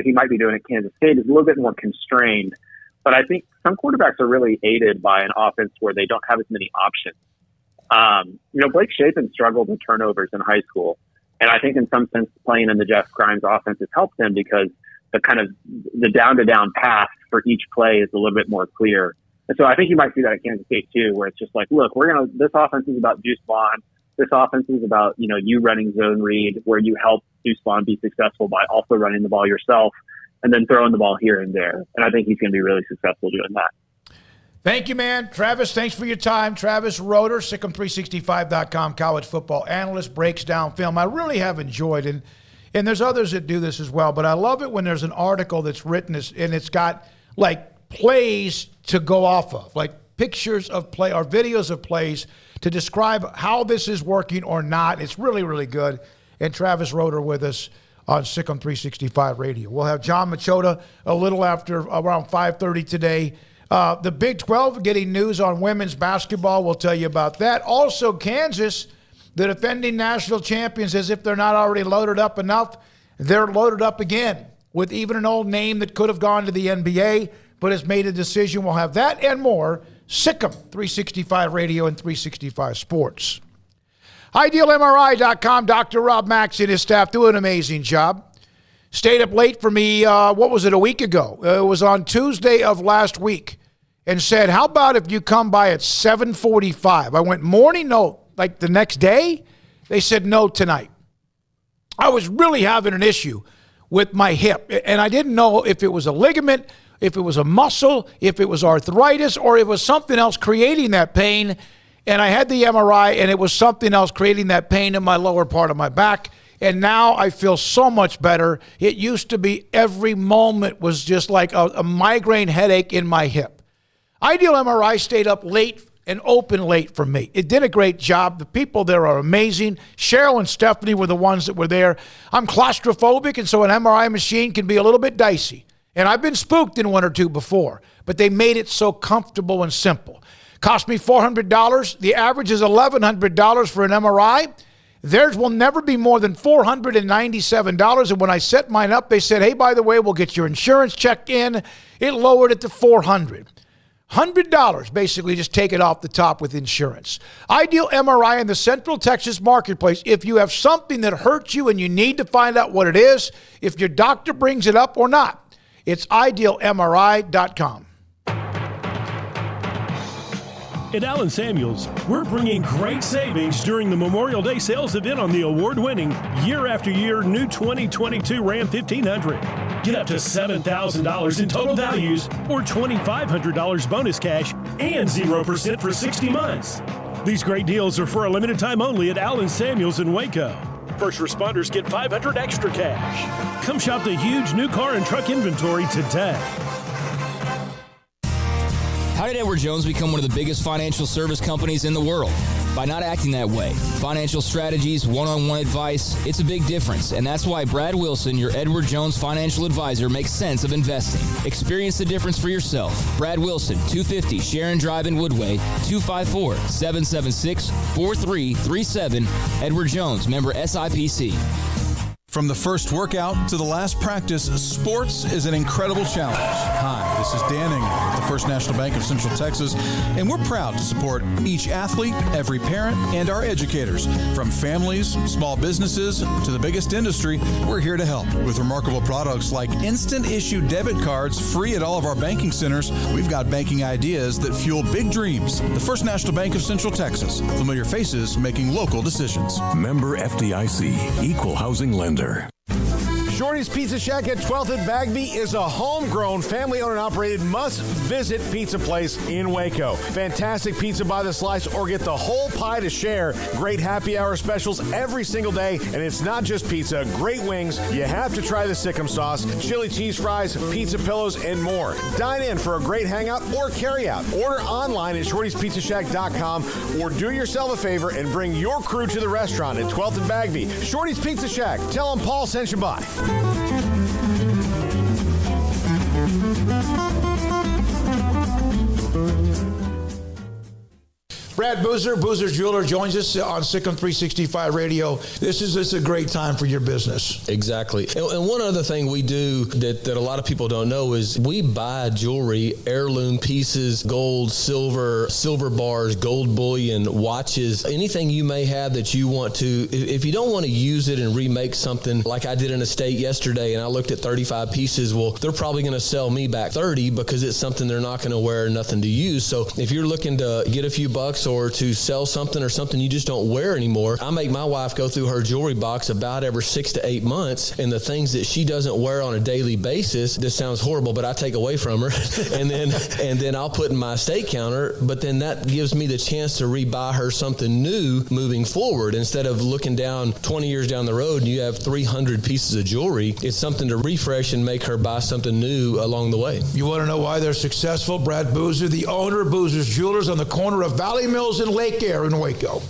he might be doing at Kansas State is a little bit more constrained. But I think some quarterbacks are really aided by an offense where they don't have as many options. Blake Shapen struggled with turnovers in high school. And I think in some sense playing in the Jeff Grimes offense has helped him because the down-to-down path for each play is a little bit more clear. And so I think you might see that at Kansas State too, where it's just look, this offense is about Deuce Vaughn. This offense is about, you running zone read where you help Deuce Vaughn be successful by also running the ball yourself and then throwing the ball here and there. And I think he's going to be really successful doing that. Thank you, man. Travis, thanks for your time. Travis Roeder, Sikkim365.com, college football analyst, breaks down film. I really have enjoyed it. And there's others that do this as well. But I love it when there's an article that's written and it's got like plays to go off of, like pictures of play or videos of plays to describe how this is working or not. It's really, really good. And Travis Roeder with us on Sikkim 365 Radio. We'll have John Machota a little after around 5:30 today. The Big 12 getting news on women's basketball. We'll tell you about that. Also, Kansas, the defending national champions, as if they're not already loaded up enough, they're loaded up again with even an old name that could have gone to the NBA but has made a decision. We'll have that and more. Sikkim 365 Radio and 365 Sports. IdealMRI.com, Dr. Rob Max and his staff do an amazing job. Stayed up late for me, what was it, a week ago? It was on Tuesday of last week, and said, how about if you come by at 7:45? I went, morning? No, like the next day? They said, no, tonight. I was really having an issue with my hip, and I didn't know if it was a ligament, if it was a muscle, if it was arthritis, or it was something else creating that pain. And I had the MRI, and it was something else creating that pain in my lower part of my back. And now I feel so much better. It used to be every moment was just like a migraine headache in my hip. Ideal MRI stayed up late and open late for me. It did a great job. The people there are amazing. Cheryl and Stephanie were the ones that were there. I'm claustrophobic, and so an MRI machine can be a little bit dicey. And I've been spooked in one or two before, but they made it so comfortable and simple. Cost me $400. The average is $1,100 for an MRI. Theirs will never be more than $497. And when I set mine up, they said, hey, by the way, we'll get your insurance checked in. It lowered it to $400. $100, basically, just take it off the top with insurance. Ideal MRI in the Central Texas marketplace. If you have something that hurts you and you need to find out what it is, if your doctor brings it up or not, it's idealmri.com. At Allen Samuels, we're bringing great savings during the Memorial Day sales event on the award-winning, year-after-year new 2022 Ram 1500. Get up to $7,000 in total values or $2,500 bonus cash and 0% for 60 months. These great deals are for a limited time only at Allen Samuels in Waco. First responders get $500 extra cash. Come shop the huge new car and truck inventory today. How did Edward Jones become one of the biggest financial service companies in the world? By not acting that way. Financial strategies, one-on-one advice, it's a big difference. And that's why Brad Wilson, your Edward Jones financial advisor, makes sense of investing. Experience the difference for yourself. Brad Wilson, 250 Sharon Drive in Woodway, 254-776-4337. Edward Jones, member SIPC. From the first workout to the last practice, sports is an incredible challenge. Hi, this is Dan Ingham with the First National Bank of Central Texas, and we're proud to support each athlete, every parent, and our educators. From families, small businesses, to the biggest industry, we're here to help. With remarkable products like instant issue debit cards free at all of our banking centers, we've got banking ideas that fuel big dreams. The First National Bank of Central Texas. Familiar faces making local decisions. Member FDIC, Equal Housing Lender. Shorty's Pizza Shack at 12th and Bagby is a homegrown, family-owned and operated must-visit pizza place in Waco. Fantastic pizza by the slice or get the whole pie to share. Great happy hour specials every single day, and it's not just pizza. Great wings. You have to try the Sikkim sauce, chili cheese fries, pizza pillows, and more. Dine in for a great hangout or carry-out. Order online at shortyspizzashack.com or do yourself a favor and bring your crew to the restaurant at 12th and Bagby. Shorty's Pizza Shack. Tell them Paul sent you by. Brad Boozer, Boozer Jeweler, joins us on Sikkim 365 Radio. This is a great time for your business. Exactly. And one other thing we do that a lot of people don't know is we buy jewelry, heirloom pieces, gold, silver bars, gold bullion, watches, anything you may have that you want to. If you don't want to use it and remake something like I did in a state yesterday and I looked at 35 pieces, well, they're probably going to sell me back 30 because it's something they're not going to wear, nothing to use. So if you're looking to get a few bucks or or to sell something or something you just don't wear anymore. I make my wife go through her jewelry box about every 6 to 8 months, and the things that she doesn't wear on a daily basis, this sounds horrible, but I take away from her, and then I'll put in my estate counter, but then that gives me the chance to rebuy her something new moving forward. Instead of looking down 20 years down the road and you have 300 pieces of jewelry, it's something to refresh and make her buy something new along the way. You want to know why they're successful? Brad Boozer, the owner of Boozer's Jewelers on the corner of Valley Mills and Lake Air in Waco.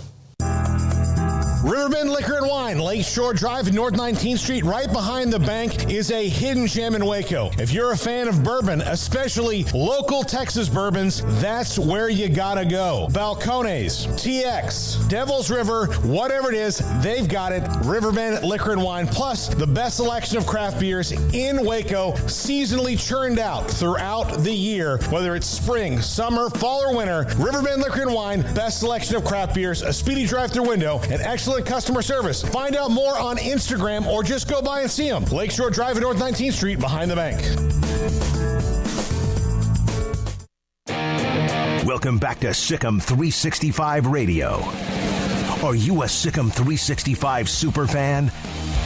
Riverbend Liquor and Wine, Lakeshore Drive, North 19th Street, right behind the bank, is a hidden gem in Waco. If you're a fan of bourbon, especially local Texas bourbons, that's where you gotta go. Balcones, TX, Devil's River, whatever it is, they've got it. Riverbend Liquor and Wine, plus the best selection of craft beers in Waco, seasonally churned out throughout the year, whether it's spring, summer, fall, or winter. Riverbend Liquor and Wine, best selection of craft beers, a speedy drive-through window, and excellent customer service. Find out more on Instagram or just go by and see them. Lakeshore Drive at North 19th Street behind the bank. Welcome back to Sikkim 365 Radio. Are you a Sikkim 365 super fan?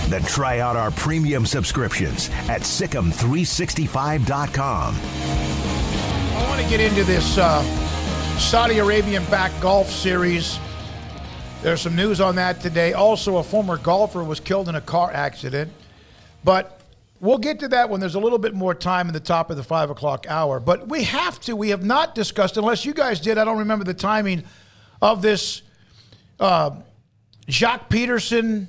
Then try out our premium subscriptions at Sikkim365.com. I want to get into this Saudi Arabian-backed golf series. There's some news on that today. Also, a former golfer was killed in a car accident. But we'll get to that when there's a little bit more time in the top of the 5 o'clock hour. But we have not discussed, unless you guys did, I don't remember the timing of this Jacques Peterson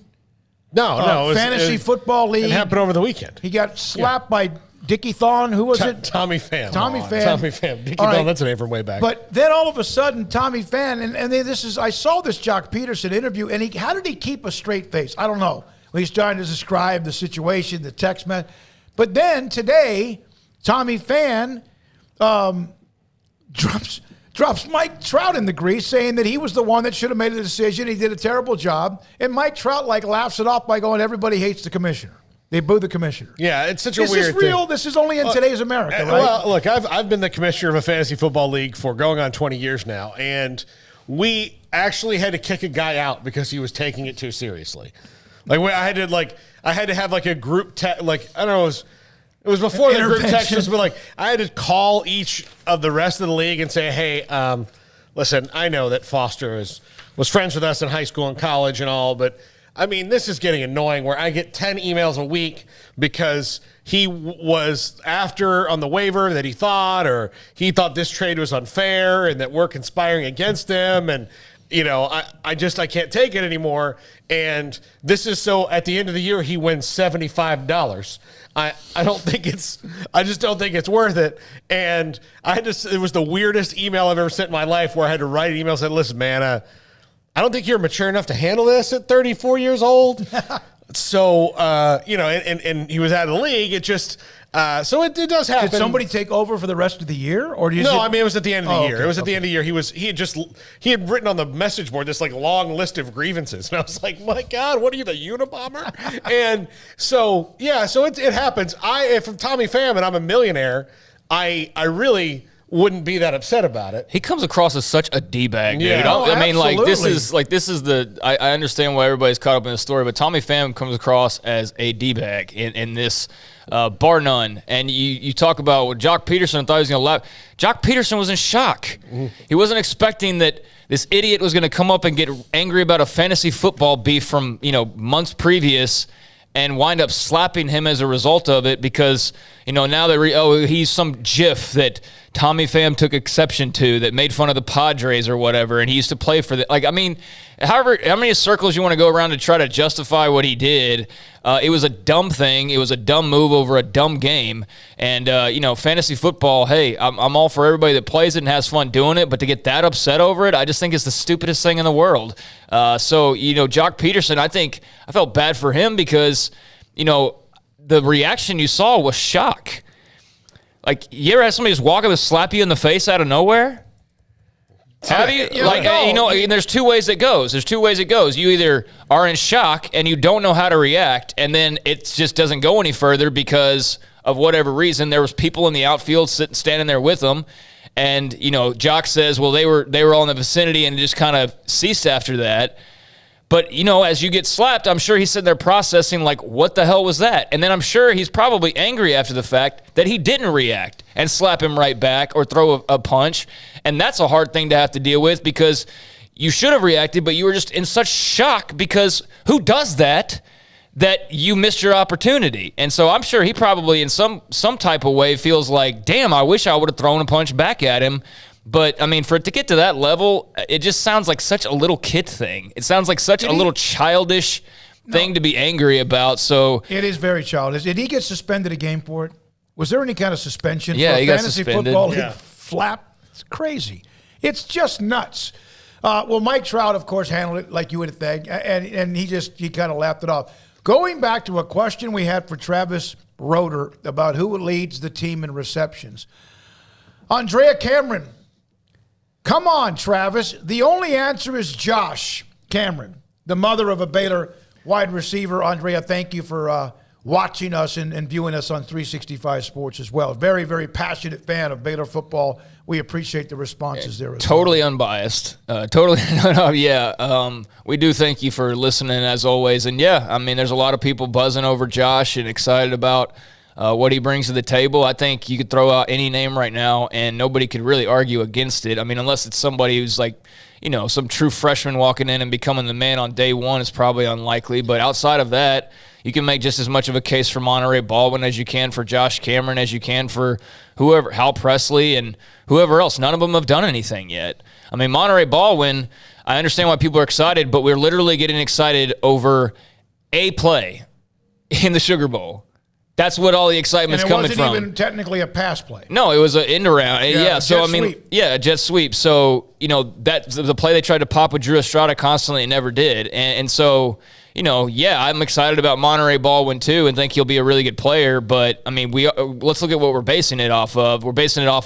fantasy football league. It happened over the weekend. He got slapped by Dickie Thon. Who was it? Tommy Pham. Tommy Pham. Dickie Thon, that's a name from way back. But then all of a sudden, Tommy Pham, and then I saw this Jacques Peterson interview, and how did he keep a straight face? I don't know. He's trying to describe the situation, the text message. But then today, Tommy Pham drops Mike Trout in the grease, saying that he was the one that should have made the decision. He did a terrible job. And Mike Trout laughs it off by going, everybody hates the commissioner. They boo the commissioner. Yeah, it's such a weird thing. Is this real? This is only in today's America, right? Well, look, I've been the commissioner of a fantasy football league for going on 20 years now, and we actually had to kick a guy out because he was taking it too seriously. I had to have a group I don't know, it was before the group text, but I had to call each of the rest of the league and say, hey, listen, I know that Foster was friends with us in high school and college and all, but I mean, this is getting annoying where I get 10 emails a week because he was after on the waiver that he thought this trade was unfair and that we're conspiring against him. And, I can't take it anymore. And this is so at the end of the year, he wins $75. I just don't think it's worth it. And it was the weirdest email I've ever sent in my life where I had to write an email and said, listen, man, I don't think you're mature enough to handle this at 34 years old. So, and he was out of the league. It just, so it does happen. Did somebody take over for the rest of the year? Or it was at the end of the year. It was at the end of the year. He had written on the message board this long list of grievances. And I was like, my God, what are you, the Unabomber? And so, so it happens. If I'm Tommy Pham and I'm a millionaire, I really wouldn't be that upset about it. He comes across as such a D-bag, dude. Yeah. I mean, this is the. I understand why everybody's caught up in the story, but Tommy Pham comes across as a D-bag in this, bar none. And you talk about Jacques Peterson. I thought he was going to laugh. Jacques Peterson was in shock. Mm-hmm. He wasn't expecting that this idiot was going to come up and get angry about a fantasy football beef from months previous, and wind up slapping him as a result of it because, now he's some GIF that Tommy Pham took exception to that made fun of the Padres or whatever, and he used to play for the however, how many circles you want to go around to try to justify what he did, it was a dumb thing. It was a dumb move over a dumb game. And, fantasy football, hey, I'm all for everybody that plays it and has fun doing it, but to get that upset over it, I just think it's the stupidest thing in the world. Jacques Peterson, I felt bad for him because, the reaction you saw was shock. You ever had somebody just walk up and slap you in the face out of nowhere? Have you? And there's two ways it goes. You either are in shock and you don't know how to react, and then it just doesn't go any further because of whatever reason. There was people in the outfield standing there with them, And, Jock says, well, they were all in the vicinity and just kind of ceased after that. But, as you get slapped, I'm sure he's sitting there processing, like, what the hell was that? And then I'm sure he's probably angry after the fact that he didn't react and slap him right back or throw a punch. And that's a hard thing to have to deal with because you should have reacted, but you were just in such shock because who does that you missed your opportunity? And so I'm sure he probably in some type of way feels like, damn, I wish I would have thrown a punch back at him. But, I mean, for it to get to that level, it just sounds like such a little kid thing. It sounds like such a little childish thing to be angry about. So it is very childish. Did he get suspended a game for it? Was there any kind of suspension for a got fantasy suspended. football league flap? It's crazy. It's just nuts. Well, Mike Trout, of course, handled it like you would think, and he kind of laughed it off. Going back to a question we had for Travis Roeder about who leads the team in receptions. Andrea Cameron. Come on, Travis. The only answer is Josh Cameron, the mother of a Baylor wide receiver. Andrea, thank you for watching us and viewing us on 365 Sports as well. Very, very passionate fan of Baylor football. We appreciate the responses there. Totally unbiased. Totally. We do thank you for listening as always. And I mean, there's a lot of people buzzing over Josh and excited about what he brings to the table. I think you could throw out any name right now and nobody could really argue against it. I mean, unless it's somebody who's like, some true freshman walking in and becoming the man on day one is probably unlikely. But outside of that, you can make just as much of a case for Monterey Baldwin as you can for Josh Cameron, as you can for whoever, Hal Presley and whoever else. None of them have done anything yet. I mean, Monterey Baldwin, I understand why people are excited, but we're literally getting excited over a play in the Sugar Bowl. That's what all the excitement's coming from. And it wasn't even technically a pass play. No, it was an end around. So I mean, sweep. a jet sweep. So, that's the play they tried to pop with Drew Estrada constantly and never did. And so, I'm excited about Monterey Baldwin too and think he'll be a really good player. But, I mean, let's look at what we're basing it off of. We're basing it off